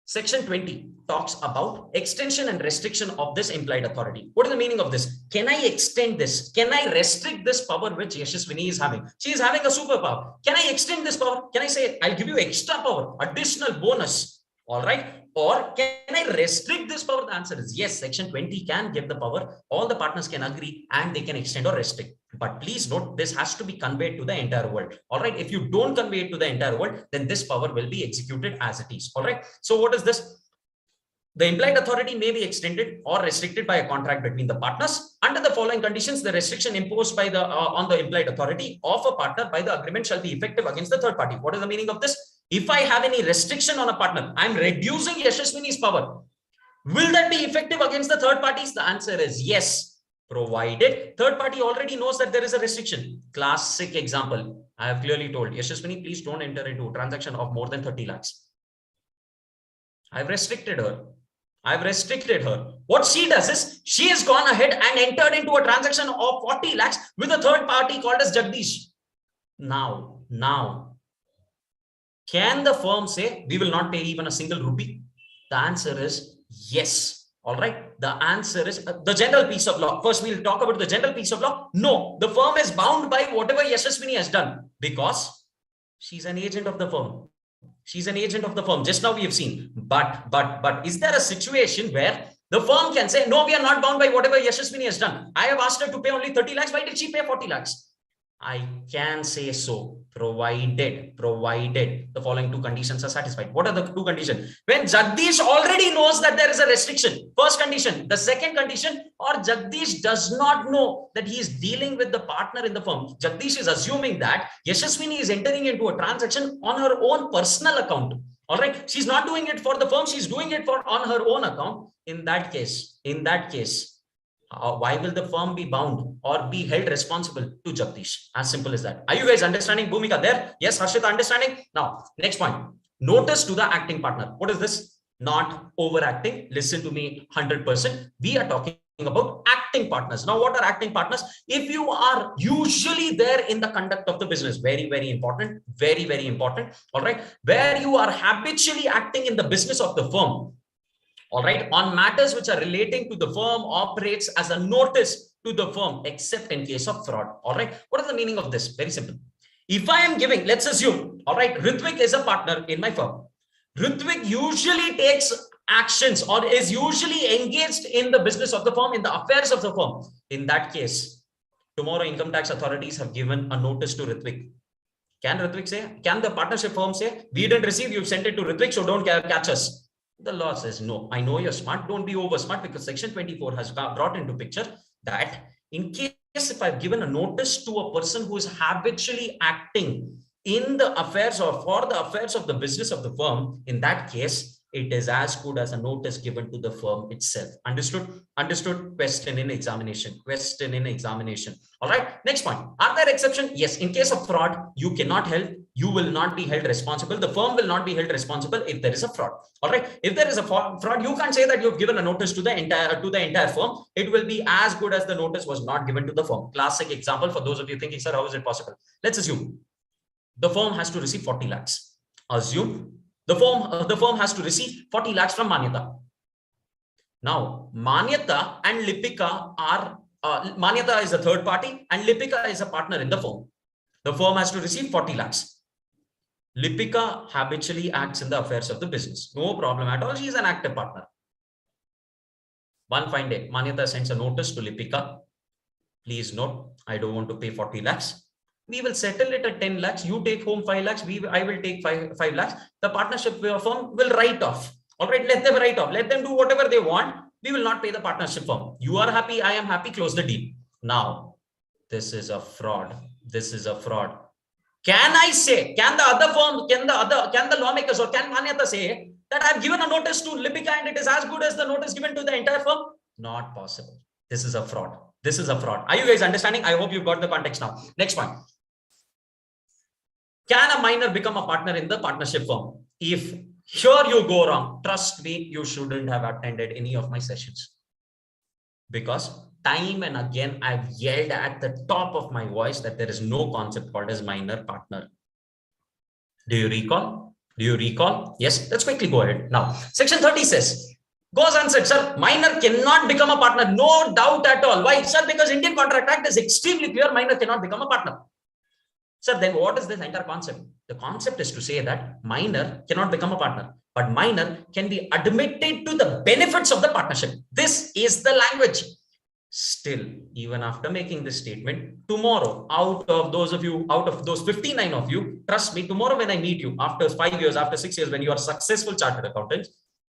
section 20 talks about extension and restriction of this implied authority. What is the meaning of this? Can I extend this? Can I restrict this power which Yashaswini is having? She is having a superpower. Can I extend this power? Can I say, I'll give you extra power, additional bonus? All right. Or can I restrict this power? The answer is yes. Section 20 can give the power. All the partners can agree and they can extend or restrict. But please note, this has to be conveyed to the entire world. All right. If you don't convey it to the entire world, then this power will be executed as it is. All right. So what is this? The implied authority may be extended or restricted by a contract between the partners. Under the following conditions, the restriction imposed by the on the implied authority of a partner by the agreement shall be effective against the third party. What is the meaning of this? If I have any restriction on a partner, I'm reducing Yashaswini's power. Will that be effective against the third parties? The answer is yes, provided third party already knows that there is a restriction. Classic example. I have clearly told Yashaswini, please don't enter into a transaction of more than 30 lakhs. I've restricted her. I've restricted her. What she does is she has gone ahead and entered into a transaction of 40 lakhs with a third party called as Jagdish. Now, can the firm say we will not pay even a single rupee? The answer is yes. All right. The answer is the general piece of law. First, we'll talk about the general piece of law. No, the firm is bound by whatever Yashaswini has done because she's an agent of the firm. She's an agent of the firm. Just now we have seen. But is there a situation where The firm can say, no, we are not bound by whatever Yashaswini has done. I have asked her to pay only 30 lakhs. Why did she pay 40 lakhs? I can say so, provided the following two conditions are satisfied. What are the two conditions? When Jagdish already knows that there is a restriction, first condition. The second condition, or Jagdish does not know that he is dealing with the partner in the firm. Jagdish is assuming that Yashaswini is entering into a transaction on her own personal account. All right, she's not doing it for the firm, she's doing it on her own account. In that case, why will the firm be bound or be held responsible to Jagdish? As simple as that. Are you guys understanding, Bhumika, there? Yes, Harshita, understanding? Now, next point. Notice to the acting partner. What is this? Not overacting. Listen to me 100%. We are talking about acting partners. Now, what are acting partners? If you are usually there in the conduct of the business, very, very important, very, very important. All right. Where you are habitually acting in the business of the firm. All right, on matters which are relating to the firm, operates as a notice to the firm, except in case of fraud. All right, what is the meaning of this? Very simple. If I am giving, let's assume, all right, Ritvik is a partner in my firm. Ritvik usually takes actions or is usually engaged in the business of the firm, in the affairs of the firm. In that case, tomorrow income tax authorities have given a notice to Ritvik. Can Ritvik say, can the partnership firm say, we didn't receive, you've sent it to Ritvik, so don't catch us? The law says, no, I know you're smart. Don't be over smart, because section 24 has brought into picture that in case if I've given a notice to a person who is habitually acting in the affairs or for the affairs of the business of the firm, in that case, it is as good as a notice given to the firm itself. Understood? Understood? Question in examination. Question in examination. All right. Next point. Are there exceptions? Yes. In case of fraud, you cannot help. You will not be held responsible. The firm will not be held responsible if there is a fraud. All right. If there is a fraud, you can't say that you've given a notice to the entire firm. It will be as good as the notice was not given to the firm. Classic example for those of you thinking, sir, how is it possible? Let's assume the firm has to receive 40 lakhs. Assume the firm has to receive 40 lakhs from Manyata. Now, Manyata and Lipika are, Manyata is a third party and Lipika is a partner in the firm. The firm has to receive 40 lakhs. Lipika habitually acts in the affairs of the business. No problem at all. She is an active partner. One fine day, Manyata sends a notice to Lipika. Please note, I don't want to pay 40 lakhs. We will settle it at 10 lakhs. You take home 5 lakhs. I will take 5 lakhs. The partnership firm will write off. All right, let them write off. Let them do whatever they want. We will not pay the partnership firm. You are happy. I am happy. Close the deal. Now, this is a fraud. This is a fraud. Can I say, can the other firm, can the lawmakers or can Manyata say that I've given a notice to Lipika and it is as good as the notice given to the entire firm? Not possible. This is a fraud. This is a fraud. Are you guys understanding? I hope you've got the context now. Next point. Can a minor become a partner in the partnership firm? If here you go wrong, trust me, you shouldn't have attended any of my sessions. Because time and again, I've yelled at the top of my voice that there is no concept called as minor partner. Do you recall? Do you recall? Yes, let's quickly go ahead. Now, section 30 says, goes and said, sir, minor cannot become a partner. No doubt at all. Why? Sir, because Indian Contract Act is extremely clear, minor cannot become a partner. Sir, then what is this entire concept? The concept is to say that minor cannot become a partner, but minor can be admitted to the benefits of the partnership. This is the language. Still, even after making this statement, tomorrow, out of those 59 of you, trust me, tomorrow when I meet you, after 5 years, after 6 years, when you are successful chartered accountants,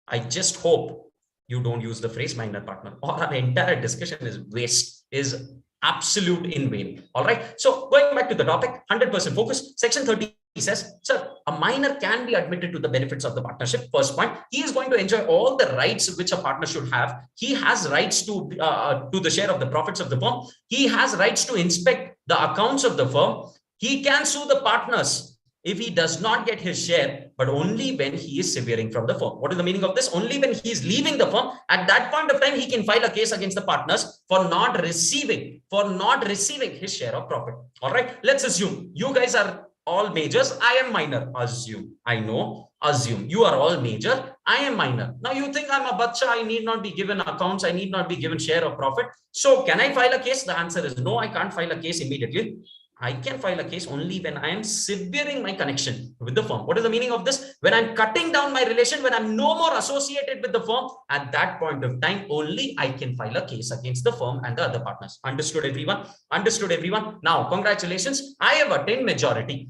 I just hope you don't use the phrase minor partner, or our entire discussion is waste, is absolute in vain. All right. So going back to the topic, 100% focus. Section 30 says, sir, a minor can be admitted to the benefits of the partnership. First point, he is going to enjoy all the rights which a partner should have. He has rights to the share of the profits of the firm. He has rights to inspect the accounts of the firm. He can sue the partners if he does not get his share, but only when he is severing from the firm. What is the meaning of this? Only when he is leaving the firm. At that point of time, he can file a case against the partners for not receiving his share of profit. All right. Let's assume you guys are all majors. I am minor. Assume. I know. Assume. You are all major. I am minor. Now you think I'm a bacha. I need not be given accounts. I need not be given share of profit. So can I file a case? The answer is no. I can't file a case immediately. I can file a case only when I am severing my connection with the firm. What is the meaning of this? When I'm cutting down my relation, when I'm no more associated with the firm, at that point of time, only I can file a case against the firm and the other partners. Understood, everyone? Understood, everyone? Now, congratulations. I have attained majority.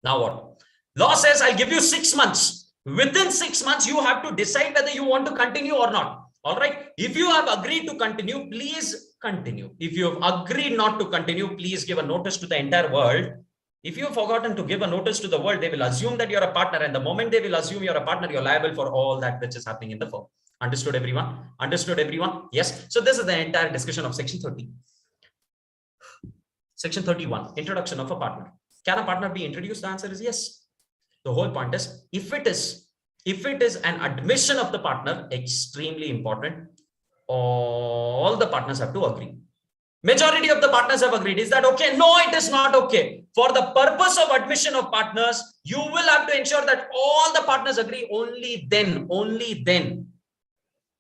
Now what? Law says I'll give you 6 months. Within 6 months, you have to decide whether you want to continue or not. All right. If you have agreed to continue, please continue. If you have agreed not to continue, please give a notice to the entire world. If you have forgotten to give a notice to the world, they will assume that you're a partner. And the moment they will assume you're a partner, you're liable for all that which is happening in the firm. Understood, everyone? Understood, everyone? Yes. So this is the entire discussion of section 30. Section 31, introduction of a partner. Can a partner be introduced? The answer is yes. The whole point is, if it is an admission of the partner, extremely important, all the partners have to agree. Majority of the partners have agreed. Is that okay? No, it is not okay. For the purpose of admission of partners, you will have to ensure that all the partners agree. Only then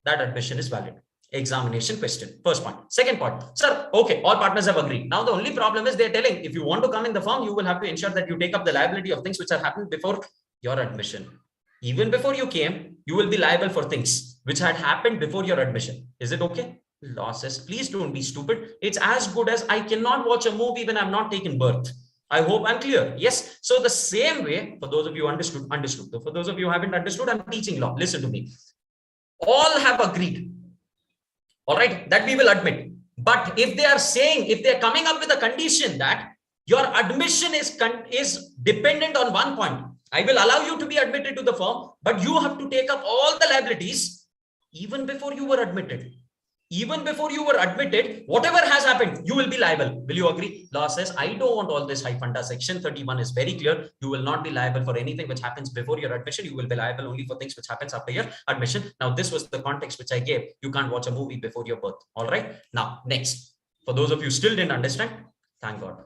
that admission is valid. Examination question. First point. Second point. Sir, okay, all partners have agreed. Now the only problem is they're telling, if you want to come in the firm, you will have to ensure that you take up the liability of things which have happened before your admission. Even before you came, you will be liable for things which had happened before your admission. Is it okay? Law says, please don't be stupid. It's as good as I cannot watch a movie when I'm not taken birth. I hope I'm clear. Yes. So the same way, for those of you who understood. For those of you who haven't understood, I'm teaching law. Listen to me. All have agreed. All right, that we will admit. But if they are saying, if they're coming up with a condition that your admission is dependent on one point, I will allow you to be admitted to the firm, but you have to take up all the liabilities even before you were admitted. Even before you were admitted, whatever has happened, you will be liable. Will you agree? Law says, I don't want all this hype funda. Section 31 is very clear. You will not be liable for anything which happens before your admission. You will be liable only for things which happens after your admission. Now, this was the context which I gave. You can't watch a movie before your birth. All right. Now, next, for those of you still didn't understand, thank God.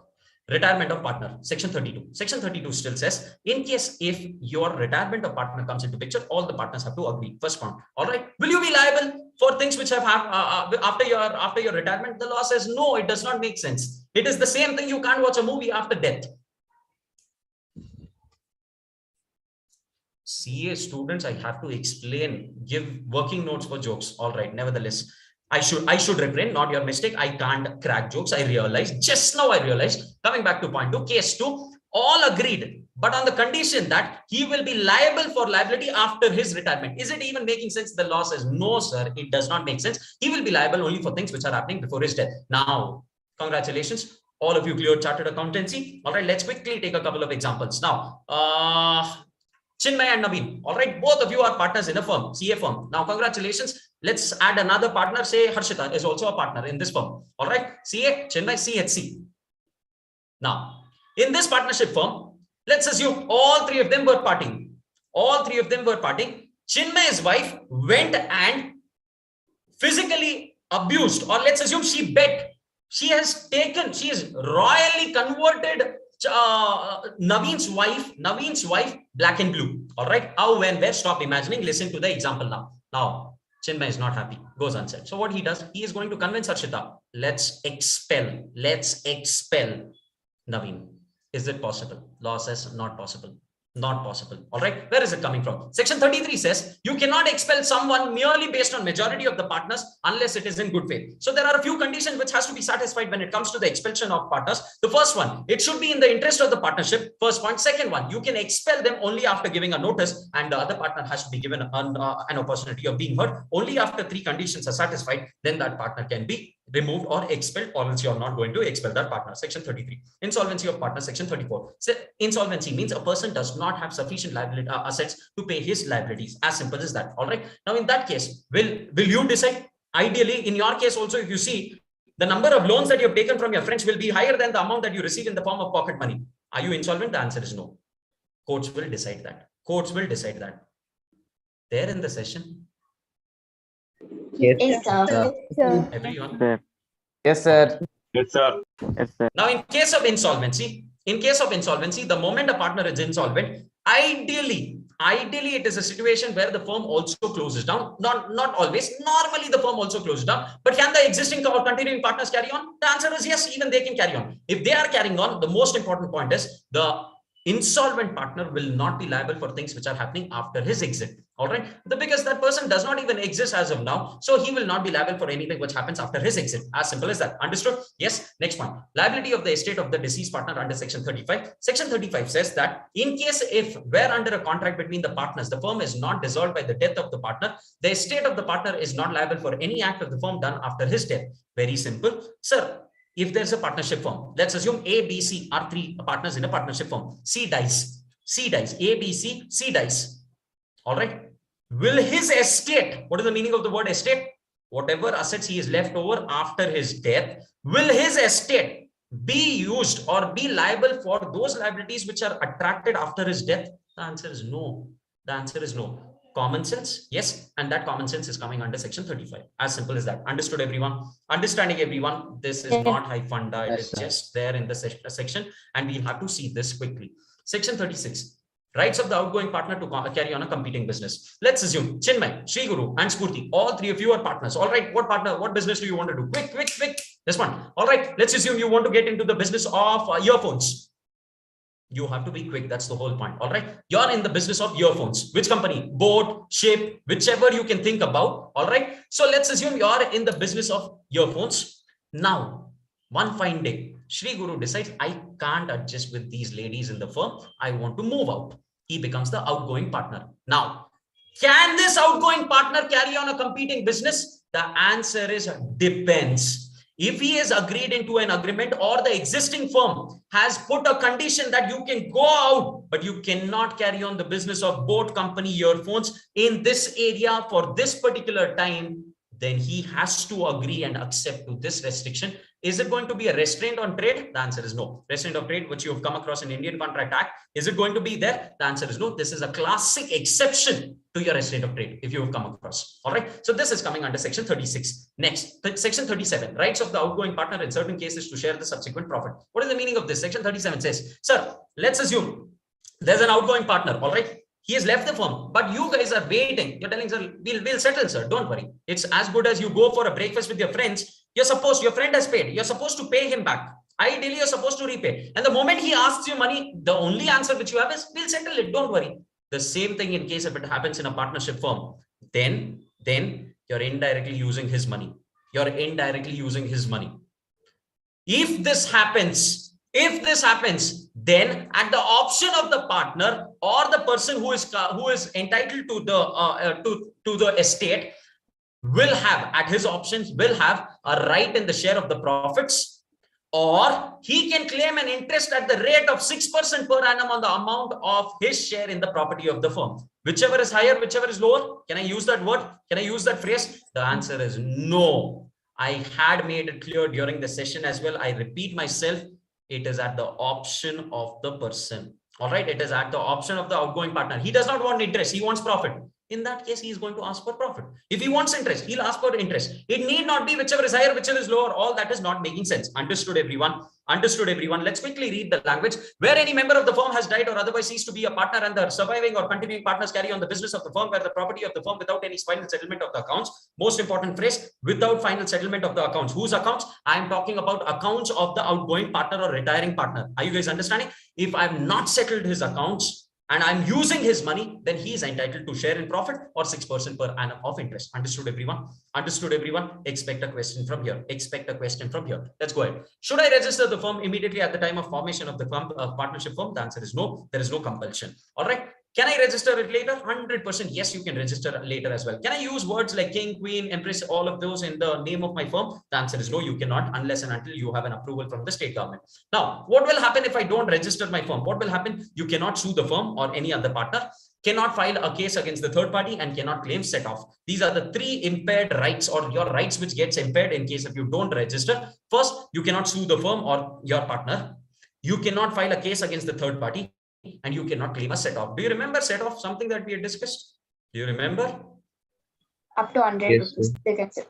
Retirement of partner, section 32. Section 32 still says, in case if your retirement of partner comes into picture, all the partners have to agree. First point. All right. Will you be liable for things which have after your retirement? The law says, no, it does not make sense. It is the same thing. You can't watch a movie after death. CA students, I have to explain, give working notes for jokes. All right. Nevertheless, I should refrain, not your mistake. I can't crack jokes. I realized, just now I realized, coming back to point 2, case 2, all agreed, but on the condition that he will be liable for liability after his retirement. Is it even making sense? The law says, no, sir, it does not make sense. He will be liable only for things which are happening before his death. Now, congratulations. All of you cleared chartered accountancy. All right, let's quickly take a couple of examples. Now, Chinmay and Naveen. All right, both of you are partners in a firm, CA firm. Now, congratulations. Let's add another partner. Say Harshita is also a partner in this firm. All right, CA, Chinmay, CHC. Now, in this partnership firm, let's assume all three of them were partying. All three of them were partying. Chinmay's wife went and physically abused, or let's assume she bet. She has royally converted Naveen's wife black and blue. All right, how, when, where? Stop imagining. Listen to the example now. Now, Chinmay is not happy, goes unsaid. So what he does, he is going to convince Harshita, let's expel Naveen. Is it possible? Law says not possible. Not possible. All right. Where is it coming from? Section 33 says you cannot expel someone merely based on majority of the partners unless it is in good faith. So there are a few conditions which has to be satisfied when it comes to the expulsion of partners. The first one, it should be in the interest of the partnership. First point. Second one, you can expel them only after giving a notice, and the other partner has to be given an opportunity of being heard. Only after 3 conditions are satisfied, then that partner can be removed or expelled, or else you are not going to expel that partner. Section 33. Insolvency of partner. Section 34. So insolvency means a person does not have sufficient liability assets to pay his liabilities. As simple as that. All right. Now, in that case, will you decide? Ideally, in your case also, if you see the number of loans that you have taken from your friends will be higher than the amount that you receive in the form of pocket money. Are you insolvent? The answer is no. Courts will decide that. Courts will decide that. There in the session. Yes, sir. Everyone? Yes, sir. Yes, sir. Yes, sir. Now, in case of insolvency, the moment a partner is insolvent, ideally, Ideally, it is a situation where the firm also closes down. Not always. Normally, the firm also closes down. But can the existing or continuing partners carry on? The answer is yes, even they can carry on. If they are carrying on, the most important point is the insolvent partner will not be liable for things which are happening after his exit. All right, because that person does not even exist as of now, so he will not be liable for anything which happens after his exit. As simple as that. Understood? Yes. Next point. Liability of the estate of the deceased partner under section 35. Section 35 says that in case if where under a contract between the partners, the firm is not dissolved by the death of the partner, the estate of the partner is not liable for any act of the firm done after his death. Very simple, sir. If there's a partnership firm, let's assume A, B, C are three partners in a partnership firm. C dies. A, B, C dies. All right. Will his estate, what is the meaning of the word estate? Whatever assets he is left over after his death, will his estate be used or be liable for those liabilities which are attracted after his death? The answer is no. The answer is no. Common sense, yes, and that common sense is coming under section 35. As simple as that. Understood, everyone? Understanding, everyone? This is not high funda. It is just there in the section, and we'll have to see this quickly. Section 36. Rights of the outgoing partner to carry on a competing business. Let's assume Chinmay, Sri Guru, and Spurti, all three of you are partners. All right, what partner, what business do you want to do? Quick. This one. All right, let's assume you want to get into the business of earphones. You have to be quick. That's the whole point. All right. You're in the business of earphones. Which company? Boat, ship, whichever you can think about. All right. So let's assume you're in the business of earphones. Now, one fine day, Sri Guru decides, I can't adjust with these ladies in the firm. I want to move out. He becomes the outgoing partner. Now, can this outgoing partner carry on a competing business? The answer is depends. If he has agreed into an agreement or the existing firm has put a condition that you can go out, but you cannot carry on the business of boat, company, earphones in this area for this particular time, then he has to agree and accept to this restriction. Is it going to be a restraint on trade? The answer is no. Restraint of trade, which you have come across in Indian Contract Act, is it going to be there? The answer is no. This is a classic exception to your restraint of trade if you have come across. All right. So this is coming under section 36. Next, section 37, rights of the outgoing partner in certain cases to share the subsequent profit. What is the meaning of this? Section 37 says, sir, let's assume there's an outgoing partner. All right. He has left the firm, but you guys are waiting. You're telling, sir, we'll settle, sir. Don't worry. It's as good as you go for a breakfast with your friends. Your friend has paid. You're supposed to pay him back. Ideally, you're supposed to repay. And the moment he asks you money, the only answer which you have is, we'll settle it. Don't worry. The same thing in case if it happens in a partnership firm, then you're indirectly using his money. If this happens, then at the option of the partner or the person who is entitled to the estate will have, at his options, will have a right in the share of the profits, or he can claim an interest at the rate of 6% per annum on the amount of his share in the property of the firm. Whichever is higher, whichever is lower. Can I use that word? Can I use that phrase? The answer is no. I had made it clear during the session as well. I repeat myself. It is at the option of the person. All right. It is at the option of the outgoing partner. He does not want interest. He wants profit. In that case, he is going to ask for profit. If he wants interest, he'll ask for interest. It need not be whichever is higher, whichever is lower. All that is not making sense. Understood, everyone? Understood, everyone? Let's quickly read the language. Where any member of the firm has died or otherwise ceased to be a partner and the surviving or continuing partners carry on the business of the firm, where the property of the firm without any final settlement of the accounts. Most important phrase, without final settlement of the accounts. Whose accounts? I am talking about accounts of the outgoing partner or retiring partner. Are you guys understanding? If I have not settled his accounts, and I'm using his money, then he is entitled to share in profit or 6% per annum of interest. Understood, everyone? Understood, everyone? Expect a question from here. Let's go ahead. Should I register the firm immediately at the time of formation of the firm, partnership firm? The answer is no. There is no compulsion. All right. Can I register it later? 100% yes, you can register later as well. Can I use words like king, queen, empress, all of those in the name of my firm? The answer is no, you cannot, unless and until you have an approval from the state government. Now, what will happen if I don't register my firm? What will happen? You cannot sue the firm or any other partner, cannot file a case against the third party, and cannot claim set off. These are the three impaired rights, or your rights which gets impaired in case if you don't register. First, you cannot sue the firm or your partner. You cannot file a case against the third party, and you cannot claim a set off. Do you remember set off, something that we had discussed? Do you remember? Up to 100 rupees they can set.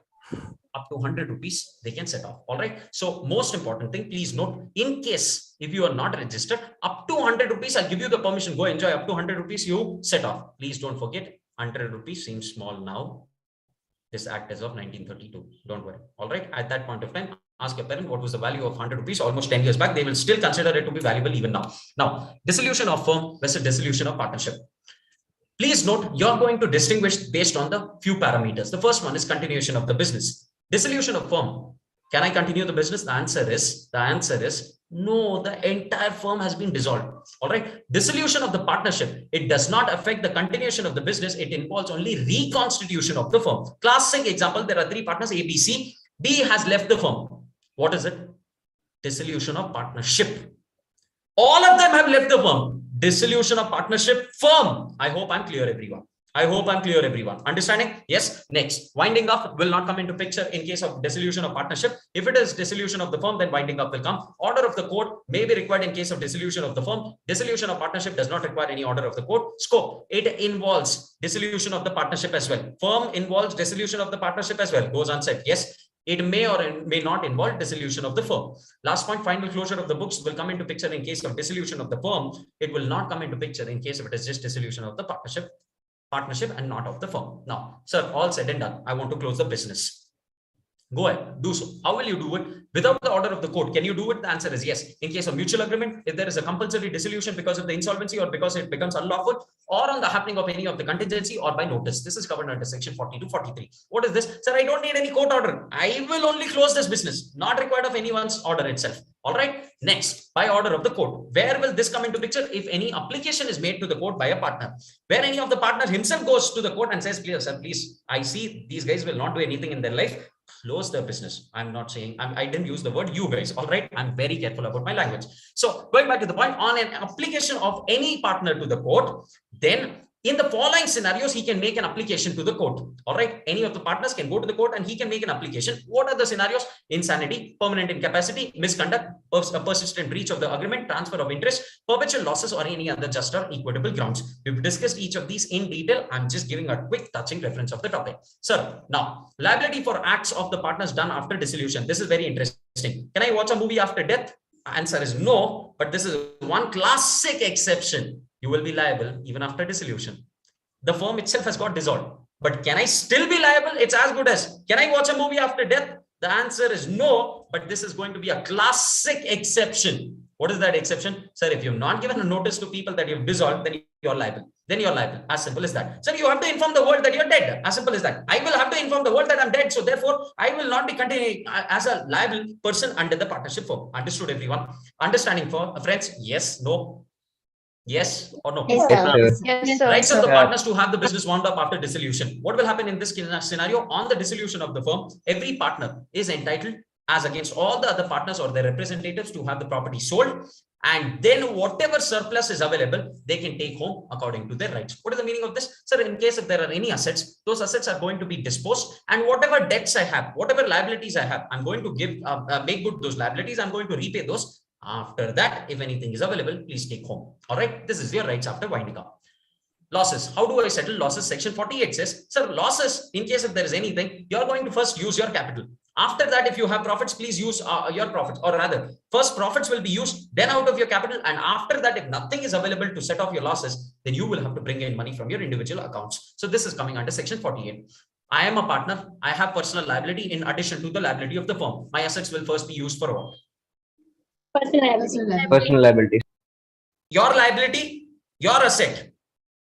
up to 100 rupees they can set off. All right. So most important thing, please note, in case if you are not registered, up to 100 rupees, I'll give you the permission. Go enjoy. Up to 100 rupees you set off. Please don't forget, 100 rupees seems small now. This act is of 1932. Don't worry. All right. At that point of time, ask your parent what was the value of 100 rupees almost 10 years back. They will still consider it to be valuable even now. Now, dissolution of firm versus dissolution of partnership. Please note, you're going to distinguish based on the few parameters. The first one is continuation of the business. Dissolution of firm. Can I continue the business? The answer is no, the entire firm has been dissolved. All right. Dissolution of the partnership. It does not affect the continuation of the business. It involves only reconstitution of the firm. Classic example, there are three partners, A, B, C. B has left the firm. What is it? Dissolution of partnership. All of them have left the firm. Dissolution of partnership firm. I hope I'm clear, everyone. Understanding? Yes. Next, winding up will not come into picture in case of dissolution of partnership. If it is dissolution of the firm, then winding up will come. Order of the court may be required in case of dissolution of the firm. Dissolution of partnership does not require any order of the court. Scope, it involves dissolution of the partnership as well. Firm involves dissolution of the partnership as well. Goes unsaid. Yes. It may or may not involve dissolution of the firm. Last point, final closure of the books will come into picture in case of dissolution of the firm. It will not come into picture in case if it is just dissolution of the partnership and not of the firm. Now, sir, all said and done, I want to close the business. Go ahead, do so. How will you do it? Without the order of the court, can you do it? The answer is yes. In case of mutual agreement, if there is a compulsory dissolution because of the insolvency or because it becomes unlawful, or on the happening of any of the contingency or by notice. This is covered under section 40 to 43. What is this? Sir, I don't need any court order. I will only close this business, not required of anyone's order itself. All right. Next, by order of the court. Where will this come into picture? If any application is made to the court by a partner, where any of the partner himself goes to the court and says, please, sir, please, I see these guys will not do anything in their life. Close the business. I'm not saying, I didn't use the word you guys. All right. I'm very careful about my language. So going back to the point, on an application of any partner to the court, then in the following scenarios, he can make an application to the court. All right. Any of the partners can go to the court and he can make an application. What are the scenarios? Insanity, permanent incapacity, misconduct, a persistent breach of the agreement, transfer of interest, perpetual losses, or any other just or equitable grounds. We've discussed each of these in detail. I'm just giving a quick touching reference of the topic. Sir, now liability for acts of the partners done after dissolution. This is very interesting. Can I watch a movie after death? Answer is no, but this is one classic exception. You will be liable even after dissolution. The firm itself has got dissolved. But can I still be liable? It's as good as, can I watch a movie after death? The answer is no, but this is going to be a classic exception. What is that exception? Sir, if you've not given a notice to people that you've dissolved, then you're liable. Then you're liable. As simple as that. Sir, you have to inform the world that you're dead. As simple as that. I will have to inform the world that I'm dead. So therefore, I will not be continuing as a liable person under the partnership firm. Understood, everyone? Understanding for friends? Yes, no. Yes or no? Yes, sir. Yes, sir. Rights of the partners to have the business wound up after dissolution. What will happen in this scenario? On the dissolution of the firm, every partner is entitled, as against all the other partners or their representatives, to have the property sold. And then whatever surplus is available, they can take home according to their rights. What is the meaning of this? Sir, in case if there are any assets, those assets are going to be disposed, and whatever debts I have, whatever liabilities I have, I'm going to make good those liabilities. I'm going to repay those. After that, if anything is available, please take home. All right. This is your rights after winding up. Losses. How do I settle losses? Section 48 says, sir, losses, in case if there is anything, you're going to first use your capital. After that, if you have profits, please use your profits, or rather, first profits will be used, then out of your capital. And after that, if nothing is available to set off your losses, then you will have to bring in money from your individual accounts. So this is coming under section 48. I am a partner. I have personal liability in addition to the liability of the firm. My assets will first be used for what? Personal liability. Your liability, your asset.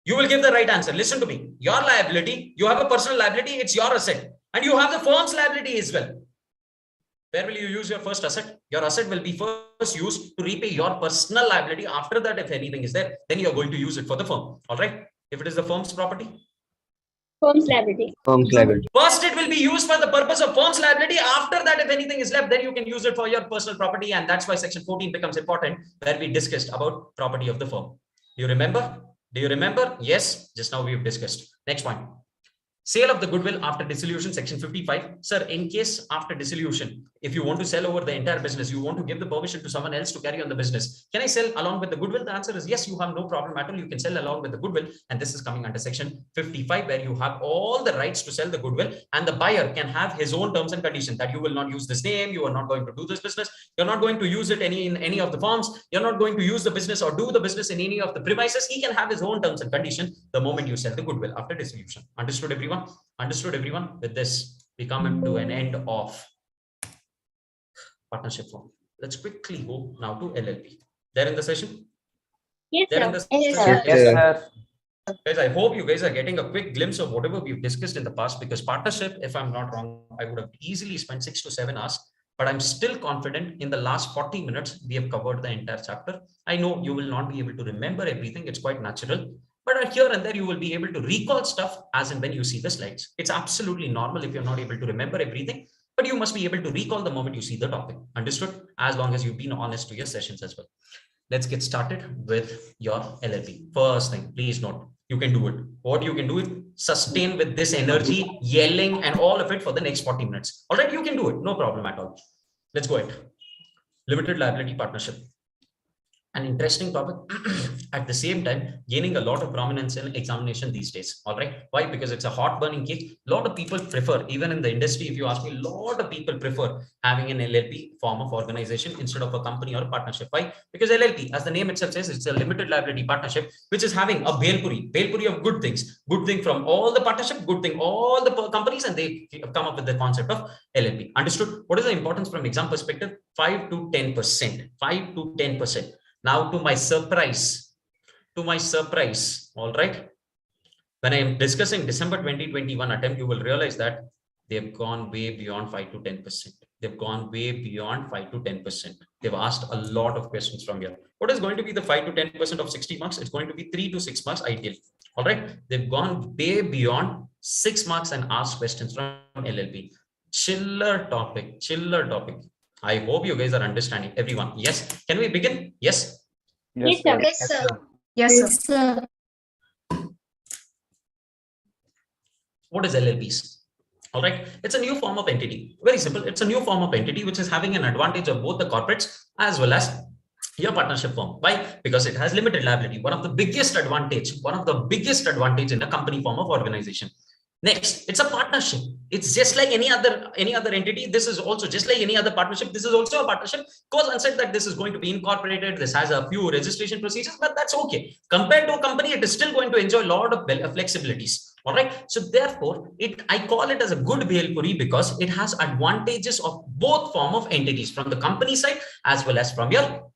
You will give the right answer. Listen to me. Your liability, you have a personal liability, it's your asset. And you have the firm's liability as well. Where will you use your first asset? Your asset will be first used to repay your personal liability. After that, if anything is there, then you're going to use it for the firm. All right. If it is the firm's property. Firm's liability. Firm's liability. First, it will be used for the purpose of firm's liability. After that, if anything is left, then you can use it for your personal property. And that's why section 14 becomes important, where we discussed about property of the firm. You remember? Do you remember? Yes. Just now we've discussed. Next point. Sale of the goodwill after dissolution, section 55. Sir, in case after dissolution, if you want to sell over the entire business, you want to give the permission to someone else to carry on the business. Can I sell along with the goodwill? The answer is yes, you have no problem at all. You can sell along with the goodwill. And this is coming under section 55, where you have all the rights to sell the goodwill, and the buyer can have his own terms and conditions that you will not use this name. You are not going to do this business. You're not going to use it in any of the forms. You're not going to use the business or do the business in any of the premises. He can have his own terms and conditions the moment you sell the goodwill after dissolution. Understood, everyone? Understood, everyone? With this, we come to an end of partnership form. Let's quickly go now to LLP. There in the session? Yes, sir. Yes, sir. Guys, I hope you guys are getting a quick glimpse of whatever we've discussed in the past, because partnership, if I'm not wrong, I would have easily spent 6 to 7 hours, but I'm still confident in the last 40 minutes, we have covered the entire chapter. I know you will not be able to remember everything. It's quite natural. But here and there, you will be able to recall stuff as and when you see the slides. It's absolutely normal if you're not able to remember everything, but you must be able to recall the moment you see the topic. Understood? As long as you've been honest to your sessions as well. Let's get started with your LLP. First thing, please note, you can do it. What you can do is sustain with this energy, yelling and all of it for the next 40 minutes. All right, you can do it. No problem at all. Let's go ahead. Limited liability partnership. An interesting topic, at the same time gaining a lot of prominence in examination these days. All right, why? Because it's a hot burning case. A lot of people prefer, even in the industry, if you ask me, a lot of people prefer having an LLP form of organization instead of a company or a partnership. Why? Because LLP, as the name itself says, it's a limited liability partnership, which is having a belpuri of good things, good thing from all the partnership, good thing all the companies, and they come up with the concept of LLP. Understood? What is the importance from exam perspective? 5 to 10%. 5 to 10%. Now, to my surprise, all right, when I am discussing December 2021 attempt, you will realize that they've gone way beyond 5 to 10%. They've gone way beyond 5 to 10%. They've asked a lot of questions from here. What is going to be the 5 to 10% of 60 marks? It's going to be 3 to 6 marks ideal. All right, they've gone way beyond 6 marks and asked questions from LLP. Chiller topic. I hope you guys are understanding, everyone. Yes. Can we begin? Yes. Yes, sir. Yes, sir. Yes, sir. What is LLPs? All right. It's a new form of entity. Very simple. It's a new form of entity which is having an advantage of both the corporates as well as your partnership firm. Why? Because it has limited liability. One of the biggest advantage in a company form of organization. Next, it's a partnership. It's just like any other entity. This is also just like any other partnership. This is also a partnership. Goes unsaid that this is going to be incorporated. This has a few registration procedures, but that's okay. Compared to a company, it is still going to enjoy a lot of flexibilities. All right. So therefore, I call it as a good Bhelpuri because it has advantages of both form of entities, from the company side as well as from your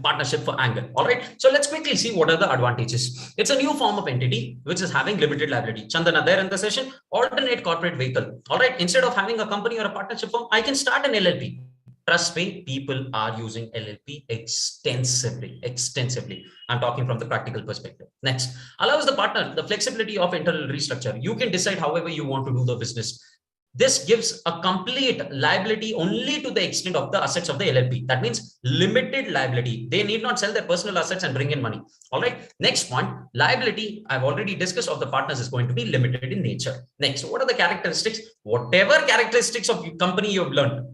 partnership for angle. All right, so let's quickly see what are the advantages. It's a new form of entity which is having limited liability. Chandana there in the session. Alternate corporate vehicle. All right, instead of having a company or a partnership firm, I can start an LLP. Trust me, people are using LLP extensively. I'm talking from the practical perspective. Next, allows the partner the flexibility of internal restructure. You can decide however you want to do the business. This gives a complete liability only to the extent of the assets of the LLP. That means limited liability. They need not sell their personal assets and bring in money. All right. Next point, liability, I've already discussed, of the partners is going to be limited in nature. Next, what are the characteristics? Whatever characteristics of your company you've learned,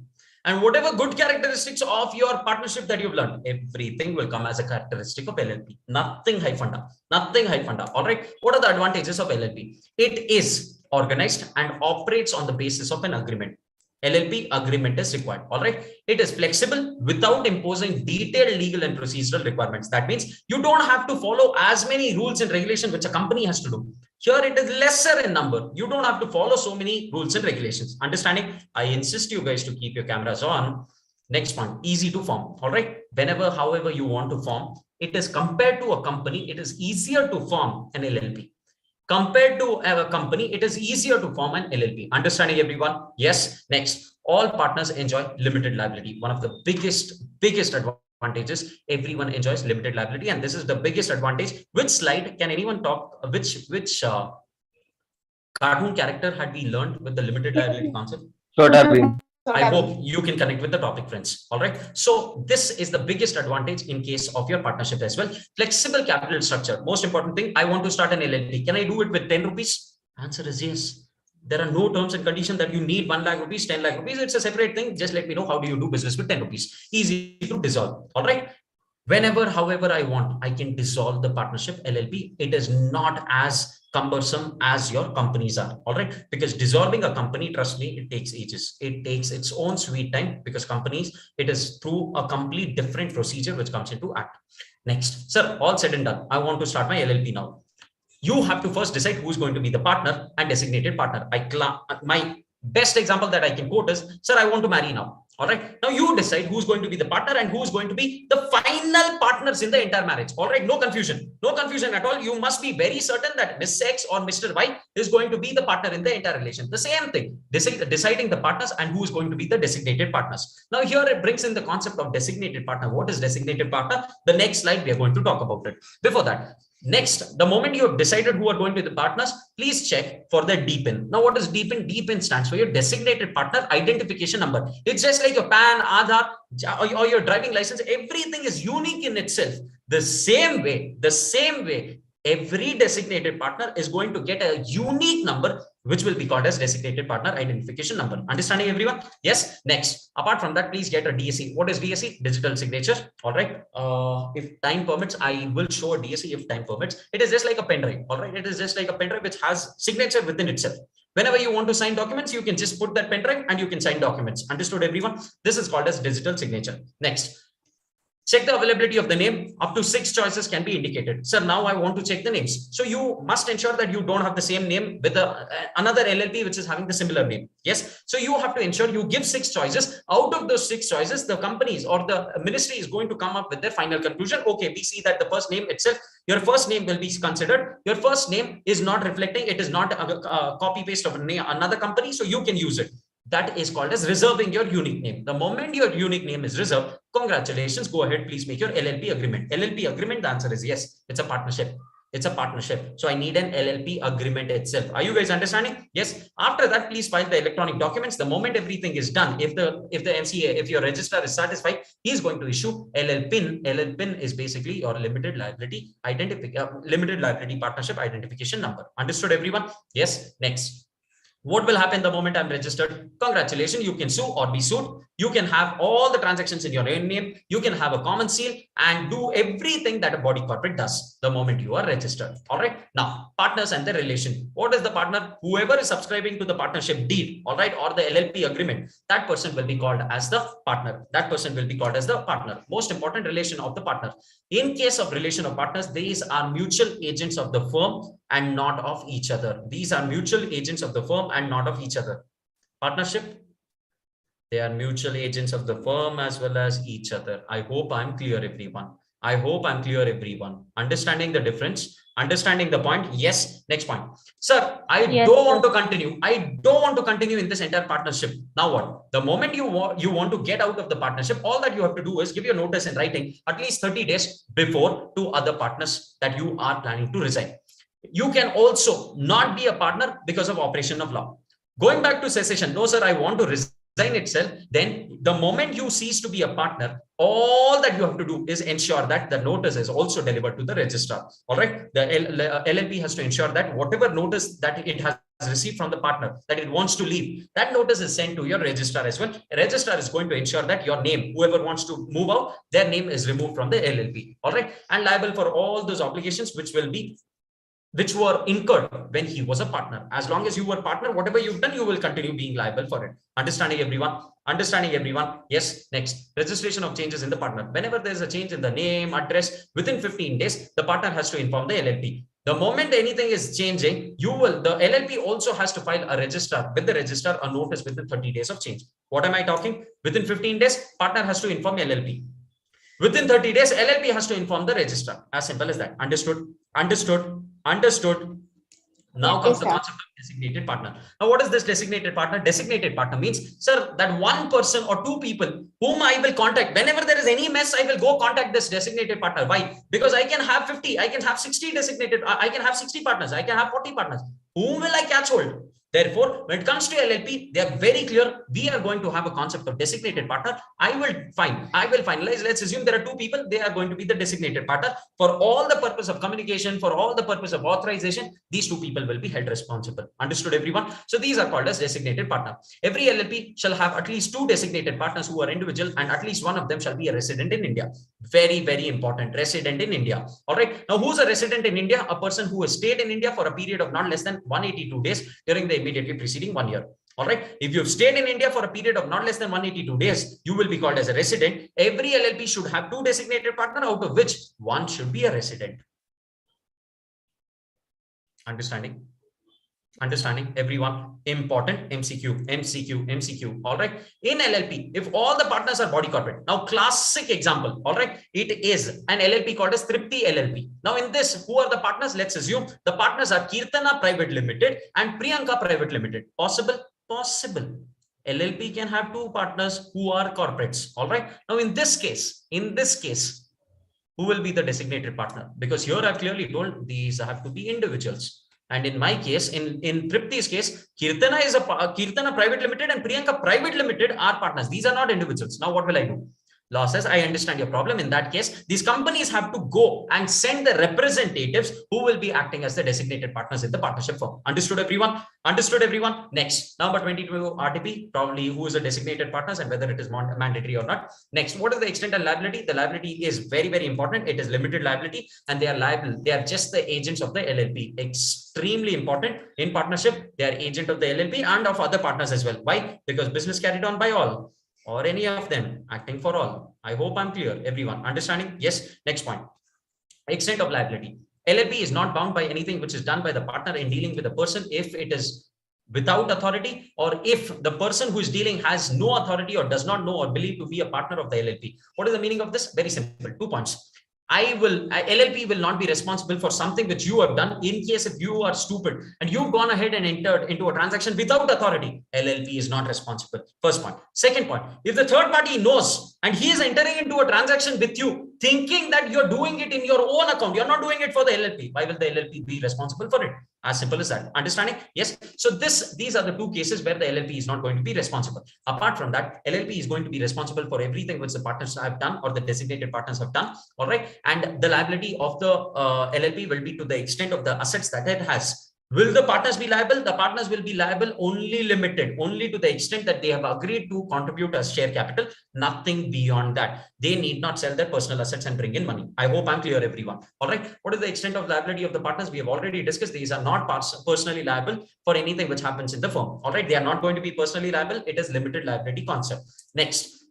and whatever good characteristics of your partnership that you've learned, everything will come as a characteristic of LLP. Nothing high funda. All right. What are the advantages of LLP? It is organized and operates on the basis of an agreement. LLP agreement is required. All right. It is flexible without imposing detailed legal and procedural requirements. That means you don't have to follow as many rules and regulations which a company has to do. Here it is lesser in number. You don't have to follow so many rules and regulations. Understanding? I insist you guys to keep your cameras on. Next point, easy to form. All right. Whenever, however you want to form, it is compared to a company, it is easier to form an LLP. Compared to a company, it is easier to form an LLP. Understanding, everyone? Yes. Next, all partners enjoy limited liability. One of the biggest advantages. Everyone enjoys limited liability, and this is the biggest advantage. Which slide can anyone talk? Which cartoon character had we learned with the limited liability concept? I hope you can connect with the topic, friends. All right. So this is the biggest advantage in case of your partnership as well. Flexible capital structure. Most important thing, I want to start an LLP. Can I do it with 10 rupees? Answer is yes. There are no terms and conditions that you need 1 lakh rupees, 10 lakh rupees. It's a separate thing. Just let me know how do you do business with 10 rupees. Easy to dissolve. All right. Whenever, however I want, I can dissolve the partnership LLP. It is not as cumbersome as your companies are. All right. Because dissolving a company, trust me, it takes ages. It takes its own sweet time, because companies, it is through a complete different procedure which comes into act. Next, sir, all said and done, I want to start my LLP now. You have to first decide who's going to be the partner and designated partner. My best example that I can quote is, sir, I want to marry now. All right. Now you decide who's going to be the partner and who's going to be the final partners in the entire marriage. All right. No confusion. No confusion at all. You must be very certain that Miss X or Mr. Y is going to be the partner in the entire relation. The same thing, deciding the partners and who is going to be the designated partners. Now here it brings in the concept of designated partner. What is designated partner? The next slide, we are going to talk about it. Before that, next, the moment you have decided who are going to be the partners, please check for the DPIN. Now, what is DPIN? DPIN stands for your designated partner identification number. It's just like your PAN, Aadhaar, or your driving license. Everything is unique in itself. The same way, every designated partner is going to get a unique number, which will be called as designated partner identification number. Understanding, everyone? Yes. Next, apart from that, please get a DSC. What is DSC? Digital signature. All right. If time permits, I will show a DSC if time permits. It is just like a pen drive. All right. It is just like a pen drive which has signature within itself. Whenever you want to sign documents, you can just put that pen drive and you can sign documents. Understood, everyone? This is called as digital signature. Next, check the availability of the name. Up to 6 choices can be indicated. Sir, now I want to check the names. So you must ensure that you don't have the same name with another LLP which is having the similar name. Yes. So you have to ensure you give 6 choices. Out of those 6 choices, the companies or the ministry is going to come up with their final conclusion. Okay, we see that the first name itself, your first name will be considered. Your first name is not reflecting. It is not a copy paste of another company. So you can use it. That is called as reserving your unique name. The moment your unique name is reserved, congratulations, go ahead, please make your LLP agreement. LLP agreement, the answer is yes. It's a partnership. It's a partnership. So I need an LLP agreement itself. Are you guys understanding? Yes. After that, please file the electronic documents. The moment everything is done, if the MCA, if your registrar is satisfied, he is going to issue LLPIN. LLPIN is basically your limited liability partnership identification number. Understood, everyone? Yes. Next. What will happen the moment I'm registered? Congratulations, you can sue or be sued. You can have all the transactions in your own name. You can have a common seal and do everything that a body corporate does the moment you are registered. All right. Now, partners and the relation. What is the partner? Whoever is subscribing to the partnership deed, all right, or the LLP agreement, that person will be called as the partner. That person will be called as the partner. Most important relation of the partner. In case of relation of partners, these are mutual agents of the firm and not of each other. These are mutual agents of the firm and not of each other. Partnership, they are mutual agents of the firm as well as each other. I hope I'm clear, everyone. I hope I'm clear, everyone. Understanding the difference, understanding the point. Yes. Next point. Sir, I don't want to continue. I don't want to continue in this entire partnership. Now what? The moment you want to get out of the partnership, all that you have to do is give your notice in writing at least 30 days before to other partners that you are planning to resign. You can also not be a partner because of operation of law. Going back to cessation, no, sir, I want to resign itself. Then the moment you cease to be a partner, all that you have to do is ensure that the notice is also delivered to the registrar. All right. The LLP has to ensure that whatever notice that it has received from the partner that it wants to leave, that notice is sent to your registrar as well. A registrar is going to ensure that your name, whoever wants to move out, their name is removed from the LLP. All right. And liable for all those obligations which were incurred when he was a partner. As long as you were a partner, whatever you've done, you will continue being liable for it. Understanding, everyone? Understanding, everyone? Yes. Next, registration of changes in the partner. Whenever there's a change in the name, address, within 15 days, the partner has to inform the LLP. The moment anything is changing, the LLP also has to file with the registrar a notice within 30 days of change. What am I talking? Within 15 days, partner has to inform LLP. Within 30 days, LLP has to inform the registrar. As simple as that. Understood? Understood? Understood. Now comes the concept of designated partner. Now, what is this designated partner? Designated partner means, sir, that one person or two people whom I will contact whenever there is any mess, I will go contact this designated partner. Why? Because I can have 50, I can have 60 designated, I can have 60 partners, I can have 40 partners. Whom will I catch hold? Therefore, when it comes to LLP, they are very clear. We are going to have a concept of designated partner. I will finalize. Let's assume there are two people. They are going to be the designated partner for all the purpose of communication, for all the purpose of authorization. These two people will be held responsible. Understood, everyone? So these are called as designated partner. Every LLP shall have at least two designated partners who are individual, and at least one of them shall be a resident in India. Very, very important. Resident in India. All right. Now, who's a resident in India? A person who has stayed in India for a period of not less than 182 days during the immediately preceding 1 year. All right. If you've stayed in India for a period of not less than 182 days, you will be called as a resident. Every LLP should have two designated partners, out of which one should be a resident. Understanding? Understanding, everyone? Important. MCQ. All right. In LLP, if all the partners are body corporate, now classic example, all right, it is an LLP called as Tripti LLP. Now in this, who are the partners? Let's assume the partners are Kirtana Private Limited and Priyanka Private Limited. Possible? Possible. LLP can have two partners who are corporates. All right. Now in this case, who will be the designated partner? Because here I've clearly told these have to be individuals. And in my case, in Tripti's case, Kirtana Private Limited and Priyanka Private Limited are partners. These are not individuals. Now what will I do? Law says, I understand your problem. In that case, these companies have to go and send the representatives who will be acting as the designated partners in the partnership firm. Understood, everyone? Understood, everyone? Next, number 22 RTP, probably who is a designated partners and whether it is mandatory or not. Next, what is the extent and liability? The liability is very, very important. It is limited liability and they are liable. They are just the agents of the LLP. Extremely important in partnership. They are agent of the LLP and of other partners as well. Why? Because business carried on by all, or any of them acting for all. I hope I'm clear, everyone. Understanding? Yes. Next point. Extent of liability. LLP is not bound by anything which is done by the partner in dealing with a person if it is without authority, or if the person who is dealing has no authority or does not know or believe to be a partner of the LLP. What is the meaning of this? Very simple. 2 points. LLP will not be responsible for something which you have done in case if you are stupid and you've gone ahead and entered into a transaction without authority. LLP is not responsible. First point. Second point, if the third party knows and he is entering into a transaction with you thinking that you're doing it in your own account, you're not doing it for the LLP, why will the LLP be responsible for it? As simple as that. Understanding? Yes. So these are the two cases where the LLP is not going to be responsible. Apart from that, LLP is going to be responsible for everything which the partners have done or the designated partners have done. All right. And the liability of the LLP will be to the extent of the assets that it has. Will the partners be liable? The partners will be liable only limited, only to the extent that they have agreed to contribute as share capital, nothing beyond that. They need not sell their personal assets and bring in money. I hope I'm clear, everyone. All right. What is the extent of liability of the partners? We have already discussed. These are not personally liable for anything which happens in the firm. All right. They are not going to be personally liable. It is limited liability concept. Next,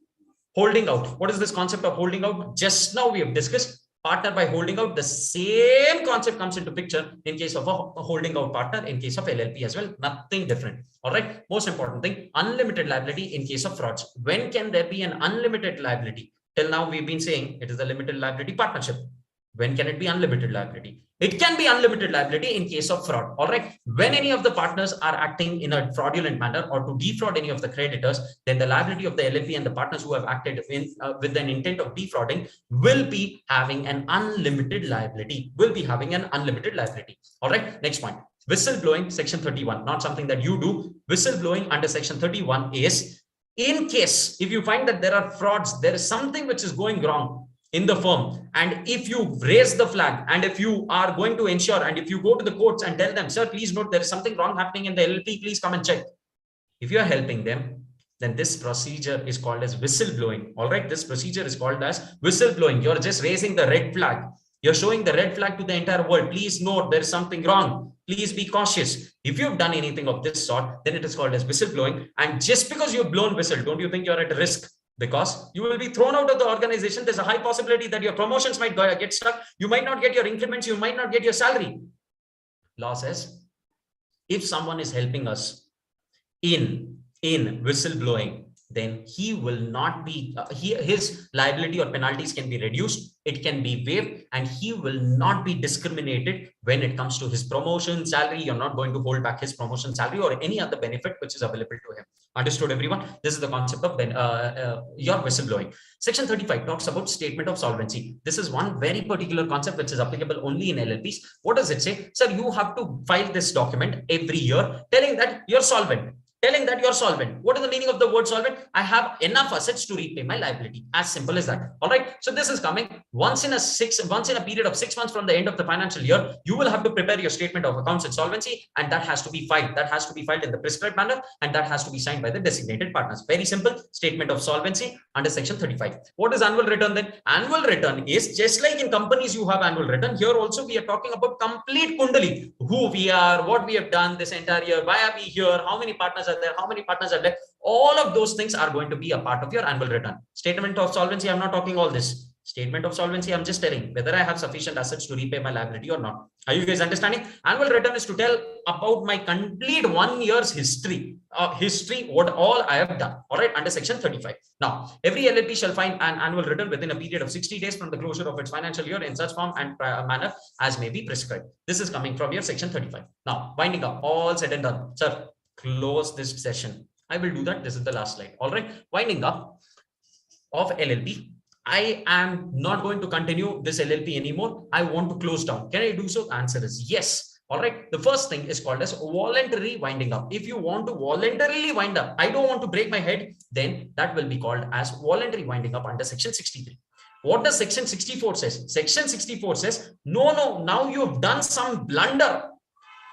holding out. What is this concept of holding out? Just now we have discussed. Partner by holding out, the same concept comes into picture in case of a holding out partner, in case of LLP as well, nothing different. All right. Most important thing, unlimited liability in case of frauds. When can there be an unlimited liability? Till now, we've been saying it is a limited liability partnership. When can it be unlimited liability? It can be unlimited liability in case of fraud. All right. When any of the partners are acting in a fraudulent manner or to defraud any of the creditors, then the liability of the LLP and the partners who have acted in, with an intent of defrauding will be having an unlimited liability. All right. Next point. Whistleblowing, section 31, not something that you do. Whistleblowing under section 31 is in case if you find that there are frauds, there is something which is going wrong in the firm, and if you raise the flag and if you are going to ensure and if you go to the courts and tell them, sir, please note there is something wrong happening in the LLP, please come and check. If you are helping them, then this procedure is called as whistleblowing. All right. This procedure is called as whistleblowing. You're just raising the red flag. You're showing the red flag to the entire world. Please note there is something wrong. Please be cautious. If you've done anything of this sort, then it is called as whistleblowing. And just because you've blown whistle, don't you think you're at risk? Because you will be thrown out of the organization. There's a high possibility that your promotions might get stuck. You might not get your increments. You might not get your salary. Law says, if someone is helping us in whistleblowing, then he will not be, his liability or penalties can be reduced, it can be waived, and he will not be discriminated when it comes to his promotion, salary. You're not going to hold back his promotion, salary, or any other benefit which is available to him. Understood, everyone? This is the concept of your whistleblowing. Section 35 talks about statement of solvency. This is one very particular concept which is applicable only in LLPs. What does it say? Sir, you have to file this document every year telling that you're solvent. What is the meaning of the word solvent? I have enough assets to repay my liability. As simple as that. All right. So this is coming once in a period of 6 months from the end of the financial year. You will have to prepare your statement of accounts and solvency, and that has to be filed. That has to be filed in the prescribed manner, and that has to be signed by the designated partners. Very simple. Statement of solvency under section 35. What is annual return then? Annual return is just like in companies you have annual return. Here also we are talking about complete kundali. Who we are, what we have done this entire year, why are we here, how many partners are there, how many partners are there. All of those things are going to be a part of your annual return. Statement of solvency, I'm not talking all this. Statement of solvency, I'm just telling whether I have sufficient assets to repay my liability or not. Are you guys understanding? Annual return is to tell about my complete 1 year's history, what all I have done. All right, under section 35. Now, every LLP shall file an annual return within a period of 60 days from the closure of its financial year in such form and manner as may be prescribed. This is coming from your section 35. Now, winding up, all said and done. Sir, close this session. I will do that. This is the last slide. All right, winding up of LLP. I am not going to continue this LLP anymore. I want to close down. Can I do so? The answer is yes. All right. The first thing is called as voluntary winding up. If you want to voluntarily wind up, I don't want to break my head, then that will be called as voluntary winding up under section 63. What does section 64 says? Section 64 says, no, now you've done some blunder.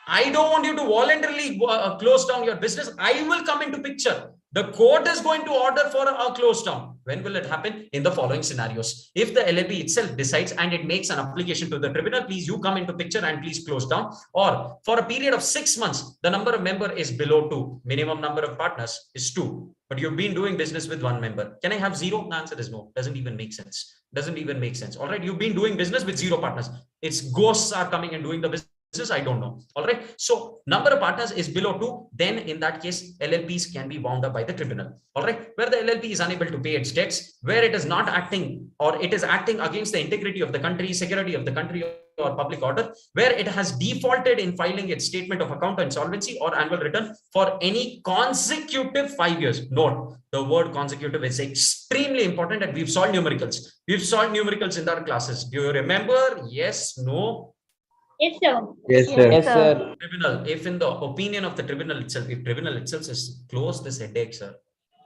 I don't want you to voluntarily close down your business. I will come into picture. The court is going to order for a close down. When will it happen? In the following scenarios. If the LLP itself decides and it makes an application to the tribunal, please you come into picture and please close down. Or for a period of 6 months, the number of member is below 2. Minimum number of partners is 2. But you've been doing business with 1 member. Can I have 0? The answer is no. Doesn't even make sense. Doesn't even make sense. All right. You've been doing business with 0 partners. It's ghosts are coming and doing the business. I don't know. All right. So number of partners is below 2. Then in that case, LLPs can be wound up by the tribunal. All right. Where the LLP is unable to pay its debts, where it is not acting or it is acting against the integrity of the country, security of the country or public order, where it has defaulted in filing its statement of account and solvency or annual return for any consecutive 5 years. Note, the word consecutive is extremely important, and we've solved numericals. We've solved numericals in our classes. Do you remember? Yes, no? Yes, sir. Yes, sir. Yes, sir. Tribunal, if in the opinion of the tribunal itself, if tribunal itself says close this headache, sir,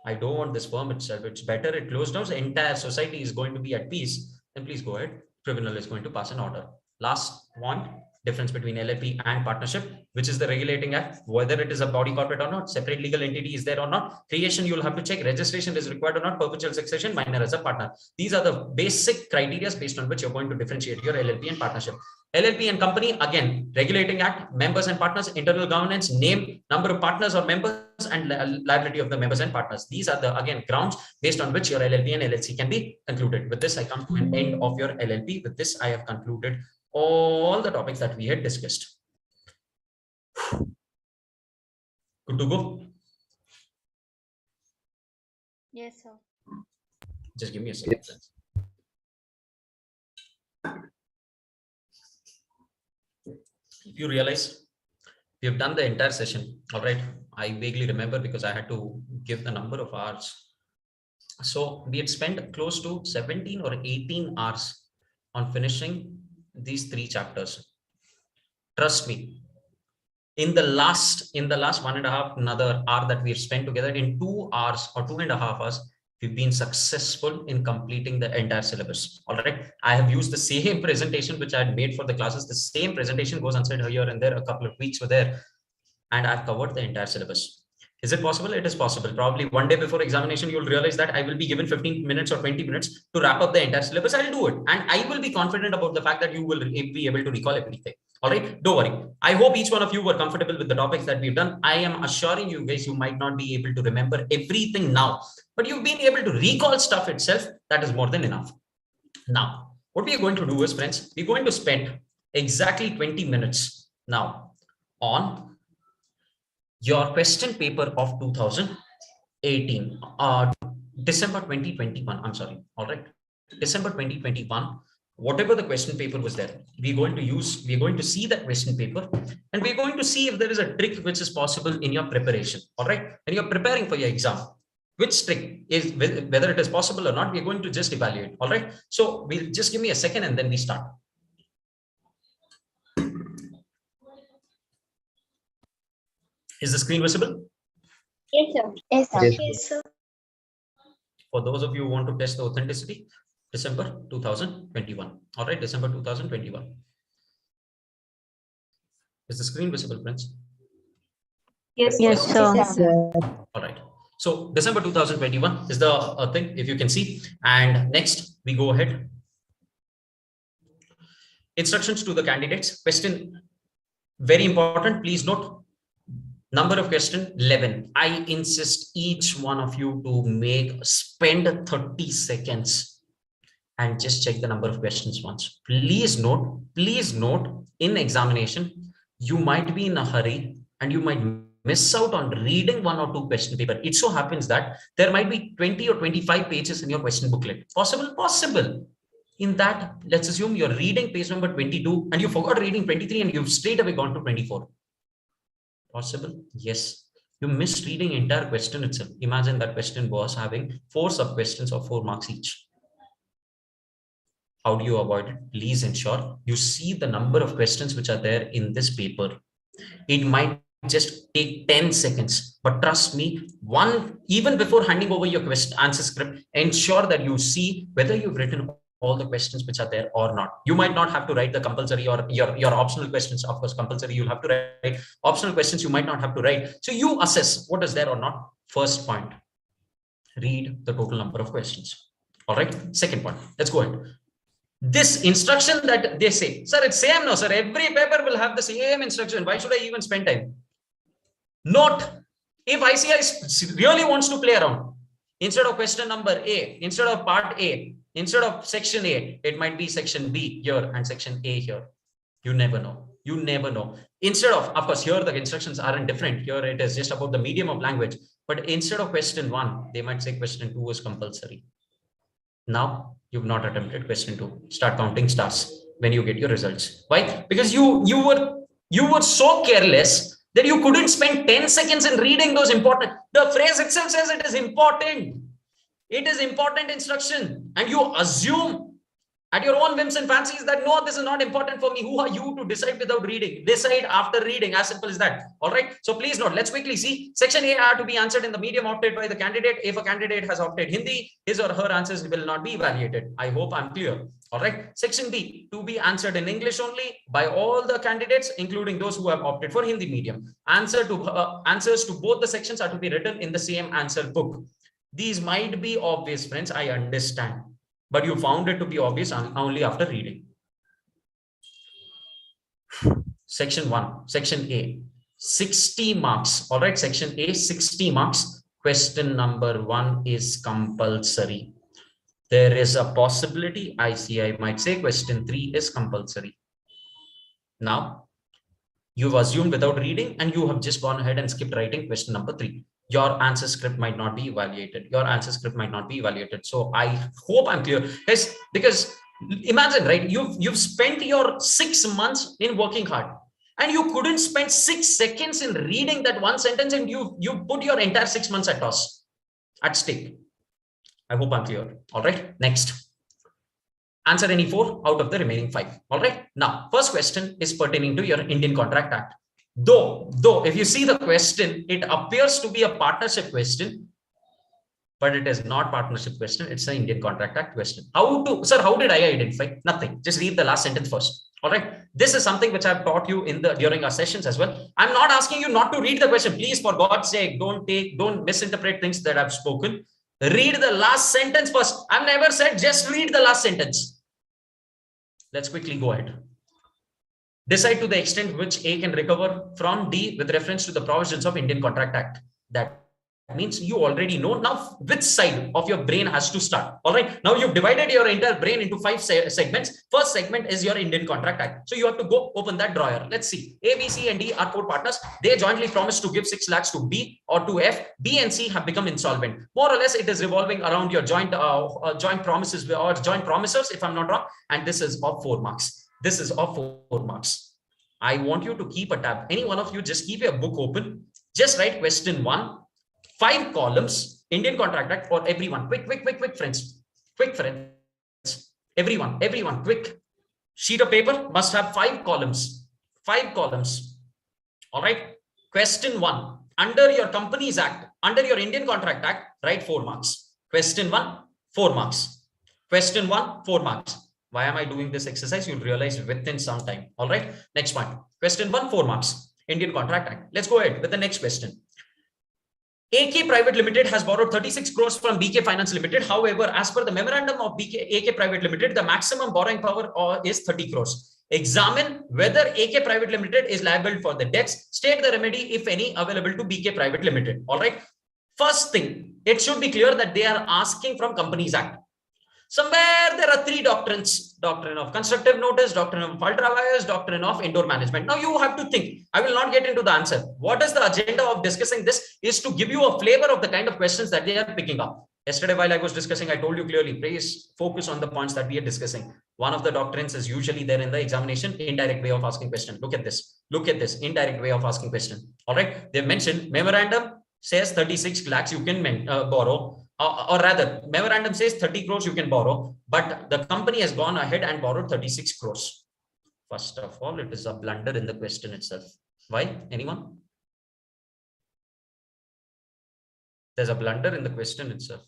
I don't want this firm itself, it's better it closed down, so entire society is going to be at peace, then please go ahead. Tribunal is going to pass an order. Last one, difference between LLP and partnership, which is the regulating act, whether it is a body corporate or not, separate legal entity is there or not, creation you'll have to check, registration is required or not, perpetual succession, minor as a partner. These are the basic criteria based on which you're going to differentiate your LLP and partnership. LLP and company, again, regulating act, members and partners, internal governance, name, number of partners or members, and liability of the members and partners. These are the, again, grounds based on which your LLP and LLC can be concluded. With this, I come to an end of your LLP. With this, I have concluded all the topics that we had discussed. Good to go? Yes, sir. Just give me a second. If you realize, we have done the entire session. All right. I vaguely remember because I had to give the number of hours. So we had spent close to 17 or 18 hours on finishing these 3 chapters. Trust me, in the last 1.5 another hour that we have spent together, in 2 hours or 2.5 hours, we've been successful in completing the entire syllabus. All right. I have used the same presentation which I had made for the classes. The same presentation goes answered here and there. A couple of weeks were there, and I've covered the entire syllabus. Is it possible? It is possible. Probably one day before examination, you'll realize that I will be given 15 minutes or 20 minutes to wrap up the entire syllabus. I'll do it. And I will be confident about the fact that you will be able to recall everything. All right. Don't worry. I hope each one of you were comfortable with the topics that we've done. I am assuring you guys, you might not be able to remember everything now, but you've been able to recall stuff itself. That is more than enough. Now, what we are going to do is, friends, we're going to spend exactly 20 minutes now on your question paper of 2000 18, December 2021. I'm sorry. All right. December 2021. Whatever the question paper was there, we're going to see that question paper, and we're going to see if there is a trick which is possible in your preparation. All right. When you're preparing for your exam, which trick is, whether it is possible or not, we're going to just evaluate. All right. So we'll just give me a second and then we start. Is the screen visible? Yes, sir. Yes, sir. Yes, sir. For those of you who want to test the authenticity, December 2021. All right, December 2021. Is the screen visible, friends? Yes, Yes, sir. Yes, sir. All right. So December 2021 is the thing, if you can see. And next we go ahead. Instructions to the candidates. Question, very important. Please note. Number of question 11. I insist each one of you to spend 30 seconds and just check the number of questions once. Please note, in examination, you might be in a hurry and you might miss out on reading 1 or 2 question paper. It so happens that there might be 20 or 25 pages in your question booklet. Possible? Possible. In that, let's assume you're reading page number 22 and you forgot reading 23 and you've straight away gone to 24. Possible? Yes. You missed reading entire question itself. Imagine that question was having 4 sub questions of 4 marks each. How do you avoid it? Please ensure you see the number of questions which are there in this paper. It might just take 10 seconds, but trust me, even before handing over your answer script, ensure that you see whether you've written all the questions which are there or not. You might not have to write the compulsory or your optional questions. Of course, compulsory you'll have to write. Optional questions you might not have to write. So you assess what is there or not. First point, read the total number of questions. All right. Second point, let's go ahead. This instruction that they say, sir, it's same. No, sir, every paper will have the same instruction. Why should I even spend time? Note, if ICI really wants to play around, instead of question number A, instead of part A, instead of section A, it might be section B here and section A here. You never know. You never know. Instead of course, here the instructions aren't different. Here it is just about the medium of language. But instead of question 1, they might say question 2 is compulsory. Now you've not attempted question 2. Start counting stars when you get your results. Why? Because you were so careless that you couldn't spend 10 seconds in reading those important. The phrase itself says it is important. It is important instruction, and you assume at your own whims and fancies that no, this is not important for me. Who are you to decide without reading? Decide after reading, as simple as that. All right. So please note, let's quickly see. Section A are to be answered in the medium opted by the candidate. If a candidate has opted Hindi, his or her answers will not be evaluated. I hope I'm clear. All right. Section B, to be answered in English only by all the candidates, including those who have opted for Hindi medium. Answers to both the sections are to be written in the same answer book. These might be obvious, friends, I understand, but you found it to be obvious only after reading. Section 1, section A, 60 marks. All right, section A, 60 marks. Question number 1 is compulsory. There is a possibility ICI might say question 3 is compulsory. Now, you've assumed without reading and you have just gone ahead and skipped writing question number 3. Your answer script might not be evaluated. Your answer script might not be evaluated. So I hope I'm clear. Yes, because imagine, right? You've spent your 6 months in working hard and you couldn't spend 6 seconds in reading that one sentence, and you put your entire 6 months at stake. I hope I'm clear. All right. Next. Answer any 4 out of the remaining 5. All right. Now, first question is pertaining to your Indian Contract Act. Though if you see the question, it appears to be a partnership question, but it is not partnership question. It's an Indian Contract Act question. How did I identify? Nothing. Just read the last sentence first. All right. This is something which I've taught you during our sessions as well. I'm not asking you not to read the question. Please, for God's sake, don't misinterpret things that I've spoken. Read the last sentence first. I've never said just read the last sentence. Let's quickly go ahead. Decide to the extent which A can recover from D with reference to the provisions of Indian Contract Act. That means you already know now which side of your brain has to start. All right. Now you've divided your entire brain into 5 segments. First segment is your Indian Contract Act. So you have to go open that drawer. Let's see. A, B, C, and D are 4 partners. They jointly promised to give 6 lakhs to B or to F. B and C have become insolvent. More or less, it is revolving around your joint promises or joint promisers, if I'm not wrong. And this is of 4 marks. This is of 4 marks. I want you to keep a tab. Any one of you, just keep your book open. Just write question 1. 5 columns, Indian Contract Act for everyone. Quick, friends. Quick, friends. Everyone, quick. Sheet of paper must have 5 columns. 5 columns. All right. Question 1. Under your Companies Act, under your Indian Contract Act, write 4 marks. Question 1, 4 marks. Question 1, 4 marks. Why am I doing this exercise? You'll realize within some time. All right. Next point. Question 1, 4 marks. Indian Contract Act. Let's go ahead with the next question. AK Private Limited has borrowed 36 crores from BK Finance Limited. However, as per the memorandum of AK Private Limited, the maximum borrowing power is 30 crores. Examine whether AK Private Limited is liable for the debts. State the remedy, if any, available to BK Private Limited. All right. First thing, it should be clear that they are asking from Companies Act. Somewhere there are 3 doctrines: doctrine of constructive notice, doctrine of ultra vires, doctrine of indoor management. Now you have to think. I will not get into the answer. What is the agenda of discussing this is to give you a flavor of the kind of questions that they are picking up. Yesterday, while I was discussing, I told you clearly, please focus on the points that we are discussing. One of the doctrines is usually there in the examination, indirect way of asking question. Look at this. Look at this indirect way of asking question. All right. They've mentioned memorandum says 36 lakhs you can borrow. Or rather, memorandum says 30 crores you can borrow, but the company has gone ahead and borrowed 36 crores. First of all, it is a blunder in the question itself. Why? Anyone? There's a blunder in the question itself.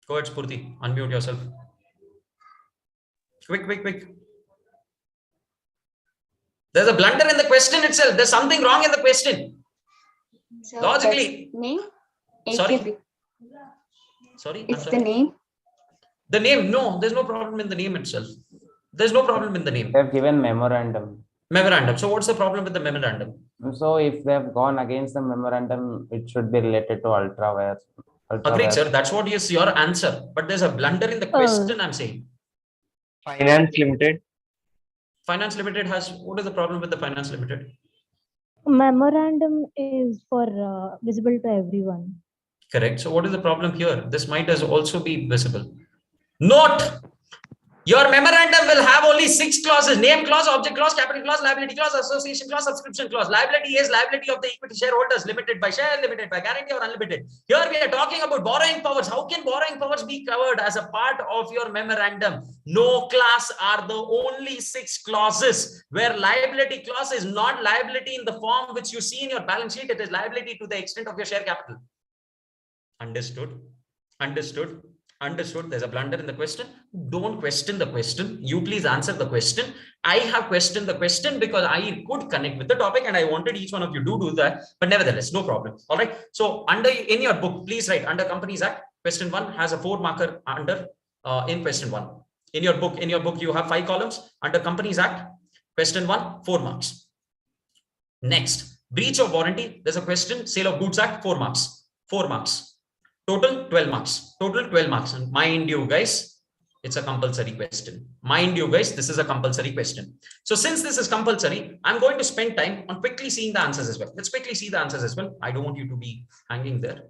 Go ahead, Spurti. Unmute yourself. Quick. There's a blunder in the question itself. There's something wrong in the question. So logically. Name? Sorry? It's the name? The name, no, there's no problem in the name itself. There's no problem in the name. They've given memorandum. Memorandum. So what's the problem with the memorandum? So if they've gone against the memorandum, it should be related to ultra wires. Agreed, sir. That's what is your answer. But there's a blunder in the question, I'm saying. Finance Limited. Finance Limited has, what is the problem with the Finance Limited? Memorandum is for visible to everyone. Correct. So what is the problem here? This might as also be visible. Note, your memorandum will have only 6 clauses: name clause, object clause, capital clause, liability clause, association clause, subscription clause. Liability is liability of the equity shareholders, limited by share, limited by guarantee, or unlimited. Here we are talking about borrowing powers. How can borrowing powers be covered as a part of your memorandum? No clause are the only 6 clauses, where liability clause is not liability in the form which you see in your balance sheet. It is liability to the extent of your share capital. Understood? Understood. There's a blunder in the question. Don't question the question. You please answer the question. I have questioned the question because I could connect with the topic and I wanted each one of you to do that. But nevertheless, no problem. All right. So in your book, please write under Companies Act. Question 1 has a 4 marker under in question 1. In your book, you have 5 columns under Companies Act. Question 1, 4 marks. Next, breach of warranty. There's a question. Sale of Goods Act, 4 marks. 4 marks. Total 12 marks. Total 12 marks. And mind you guys, it's a compulsory question. Mind you guys, this is a compulsory question. So since this is compulsory, I'm going to spend time on quickly seeing the answers as well. Let's quickly see the answers as well. I don't want you to be hanging there.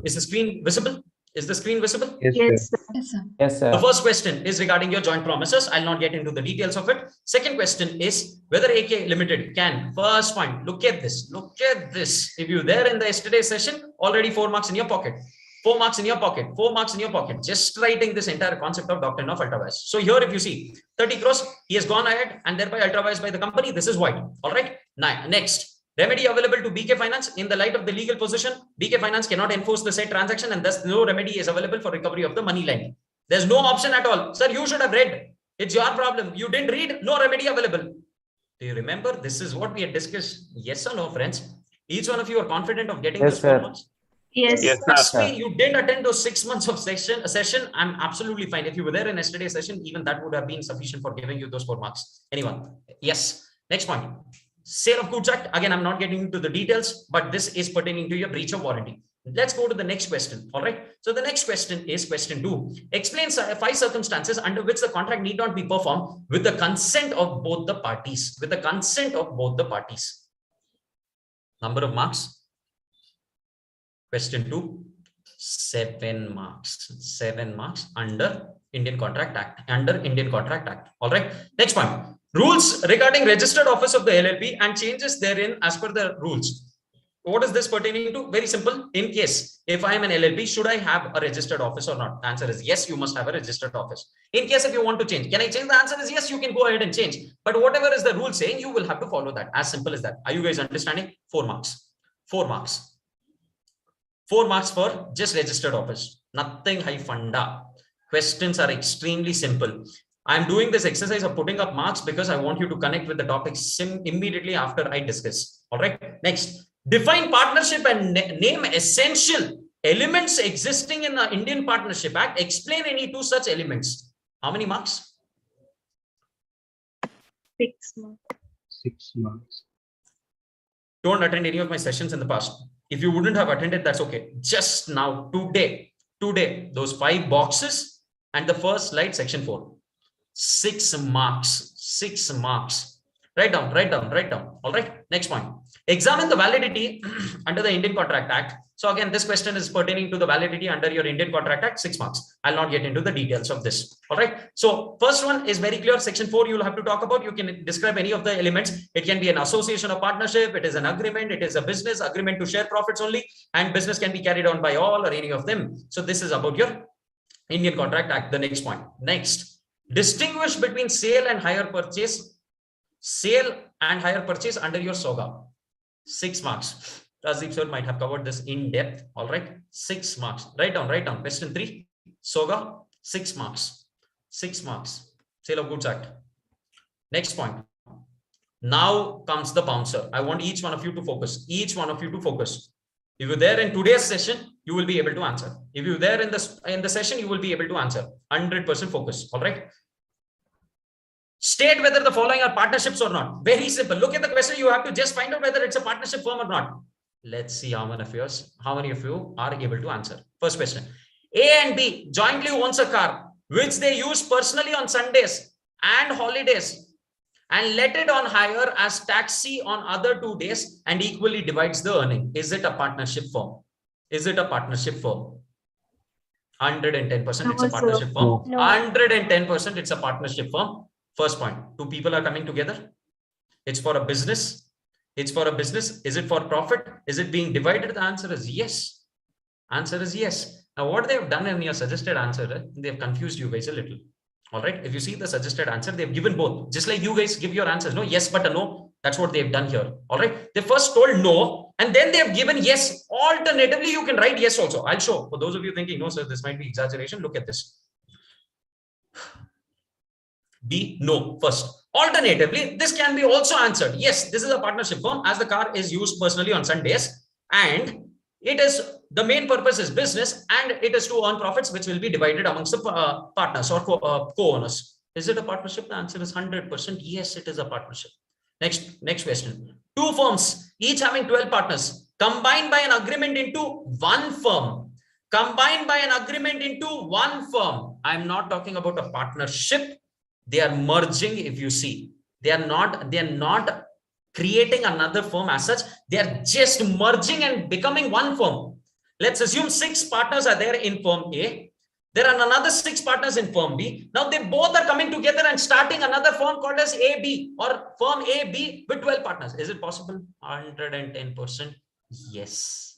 Is the screen visible? Is the screen visible? Yes, sir. Yes, sir. The first question is regarding your joint promises. I'll not get into the details of it. Second question is whether AK Limited can. First point, look at this. Look at this. If you're there in the yesterday's session, already 4 marks in your pocket. 4 marks in your pocket. 4 marks in your pocket. Just writing this entire concept of doctrine of ultra vires. So here, if you see 30 crores, he has gone ahead and thereby ultra vires by the company. This is void. All right. Now, next. Remedy available to BK Finance. In the light of the legal position, BK Finance cannot enforce the said transaction and thus no remedy is available for recovery of the money lent. There's no option at all. Sir, you should have read. It's your problem. You didn't read. No remedy available. Do you remember? This is what we had discussed. Yes or no, friends? Each one of you are confident of getting this 4 months? Yes. Trust me, you didn't attend those 6 months of session. I'm absolutely fine. If you were there in yesterday's session, even that would have been sufficient for giving you those 4 marks. Anyone? Yes. Next point. Sale of Goods Act. Again, I'm not getting into the details, but this is pertaining to your breach of warranty. Let's go to the next question. All right. So the next question is question 2. Explain 5 circumstances under which the contract need not be performed with the consent of both the parties. With the consent of both the parties. Number of marks. Question 2. 7 marks. 7 marks under Indian Contract Act. Under Indian Contract Act. All right. Next point. Rules regarding registered office of the LLP and changes therein as per the rules. What is this pertaining to? Very simple. In case, if I am an LLP, should I have a registered office or not? The answer is yes, you must have a registered office. In case if you want to change, can I change? The answer is yes, you can go ahead and change. But whatever is the rule saying, you will have to follow that. As simple as that. Are you guys understanding? 4 marks. 4 marks. 4 marks for just registered office. Nothing high funda. Questions are extremely simple. I'm doing this exercise of putting up marks because I want you to connect with the topics immediately after I discuss. All right. Next. Define partnership and name essential elements existing in the Indian Partnership Act. Explain any 2 such elements. How many marks? 6 marks. 6 marks. Don't attend any of my sessions in the past. If you wouldn't have attended, that's okay. Just now, today, those 5 boxes and the first slide, section 4. 6 marks. 6 marks. Write down. All right. Next point. Examine the validity under the Indian Contract Act. So again, this question is pertaining to the validity under your Indian Contract Act, 6 marks. I'll not get into the details of this. All right. So first one is very clear. Section 4, you'll have to talk about. You can describe any of the elements. It can be an association or partnership. It is an agreement. It is a business agreement to share profits only. And business can be carried on by all or any of them. So this is about your Indian Contract Act. The next point. Next, distinguish between sale and hire purchase. Sale and hire purchase under your SOGA. 6 marks. Rajiv sir might have covered this in depth. All right. 6 marks. Write down. Question 3. SOGA. 6 marks. 6 marks. Sale of Goods Act. Next point. Now comes the bouncer. I want each one of you to focus. If you're there in today's session, you will be able to answer. If you're there in the session, you will be able to answer. 100% focus. All right. State whether the following are partnerships or not. Very simple. Look at the question. You have to just find out whether it's a partnership firm or not. Let's see how many of you are able to answer. First question. A and B jointly owns a car which they use personally on Sundays and holidays and let it on hire as taxi on other 2 days and equally divides the earning. Is it a partnership firm? 110% it's a partnership firm. 110% it's a partnership firm. First point, 2 people are coming together. It's for a business. Is it for profit? Is it being divided? The answer is yes. Now, what they have done in your suggested answer, they have confused you guys a little. All right. If you see the suggested answer, they've given both. Just like you guys give your answers, no, yes, but a no. That's what they've done here. All right. They first told no, and then they have given yes. Alternatively, you can write yes also. I'll show. For those of you thinking, no, sir, this might be exaggeration. Look at this. B, no, first. Alternatively, this can be also answered. Yes, this is a partnership firm as the car is used personally on Sundays and it is the main purpose is business and it is to earn profits which will be divided amongst the partners or co-owners. Is it a partnership? The answer is 100%. Yes, it is a partnership. Next question. 2 firms, each having 12 partners, combined by an agreement into one firm. I'm not talking about a partnership. They are merging. If you see, they are not creating another firm as such. They are just merging and becoming one firm. Let's assume 6 partners are there in firm A. There are another 6 partners in firm B. Now they both are coming together and starting another firm called as AB or firm AB with 12 partners. Is it possible? 110%. Yes.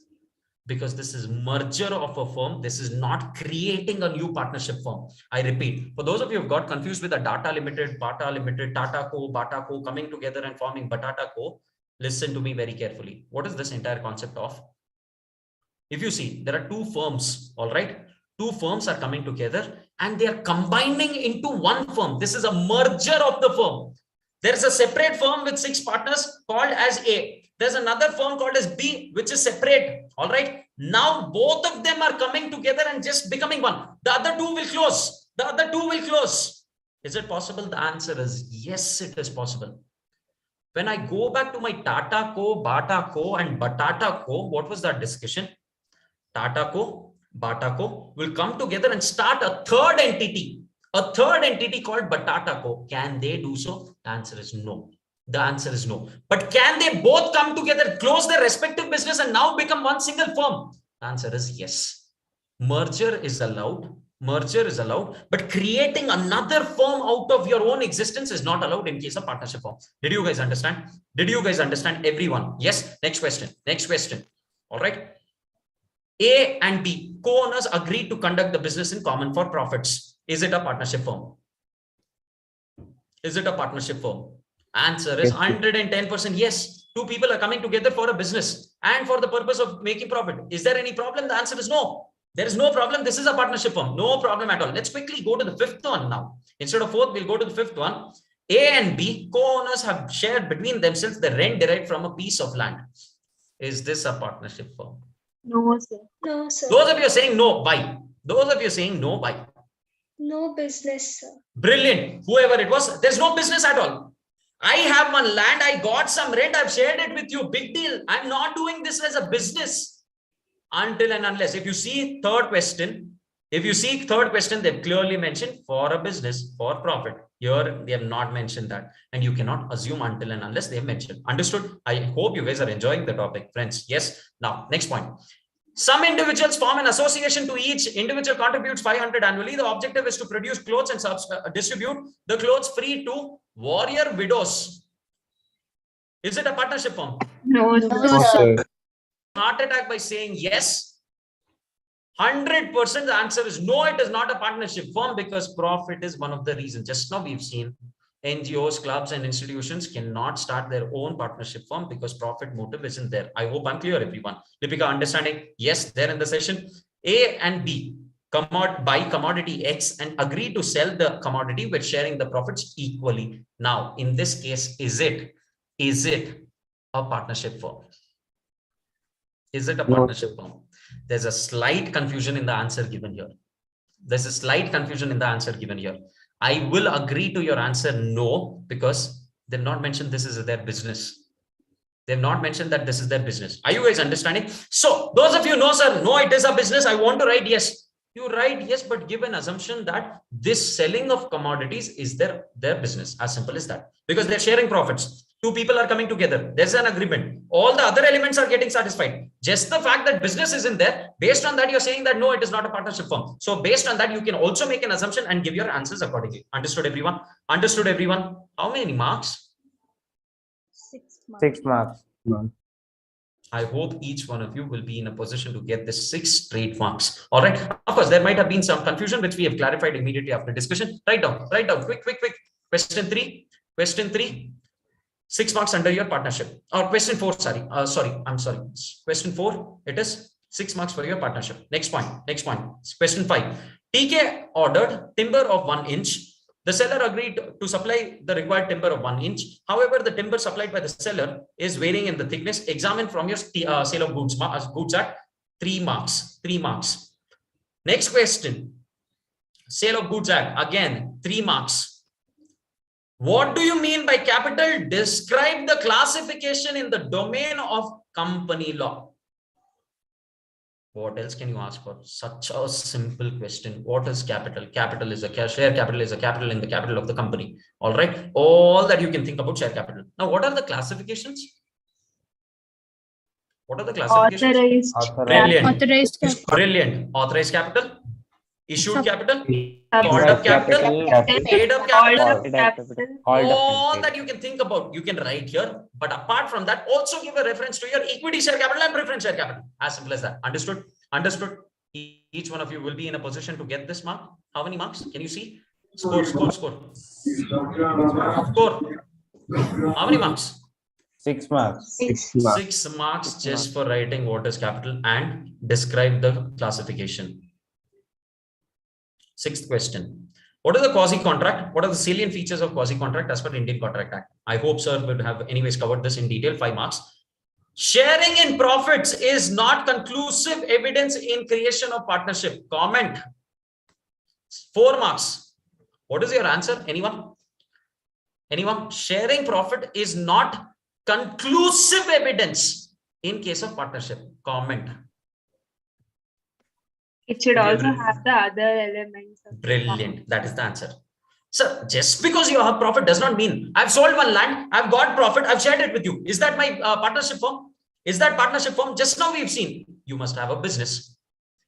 Because this is merger of a firm. This is not creating a new partnership firm. I repeat, for those of you who got confused with the Data Limited, Bata Limited, Tata Co, Bata Co coming together and forming Batata Co, listen to me very carefully. What is this entire concept of? If you see, there are 2 firms, all right? 2 firms are coming together and they are combining into one firm. This is a merger of the firm. There is a separate firm with 6 partners called as A. There's another firm called as B, which is separate. All right. Now both of them are coming together and just becoming one. The other 2 will close. Is it possible? The answer is yes, it is possible. When I go back to my Tata Co, Bata Co, and Batata Co, what was that discussion? Tata Co, Bata Co will come together and start a third entity called Batata Co. Can they do so? The answer is no. The answer is no. But can they both come together, close their respective business, and now become one single firm? The answer is yes. Merger is allowed. Merger is allowed, but creating another firm out of your own existence is not allowed in case of partnership firm. Did you guys understand? Did you guys understand, everyone? Yes. Next question. Next question. All right. A and B co-owners agreed to conduct the business in common for profits. Is it a partnership firm? Is it a partnership firm? Answer is 110% yes. Two people are coming together for a business and for the purpose of making profit. Is there any problem? The answer is no. There is no problem. This is a partnership firm. No problem at all. Let's quickly go to the fifth one now. Instead of fourth, we'll go to the fifth one. A and B co-owners have shared between themselves the rent derived from a piece of land. Is this a partnership firm? No, sir. No, sir. Those of you saying no, why? Those of you saying no, why? No business, sir. Brilliant. Whoever it was, there's no business at all. I have one land. I got some rent. I've shared it with you. Big deal. I'm not doing this as a business. Until and unless, if you see third question, they've clearly mentioned for a business, for profit. Here, they have not mentioned that. And you cannot assume until and unless they have mentioned. Understood? I hope you guys are enjoying the topic, friends. Yes. Now, next point. Some individuals form an association to each individual contributes 500 annually. The objective is to produce clothes and distribute the clothes free to warrior widows. Is it a partnership firm? No, sir. Heart attack by saying yes. 100% the answer is no, it is not a partnership firm because profit is one of the reasons. Just now we've seen NGOs, clubs and institutions cannot start their own partnership firm because profit motive isn't there. I hope I'm clear, everyone. Deepika, understanding? Yes, there in the session. A and B buy commodity X and agree to sell the commodity with sharing the profits equally. Now, in this case, is it a partnership firm? Is it a partnership firm? There's a slight confusion in the answer given here. I will agree to your answer no, because they've not mentioned this is their business. They've not mentioned that this is their business. Are you guys understanding? So those of you know, sir, no, it is a business. I want to write yes. You write yes, but give an assumption that this selling of commodities is their business. As simple as that. Because they're sharing profits. Two people are coming together. There's an agreement. All the other elements are getting satisfied. Just the fact that business isn't there, based on that, you're saying that no, it is not a partnership firm. So based on that, you can also make an assumption and give your answers accordingly. Understood, everyone? Understood, everyone? How many marks? 6 marks. 6 marks. I hope each one of you will be in a position to get the 6 straight marks. All right. Of course, there might have been some confusion, which we have clarified immediately after discussion. Write down. Quick. Question 3. 6 marks under your partnership. Or question 4, I'm sorry. Question 4, it is 6 marks for your partnership. Next point. Question 5. TK ordered timber of 1 inch. The seller agreed to supply the required timber of 1 inch. However, the timber supplied by the seller is varying in the thickness. Examine from your sale of goods Act. 3 marks. Next question. Sale of Goods Act. Again, 3 marks. What do you mean by capital? Describe the classification in the domain of company law. What else can you ask for? Such a simple question. What is capital? Capital is a share capital is a capital in the capital of the company. All right. All that you can think about share capital. Now, what are the classifications? Authorized. Brilliant. Authorized capital. Issued capital, called up capital, paid up capital, all that you can think about, you can write here. But apart from that, also give a reference to your equity share capital and preference share capital. As simple as that. Understood? Each one of you will be in a position to get this mark. How many marks? Can you see? Score. How many marks? 6 marks. 6 marks just for writing what is capital and describe the classification. 6th question. What is the quasi-contract? What are the salient features of quasi-contract as per Indian Contract Act? I hope sir would have anyways covered this in detail. 5 marks. Sharing in profits is not conclusive evidence in creation of partnership. Comment. 4 marks. What is your answer? Anyone? Anyone? Sharing profit is not conclusive evidence in case of partnership. Comment. It should also have the other elements. Brilliant. That is the answer. Sir, just because you have profit does not mean I've sold one land, I've got profit, I've shared it with you. Is that my partnership firm? Is that partnership firm? Just now we've seen you must have a business.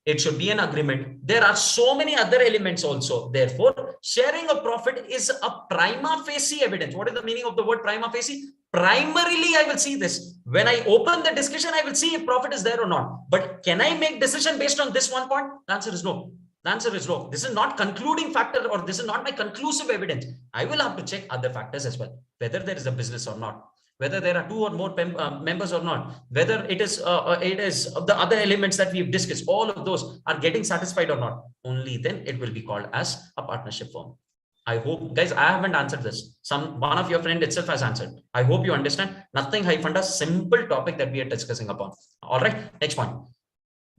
It should be an agreement. There are so many other elements also. Therefore, sharing a profit is a prima facie evidence. What is the meaning of the word prima facie? Primarily, I will see this. When I open the discussion, I will see if profit is there or not. But can I make decision based on this one point? The answer is no. The answer is no. This is not concluding factor, or this is not my conclusive evidence. I will have to check other factors as well, whether there is a business or not, whether there are 2 or more members or not, whether it is the other elements that we've discussed, all of those are getting satisfied or not. Only then it will be called as a partnership firm. I hope, guys, I haven't answered this. One of your friend itself has answered. I hope you understand. Nothing high funda, simple topic that we are discussing upon. All right, next point.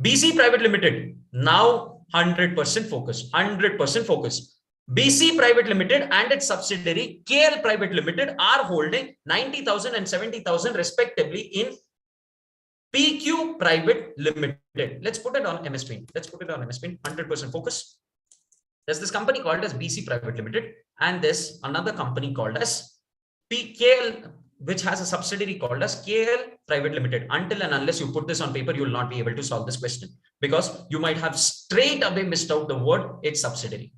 BC Private Limited, now 100% focus, 100% focus. BC Private Limited and its subsidiary KL Private Limited are holding 90,000 and 70,000 respectively in PQ Private Limited. Let's put it on MS Paint. Let's put it on MS Paint. 100% focus. There's this company called as BC Private Limited, and there's another company called as PKL, which has a subsidiary called as KL Private Limited. Until and unless you put this on paper, you will not be able to solve this question, because you might have straight away missed out the word its subsidiary.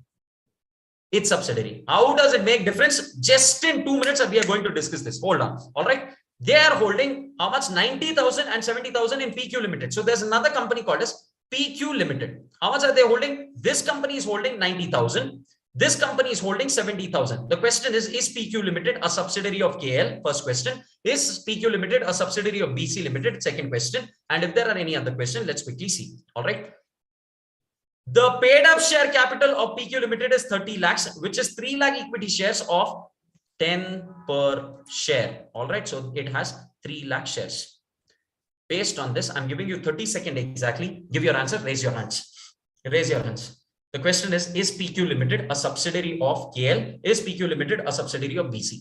Its subsidiary. How does it make difference? Just in 2 minutes, we are going to discuss this. Hold on. All right. They are holding how much? 90,000 and 70,000 in PQ Limited. So there's another company called as PQ Limited. How much are they holding? This company is holding 90,000. This company is holding 70,000. The question is PQ Limited a subsidiary of KL? First question. Is PQ Limited a subsidiary of BC Limited? Second question. And if there are any other questions, let's quickly see. All right. The paid up share capital of PQ Limited is 30 lakhs, which is 3 lakh equity shares of 10 per share. All right. So it has 3 lakh shares. Based on this, I'm giving you 30 seconds exactly. Give your answer. Raise your hands. Raise your hands. The question is PQ Limited a subsidiary of KL? Is PQ Limited a subsidiary of BC?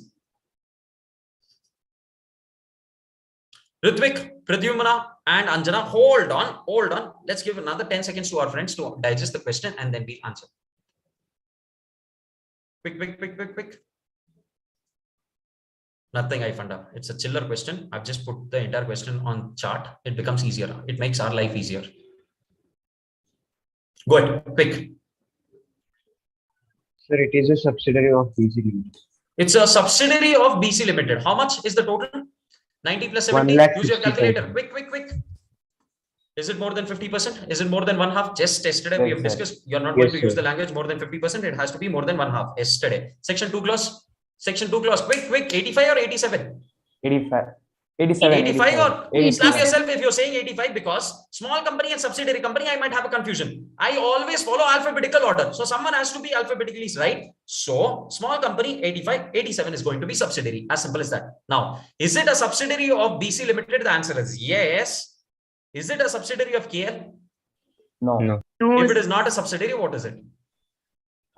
Ritvik, Pradyumna, and Anjana, hold on. Let's give another 10 seconds to our friends to digest the question, and then we answer. Quick. Nothing I funda. It's a chiller question. I've just put the entire question on chart. It becomes easier. It makes our life easier. Go ahead, quick. Sir, it is a subsidiary of BC Limited. It's a subsidiary of BC Limited. How much is the total? 90 plus 70. Use your calculator. Quick. Is it more than 50%? Is it more than 1/2? Just yesterday we have discussed. You're not going to use the language more than 50%. It has to be more than 1/2. Yesterday. Section 2 clause. Section 2 clause. Quick. 85 or 87? 85. 85 or slap yourself if you're saying 85, because small company and subsidiary company, I might have a confusion. I always follow alphabetical order. So someone has to be alphabetically right. So small company 85, 87 is going to be subsidiary. As simple as that. Now, is it a subsidiary of BC Limited? The answer is yes. Is it a subsidiary of KL? No. If it is not a subsidiary, what is it?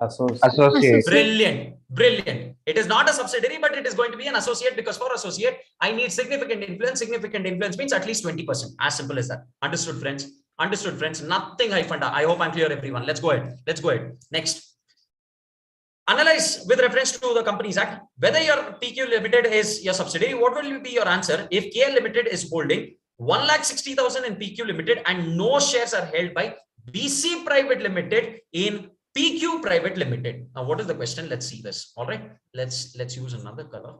Associate. Brilliant. It is not a subsidiary, but it is going to be an associate, because for associate, I need significant influence. Significant influence means at least 20%. As simple as that. Understood, friends? Understood, friends? Nothing high funda. I hope I'm clear, everyone. Let's go ahead. Next. Analyze with reference to the Companies Act whether your PQ Limited is your subsidiary. What will be your answer if KL Limited is holding 1,60,000 in PQ Limited and no shares are held by BC Private Limited in PQ Private Limited? Now, what is the question? Let's see this. All right. Let's use another color.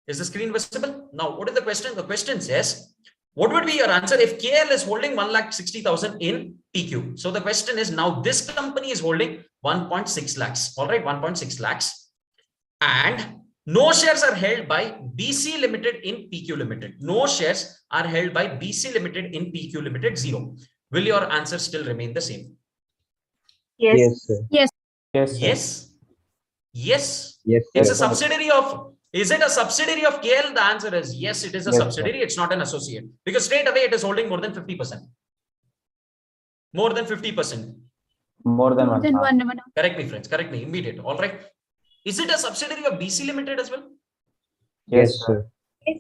Is the screen visible? Now, what is the question? The question says, what would be your answer if KL is holding 1,60,000 in PQ? So the question is, now this company is holding 1.6 lakhs. All right. 1.6 lakhs. And no shares are held by BC Limited in PQ Limited. No shares are held by BC Limited in PQ Limited. 0. Will your answer still remain the same? Yes, sir. Yes. It's a subsidiary of. Is it a subsidiary of KL? The answer is yes. It is a subsidiary. Sir. It's not an associate, because straight away it is holding more than 50%. More than 50%. More than one. Correct me, friends. Correct me. Immediate. All right. Is it a subsidiary of BC Limited as well? Yes, sir.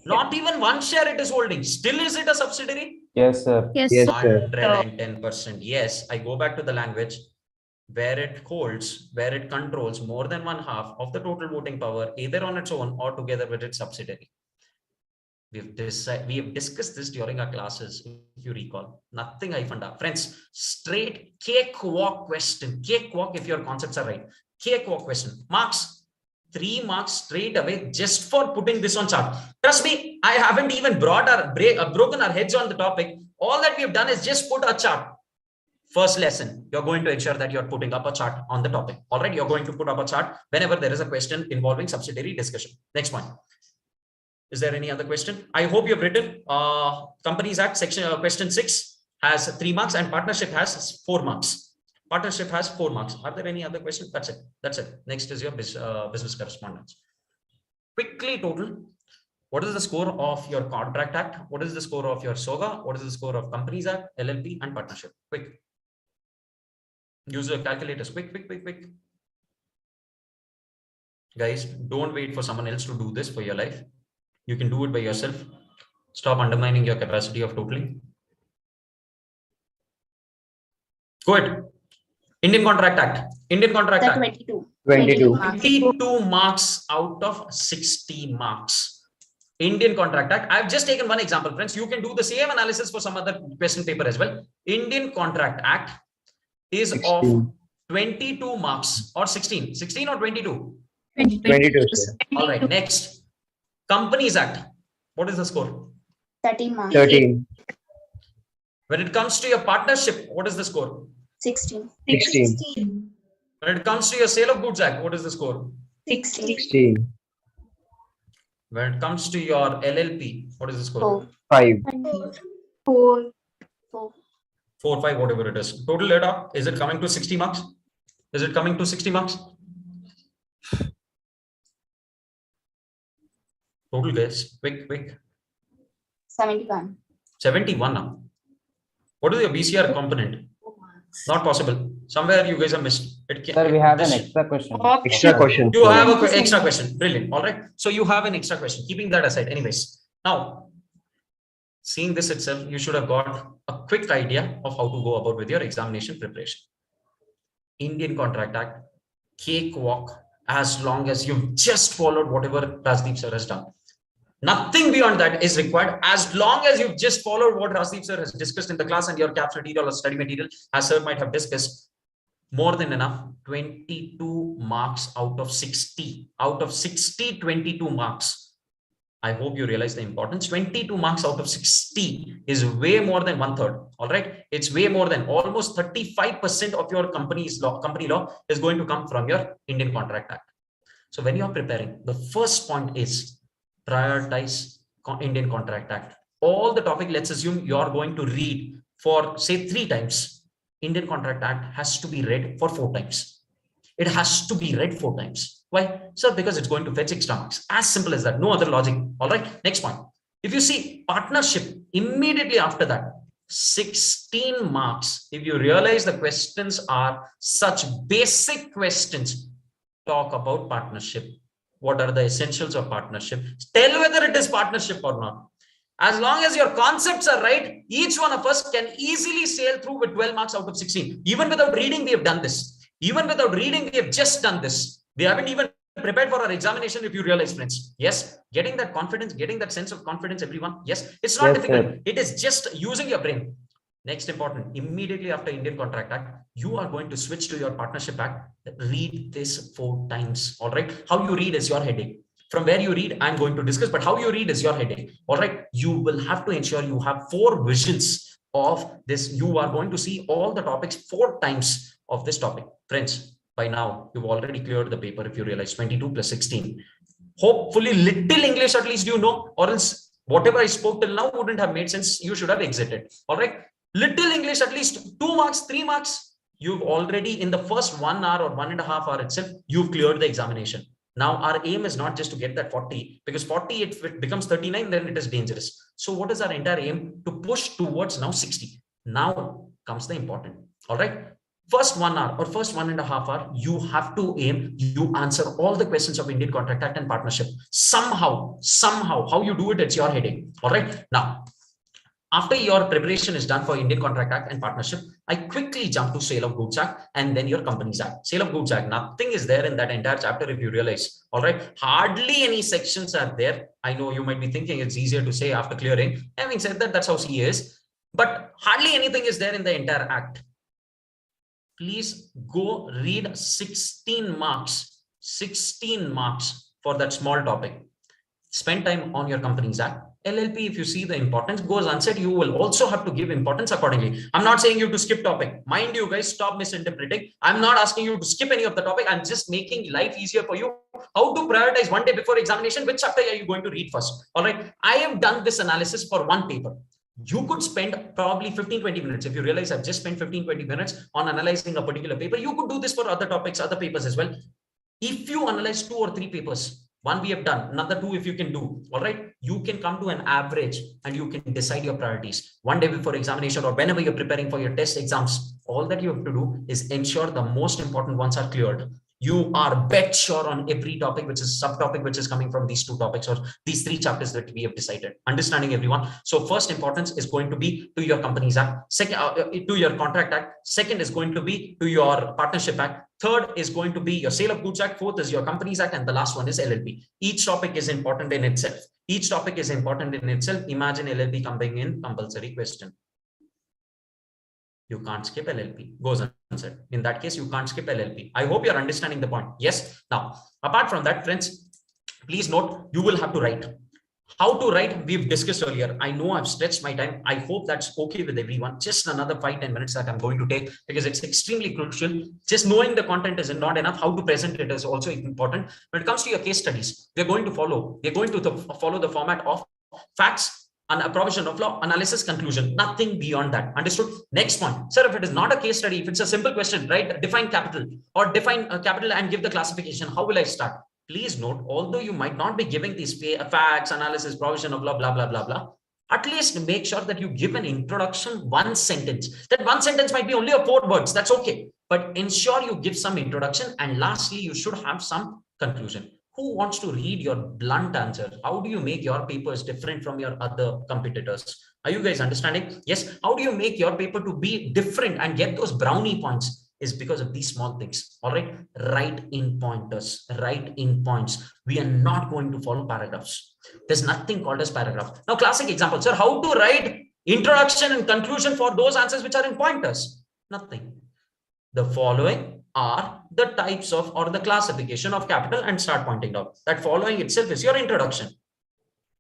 Not even one share it is holding. Still, is it a subsidiary? Yes, sir. Yes, Yes, sir. sir. 110%. Yes, I go back to the language where it holds, where it controls more than 1/2 of the total voting power, either on its own or together with its subsidiary. We have discussed this during our classes, if you recall. Nothing I found out. Friends, straight cakewalk question. Cakewalk if your concepts are right. Cakewalk question. Marks. 3 marks straight away just for putting this on chart. Trust me, I haven't even broken our heads on the topic. All that we have done is just put a chart. First lesson, you're going to ensure that you're putting up a chart on the topic. All right, you're going to put up a chart whenever there is a question involving subsidiary discussion. Next point. Is there any other question? I hope you've written. Companies Act section question 6 has 3 marks and partnership has 4 marks. Partnership has 4 marks. Are there any other questions? That's it. That's it. Next is your business correspondence. Quickly total. What is the score of your Contract Act? What is the score of your SOGA? What is the score of Companies Act, LLP, and Partnership? Quick. Use your calculators. Quick. Guys, don't wait for someone else to do this for your life. You can do it by yourself. Stop undermining your capacity of totaling. Go ahead. Indian Contract Act. Indian Contract Act. 22 marks out of 60 marks. Indian Contract Act. I've just taken one example, friends. You can do the same analysis for some other question paper as well. Indian Contract Act is 16. Of 22 marks or 16. 16 or 22? 22, sir. All right. Next. Companies Act. What is the score? 13 marks. 13. When it comes to your partnership, what is the score? 16. 16. When it comes to your Sale of Goods Act, what is the score? 16. When it comes to your LLP, what is the score? 5. 4. 4, 5, whatever it is. Total data, is it coming to 60 marks? Is it coming to 60 marks? Total guess, quick. 71. 71 now. What is your BCR component? Not possible. Somewhere you guys have missed. Sir, we have an extra question. Extra question. You have an extra question. Brilliant. All right. So you have an extra question. Keeping that aside, anyways. Now, seeing this itself, you should have got a quick idea of how to go about with your examination preparation. Indian Contract Act, cakewalk, as long as you've just followed whatever Rajdeep sir has done. Nothing beyond that is required. As long as you've just followed what Rajdeep sir has discussed in the class and your CAPS material or study material, as sir might have discussed, more than enough. 22 marks out of 60. Out of 60, 22 marks. I hope you realize the importance. 22 marks out of 60 is way more than 1/3. All right. It's way more than almost 35% of your company law is going to come from your Indian Contract Act. So when you're preparing, the first point is prioritize Indian Contract Act. All the topic, let's assume you're going to read for say 3 times. Indian Contract Act has to be read for 4 times. It has to be read 4 times. Why? Sir, because it's going to fetch extra marks. As simple as that. No other logic. All right. Next point. If you see partnership, immediately after that, 16 marks. If you realize the questions are such basic questions, talk about partnership. What are the essentials of partnership? Tell whether it is partnership or not. As long as your concepts are right, each one of us can easily sail through with 12 marks out of 16. Even without reading, we have done this. Even without reading, we have just done this. We haven't even prepared for our examination, if you realize, friends. Yes, getting that confidence, getting that sense of confidence, everyone. Yes, it's not difficult. Sir. It is just using your brain. Next important, immediately after Indian Contract Act, you are going to switch to your Partnership Act. Read this 4 times. All right. How you read is your headache. From where you read, I'm going to discuss, but how you read is your headache. All right. You will have to ensure you have 4 visions of this. You are going to see all the topics 4 times of this topic. Friends, by now, you've already cleared the paper if you realize 22 plus 16. Hopefully, little English at least you know, or else whatever I spoke till now wouldn't have made sense. You should have exited. All right. Little English, at least 2 marks, 3 marks. You've already, in the first 1 hour or 1.5 hours itself, you've cleared the examination. Now, our aim is not just to get that 40, because 40, if it becomes 39, then it is dangerous. So what is our entire aim? To push towards now 60. Now comes the important. All right. first 1 hour or first 1.5 hour, you have to aim, you answer all the questions of Indian Contract Act and partnership. Somehow, how you do it, it's your headache. All right. Now, after your preparation is done for Indian Contract Act and partnership, I quickly jump to Sale of Goods Act and then your Companies Act. Sale of Goods Act, nothing is there in that entire chapter if you realize. All right. Hardly any sections are there. I know you might be thinking it's easier to say after clearing. Having said that, that's how CA is. But hardly anything is there in the entire act. Please go read 16 marks for that small topic. Spend time on your Companies Act. LLP, if you see the importance goes unsaid, you will also have to give importance accordingly. I'm not saying you to skip topic. Mind you guys, stop misinterpreting. I'm not asking you to skip any of the topic. I'm just making life easier for you. How to prioritize one day before examination, which chapter are you going to read first? All right. I have done this analysis for one paper. You could spend probably 15-20 minutes. If you realize I've just spent 15-20 minutes on analyzing a particular paper, you could do this for other topics, other papers as well. If you analyze 2 or 3 papers, one we have done, another 2 if you can do, all right, you can come to an average and you can decide your priorities. One day before examination or whenever you're preparing for your test exams, all that you have to do is ensure the most important ones are cleared. You are bet sure on every topic, which is subtopic, which is coming from these 2 topics or these 3 chapters that we have decided. Understanding everyone. So first importance is going to be to your Companies Act, second to your Contract Act, second is going to be to your Partnership Act, third is going to be your Sale of Goods Act, fourth is your Companies Act, and the last one is LLP. Each topic is important in itself. Imagine LLP coming in compulsory question. You can't skip LLP, goes unanswered. In that case, you can't skip LLP. I hope you're understanding the point. Yes. Now, apart from that, friends, please note, you will have to write. How to write, we've discussed earlier. I know I've stretched my time. I hope that's okay with everyone. Just another 5-10 minutes that I'm going to take because it's extremely crucial. Just knowing the content is not enough. How to present it is also important. When it comes to your case studies, we're going to follow the format of facts, and a provision of law, analysis, conclusion, nothing beyond that. Understood? Next point. Sir, if it is not a case study, if it's a simple question, right? Define capital or define capital and give the classification. How will I start? Please note, although you might not be giving these facts, analysis, provision of law, blah, blah, blah, blah, at least make sure that you give an introduction, 1 sentence. That 1 sentence might be only 4 words. That's okay. But ensure you give some introduction. And lastly, you should have some conclusion. Who wants to read your blunt answer? How do you make your papers different from your other competitors? Are you guys understanding? Yes. How do you make your paper to be different and get those brownie points? Is because of these small things. All right. Write in pointers, write in points. We are not going to follow paragraphs. There's nothing called as paragraph. Now, classic example, sir, how to write introduction and conclusion for those answers which are in pointers? Nothing. The following are the types of or the classification of capital and start pointing out. That following itself is your introduction.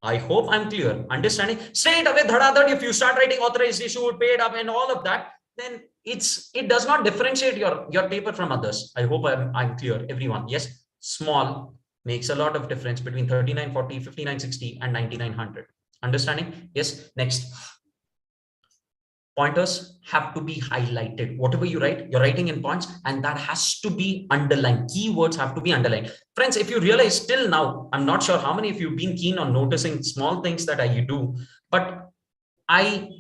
I hope I'm clear. Understanding? Straight away, dhadadhad, if you start writing authorized, issued, paid up and all of that, then it does not differentiate your paper from others. I hope I'm clear, everyone. Yes, small makes a lot of difference between 3940, 5960 and 9900. Understanding? Yes. Next. Pointers have to be highlighted. Whatever you write, you're writing in points, and that has to be underlined. Keywords have to be underlined. Friends, if you realize till now, I'm not sure how many of you have been keen on noticing small things that I do, but I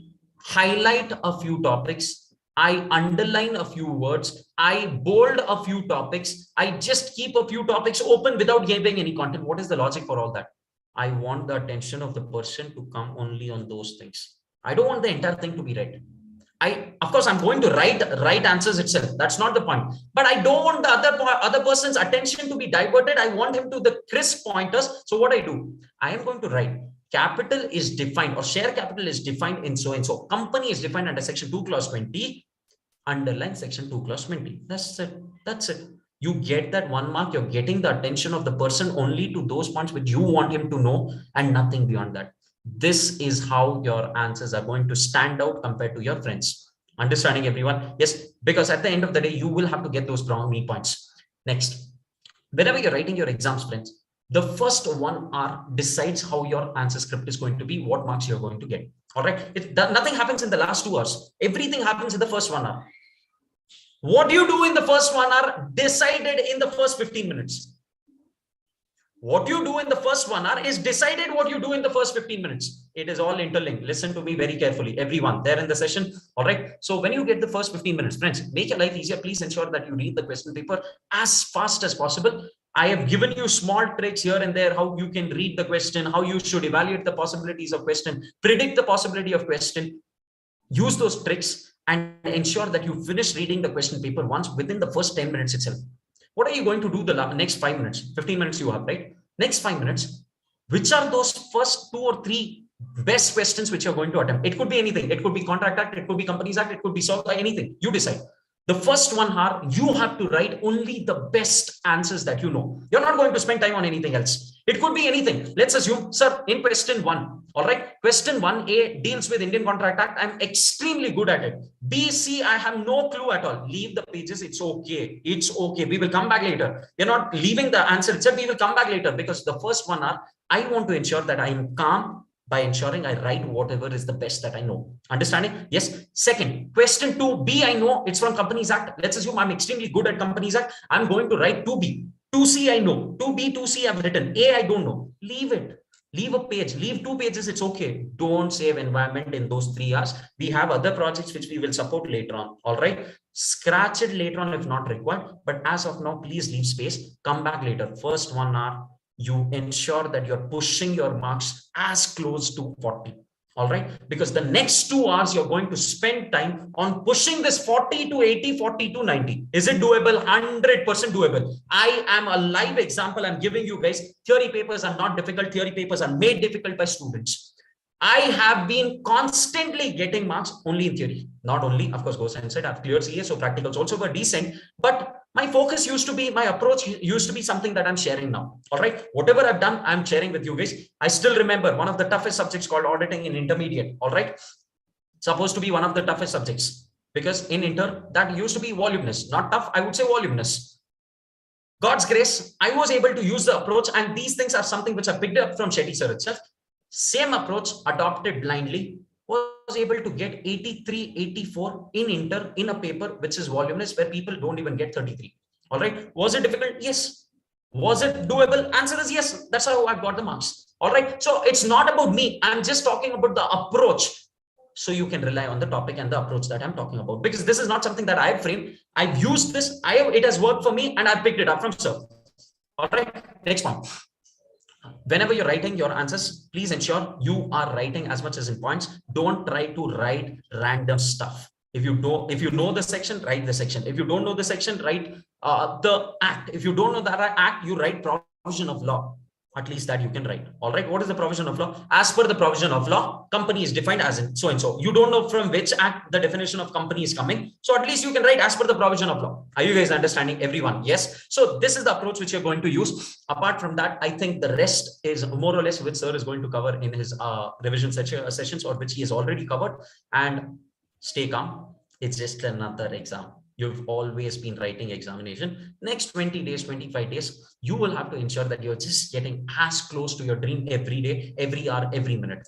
highlight a few topics. I underline a few words. I bold a few topics. I just keep a few topics open without giving any content. What is the logic for all that? I want the attention of the person to come only on those things. I don't want the entire thing to be read. Of course, I'm going to write answers itself. That's not the point. But I don't want the other person's attention to be diverted. I want him to the crisp pointers. So what I do, I am going to write capital is defined or share capital is defined in so and so. Company is defined under section 2 clause 20. Underline section 2 clause 20. That's it. That's it. You get that 1 mark. You're getting the attention of the person only to those points which you want him to know and nothing beyond that. This is how your answers are going to stand out compared to your friends. Understanding, everyone? Yes, because at the end of the day, you will have to get those brownie points. Next, whenever you're writing your exams, friends, the first 1 hour decides how your answer script is going to be, what marks you're going to get. All right. Nothing happens in the last 2 hours. Everything happens in the first 1 hour. What do you do in the first 1 hour decided in the first 15 minutes. What you do in the first 1 hour is decided what you do in the first 15 minutes. It is all interlinked. Listen to me very carefully, everyone there in the session. All right. So when you get the first 15 minutes, friends, make your life easier. Please ensure that you read the question paper as fast as possible. I have given you small tricks here and there, how you can read the question, how you should evaluate the possibilities of question, predict the possibility of question. Use those tricks and ensure that you finish reading the question paper once within the first 10 minutes itself. What are you going to do the next 5 minutes? 15 minutes you have, right? Next 5 minutes, which are those first 2 or 3 best questions which you're going to attempt? It could be anything. It could be Contract Act, it could be Companies Act, it could be anything. You decide. The first 1 hour, you have to write only the best answers that you know. You're not going to spend time on anything else. It could be anything. Let's assume, sir, in question 1, all right, question 1A deals with Indian Contract Act. I'm extremely good at it. B, C, I have no clue at all. Leave the pages. It's okay. It's okay. We will come back later. We're not leaving the answer itself. We will come back later, because the first 1 hour, I want to ensure that I am calm by ensuring I write whatever is the best that I know. Understanding? Yes. Second, question 2B, I know it's from Companies Act. Let's assume I'm extremely good at Companies Act. I'm going to write 2B. 2C, I know. 2B, 2C, I've written. A, I don't know. Leave it. Leave a page. Leave 2 pages. It's okay. Don't save environment in those 3 hours. We have other projects which we will support later on. All right. Scratch it later on if not required. But as of now, please leave space. Come back later. First 1 hour, you ensure that you're pushing your marks as close to 40. All right, because the next 2 hours you're going to spend time on pushing this 40 to 80, 40 to 90. Is it doable? 100% doable. I am a live example I'm giving you guys. Theory papers are not difficult. Theory papers are made difficult by students. I have been constantly getting marks only in theory. Not only, of course, go science side. I've cleared CA, so practicals also were decent. But my focus used to be, my approach used to be something that I'm sharing now. All right. Whatever I've done, I'm sharing with you guys. I still remember one of the toughest subjects called auditing in intermediate. All right. Supposed to be one of the toughest subjects, because in inter, that used to be voluminous. Not tough, I would say voluminous. God's grace, I was able to use the approach, and these things are something which I picked up from Shetty sir itself. Same approach, adopted blindly, was able to get 83, 84 in inter in a paper which is voluminous, where people don't even get 33. All right. Was it difficult? Yes. Was it doable? Answer is yes. That's how I've got the marks. All right. So it's not about me. I'm just talking about the approach. So you can rely on the topic and the approach that I'm talking about, because this is not something that I've framed. I've used this. It has worked for me, and I picked it up from sir. All right. Next one. Whenever you're writing your answers, please ensure you are writing as much as in points. Don't try to write random stuff. If you know the section, write the section. If you don't know the section, write the act. If you don't know that act, you write provision of law. At least that you can write. All right. What is the provision of law? As per the provision of law, company is defined as in so and so. You don't know from which act the definition of company is coming. So at least you can write as per the provision of law. Are you guys understanding, everyone? Yes. So this is the approach which you're going to use. Apart from that, I think the rest is more or less which sir is going to cover in his revision sessions, or which he has already covered. And stay calm. It's just another exam. You've always been writing examination. Next 20 days, 25 days, you will have to ensure that you're just getting as close to your dream every day, every hour, every minute.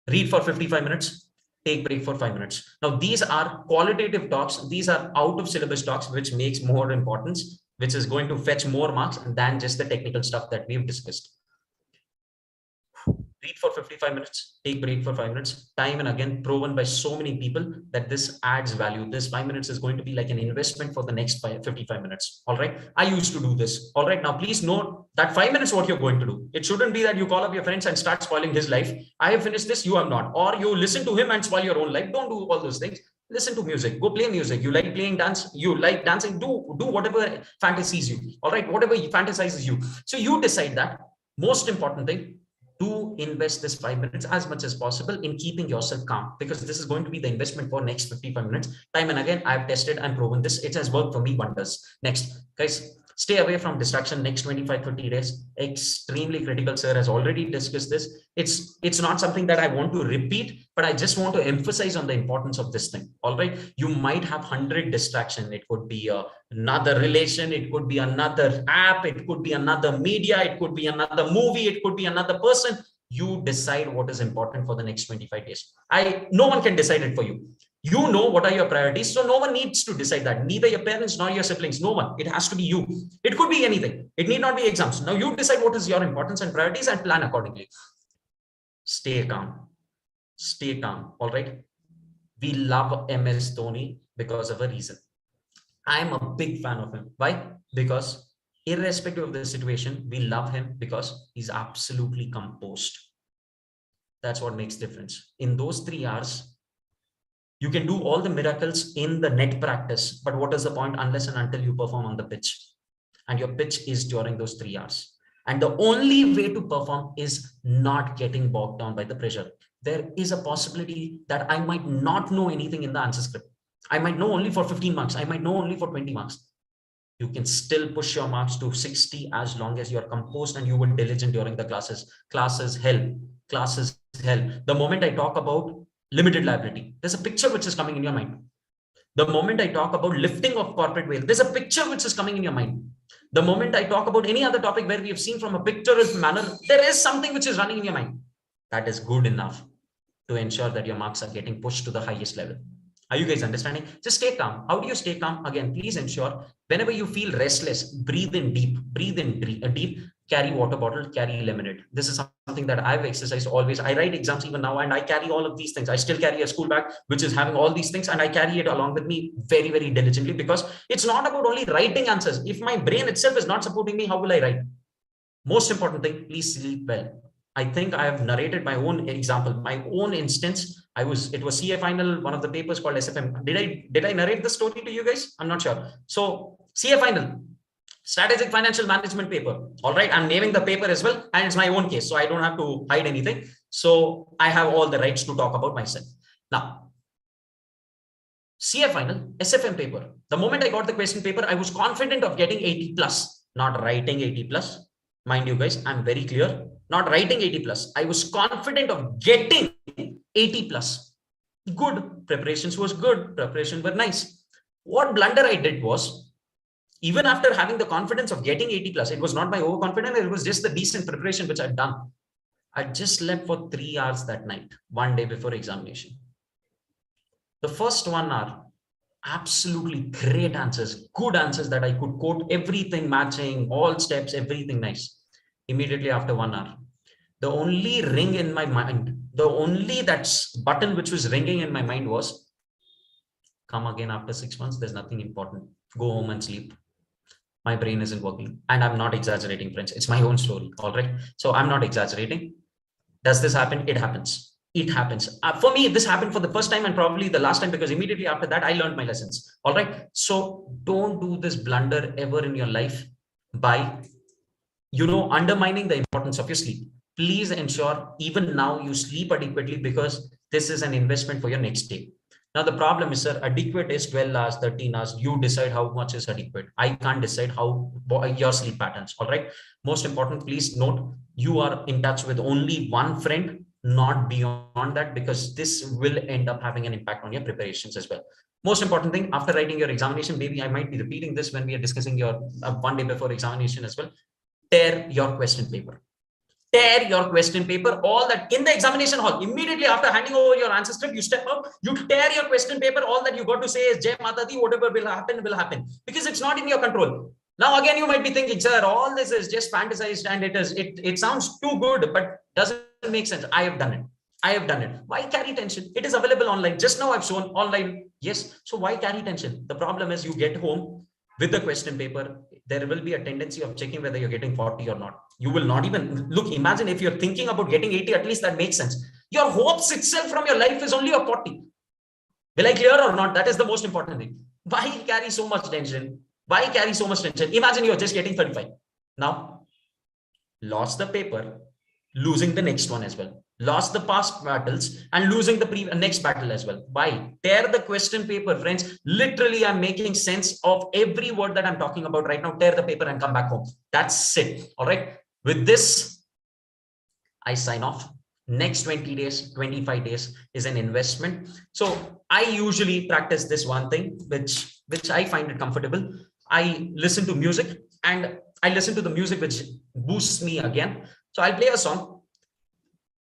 Read for 55 minutes, take break for 5 minutes. Now, these are qualitative talks. These are out of syllabus talks, which makes more importance, which is going to fetch more marks than just the technical stuff that we've discussed. Read for 55 minutes, take break for 5 minutes. Time and again proven by so many people that this adds value. This 5 minutes is going to be like an investment for the next 55 minutes. All right. I used to do this. All right. Now, please note that 5 minutes, what you're going to do. It shouldn't be that you call up your friends and start spoiling his life. I have finished this, you have not. Or you listen to him and spoil your own life. Don't do all those things. Listen to music, go play music. You like playing dance, you like dancing, do whatever fantasies you. All right. Whatever fantasizes you. So you decide that. Most important thing, to invest this 5 minutes as much as possible in keeping yourself calm, because this is going to be the investment for next 55 minutes. Time and again, I've tested and proven this. It has worked for me wonders. Next, guys, stay away from distraction next 25-30 days. Extremely critical. Sir has already discussed this. It's not something that I want to repeat, but I just want to emphasize on the importance of this thing. All right. You might have 100 distractions. It could be another relation. It could be another app. It could be another media. It could be another movie. It could be another person. You decide what is important for the next 25 days. No one can decide it for you. You know what are your priorities. So no one needs to decide that. Neither your parents nor your siblings. No one. It has to be you. It could be anything. It need not be exams. Now you decide what is your importance and priorities and plan accordingly. Stay calm. Stay calm. All right. We love MS Dhoni because of a reason. I'm a big fan of him. Why? Because irrespective of the situation, we love him because he's absolutely composed. That's what makes difference. In those 3 hours, you can do all the miracles in the net practice, but what is the point unless and until you perform on the pitch? And your pitch is during those 3 hours. And the only way to perform is not getting bogged down by the pressure. There is a possibility that I might not know anything in the answer script. I might know only for 15 marks. I might know only for 20 marks. You can still push your marks to 60 as long as you are composed and you were diligent during the classes. Classes hell. Classes hell. The moment I talk about limited liability, there's a picture which is coming in your mind. The moment I talk about lifting of corporate veil, there's a picture which is coming in your mind. The moment I talk about any other topic where we have seen from a pictorial manner, there is something which is running in your mind. That is good enough to ensure that your marks are getting pushed to the highest level. Are you guys understanding? Just stay calm. How do you stay calm? Again, please ensure whenever you feel restless, breathe in deep, carry water bottle, carry lemonade. This is something that I've exercised always. I write exams even now and I carry all of these things. I still carry a school bag, which is having all these things, and I carry it along with me very, very diligently because it's not about only writing answers. If my brain itself is not supporting me, how will I write? Most important thing, please sleep well. I think I have narrated my own example, my own instance. It was CA final, one of the papers called SFM. Did I narrate the story to you guys? I'm not sure. So CA final, strategic financial management paper. All right. I'm naming the paper as well. And it's my own case. So I don't have to hide anything. So I have all the rights to talk about myself. Now, CA final, SFM paper. The moment I got the question paper, I was confident of getting 80 plus, not writing 80 plus. Mind you guys, I'm very clear. Not writing 80 plus. I was confident of getting 80 plus. Good. Preparations was good. Preparations were nice. What blunder I did was, even after having the confidence of getting 80 plus, it was not my overconfidence. It was just the decent preparation which I'd done. I just slept for 3 hours that night, one day before examination. The first 1 hour, absolutely great answers, good answers that I could quote, everything matching, all steps, everything nice. Immediately after 1 hour, the only ring in my mind, the only that button which was ringing in my mind was, come again after 6 months, there's nothing important. Go home and sleep. My brain isn't working. And I'm not exaggerating, friends. It's my own story. All right. So I'm not exaggerating. Does this happen? It happens. It happens. For me, this happened for the first time and probably the last time, because immediately after that, I learned my lessons. All right. So don't do this blunder ever in your life by, undermining the importance of your sleep. Please ensure even now you sleep adequately, because this is an investment for your next day. Now, the problem is, sir, adequate is 12 hours, 13 hours. You decide how much is adequate. I can't decide how your sleep patterns. All right. Most important, please note, you are in touch with only one friend, not beyond that, because this will end up having an impact on your preparations as well. Most important thing, after writing your examination, maybe I might be repeating this when we are discussing your 1 day before examination as well. Tear your question paper. Tear your question paper, all that in the examination hall. Immediately after handing over your answer script, you step out, you tear your question paper. All that you got to say is Jai Mata Di, whatever will happen, because it's not in your control. Now, again, you might be thinking, sir, all this is just fantasized and it sounds too good, but doesn't make sense. I have done it. I have done it. Why carry tension? It is available online. Just now I've shown online. Yes. So why carry tension? The problem is you get home with the question paper, there will be a tendency of checking whether you're getting 40 or not. You will not even look. Imagine if you're thinking about getting 80, at least that makes sense. Your hopes itself from your life is only a 40. Will I clear or not? That is the most important thing. Why carry so much tension? Why carry so much tension? Imagine you're just getting 35. Now, lost the paper, losing the next one as well. Lost the past battles and losing the next battle as well. Why? Tear the question paper, friends. Literally, I'm making sense of every word that I'm talking about right now. Tear the paper and come back home. That's it. All right. With this, I sign off. Next 20 days, 25 days is an investment. So I usually practice this one thing, which I find it comfortable. I listen to music, and I listen to the music which boosts me again. So I'll play a song.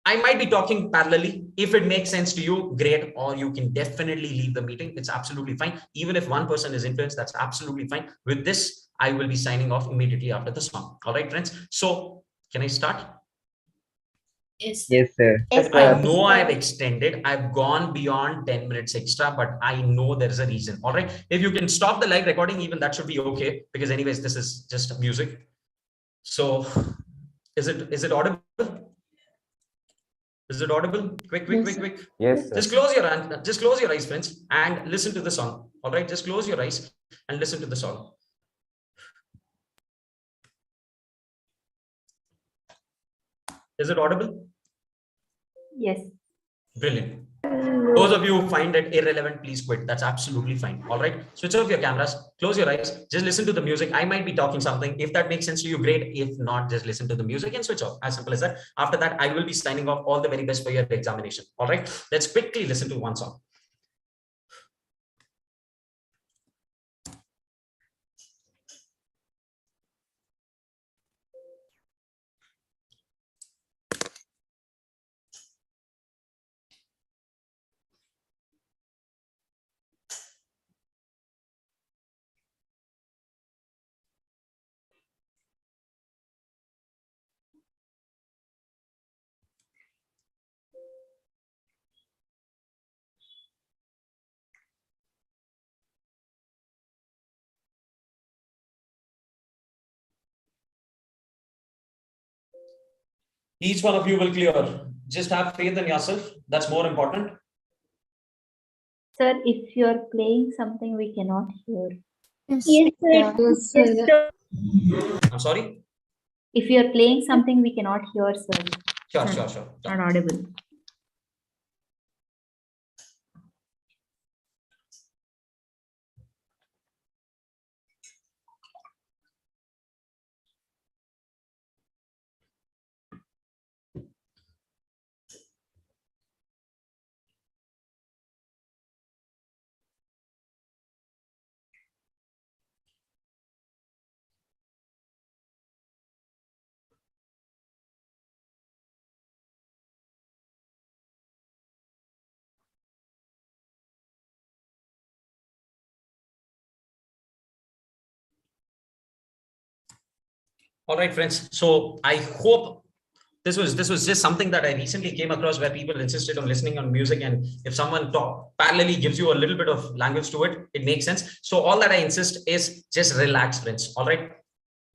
I might be talking parallelly. If it makes sense to you, great. Or you can definitely leave the meeting. It's absolutely fine. Even if one person is influenced, that's absolutely fine. With this, I will be signing off immediately after the song. All right, friends. So can I start? Yes. Yes, sir. Yes, I know I've extended. I've gone beyond 10 minutes extra, but I know there's a reason. All right. If you can stop the live recording, even that should be okay. Because anyways, this is just music. So is it audible? Is it audible? Quick. Yes, sir. Just close your eyes, friends, and listen to the song. All right, just close your eyes and listen to the song. Is it audible? Yes. Brilliant. Those of you who find it irrelevant, please quit. That's absolutely fine. All right. Switch off your cameras, close your eyes, just listen to the music. I might be talking something. If that makes sense to you, great. If not, just listen to the music and switch off. As simple as that. After that, I will be signing off. All the very best for your examination. All right. Let's quickly listen to one song. Each one of you will clear. Just have faith in yourself. That's more important. Sir, if you're playing something we cannot hear. Yes, sir. Yes, sir. I'm sorry. If you're playing something we cannot hear, sir. Sure. Not audible. All right, friends. So I hope this was just something that I recently came across where people insisted on listening on music, and if someone parallelly gives you a little bit of language to it, it makes sense. So all that I insist is just relax, friends. All right.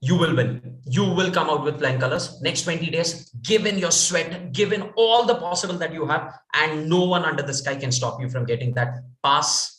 You will win. You will come out with flying colors. Next 20 days, give in your sweat, give in all the possible that you have, and no one under the sky can stop you from getting that pass.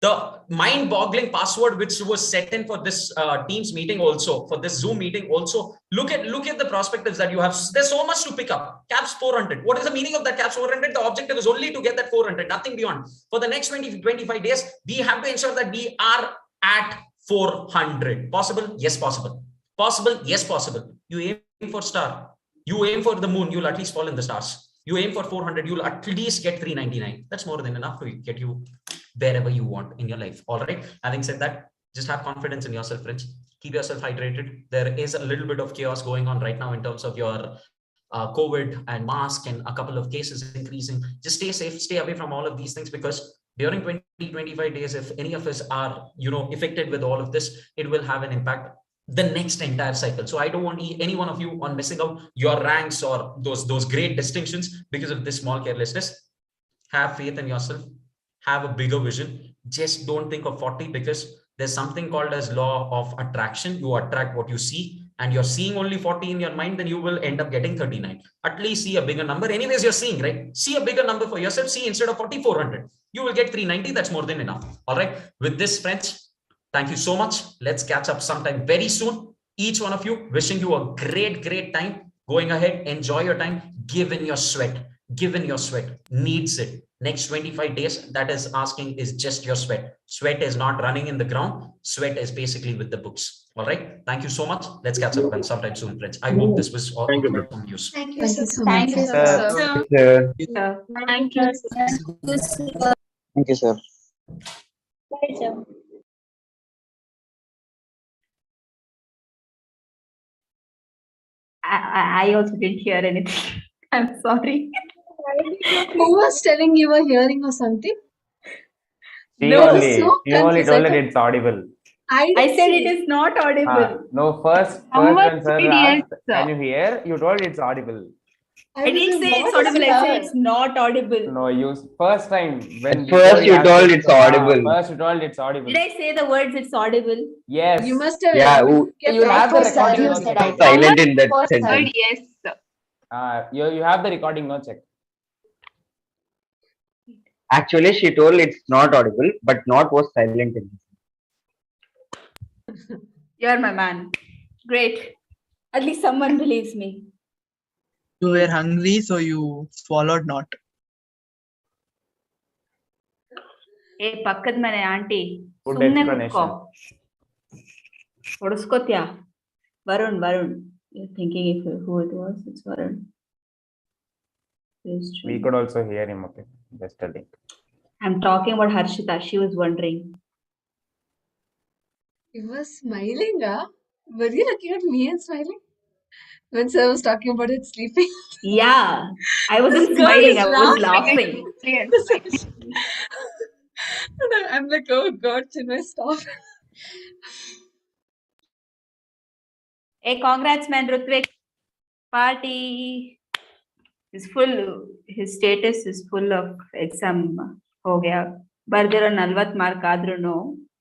The mind-boggling password which was set in for this Teams meeting also, for this Zoom meeting also, look at the perspectives that you have. There's so much to pick up. CAPS 400. What is the meaning of that CAPS 400? The objective is only to get that 400, nothing beyond. For the next 20-25 days, we have to ensure that we are at 400. Possible? Yes, possible. Possible? Yes, possible. You aim for star. You aim for the moon, you'll at least fall in the stars. You aim for 400, you'll at least get 399. That's more than enough to get you wherever you want in your life. All right. Having said that, just have confidence in yourself, friends. Keep yourself hydrated. There is a little bit of chaos going on right now in terms of your COVID and mask and a couple of cases increasing. Just stay safe, stay away from all of these things, because during 20-25 days, if any of us are, affected with all of this, it will have an impact the next entire cycle. So I don't want any one of you on missing out your ranks or those great distinctions because of this small carelessness. Have faith in yourself. Have a bigger vision. Just don't think of 40, because there's something called as law of attraction. You attract what you see, and you're seeing only 40 in your mind, then you will end up getting 39. At least see a bigger number. Anyways, you're seeing, right? See a bigger number for yourself. See, instead of 40, 400, you will get 390. That's more than enough. All right. With this, friends, thank you so much. Let's catch up sometime very soon. Each one of you, wishing you a great time. Going ahead, enjoy your time. Give in your sweat. Give in your sweat. Needs it. Next 25 days, that is asking is just your sweat. Sweat is not running in the ground. Sweat is basically with the books. All right. Thank you so much. Let's catch up sometime soon, friends. I hope this was of some use. Thank you so much. Thank you, sir. Thank you, sir. Thank you, sir. Bye, sir. I also didn't hear anything. I'm sorry. Who was telling you were hearing or something? She No. only, So she only confused. told that it's audible. I didn't said say it is not audible. No, first Someone when sir said asked, yes. can you hear? You told it's audible. I didn't say it's audible. I said it's not audible. No, you first time when First you told it's audible. First you told it's audible. Did I say the words it's audible? Yes. You must have. Yeah, You have the recording. No, check. silent in that Heard sentence. yes. You have the recording. No, check. Actually, she told it's not audible, but not was silent in this. You're my man. Great. At least someone believes me. You were hungry, so you swallowed not. Hey, pakkad mane auntie. Good Sumne explanation. kutko. Oduskotya. Varun. You're thinking who it was? It's Varun. We could also hear him. Okay, just a link. I'm talking about Harshita. She was wondering. You were smiling, huh? Were you looking at me and smiling? When sir was talking about it sleeping. Yeah, I wasn't This girl smiling. is I was laughing. I'm like, oh God, Chinmay, stop. Hey, congrats, man, Rutvik. Party. His status is full of exam. Ho gaya. Bardiro 40 mark adruno.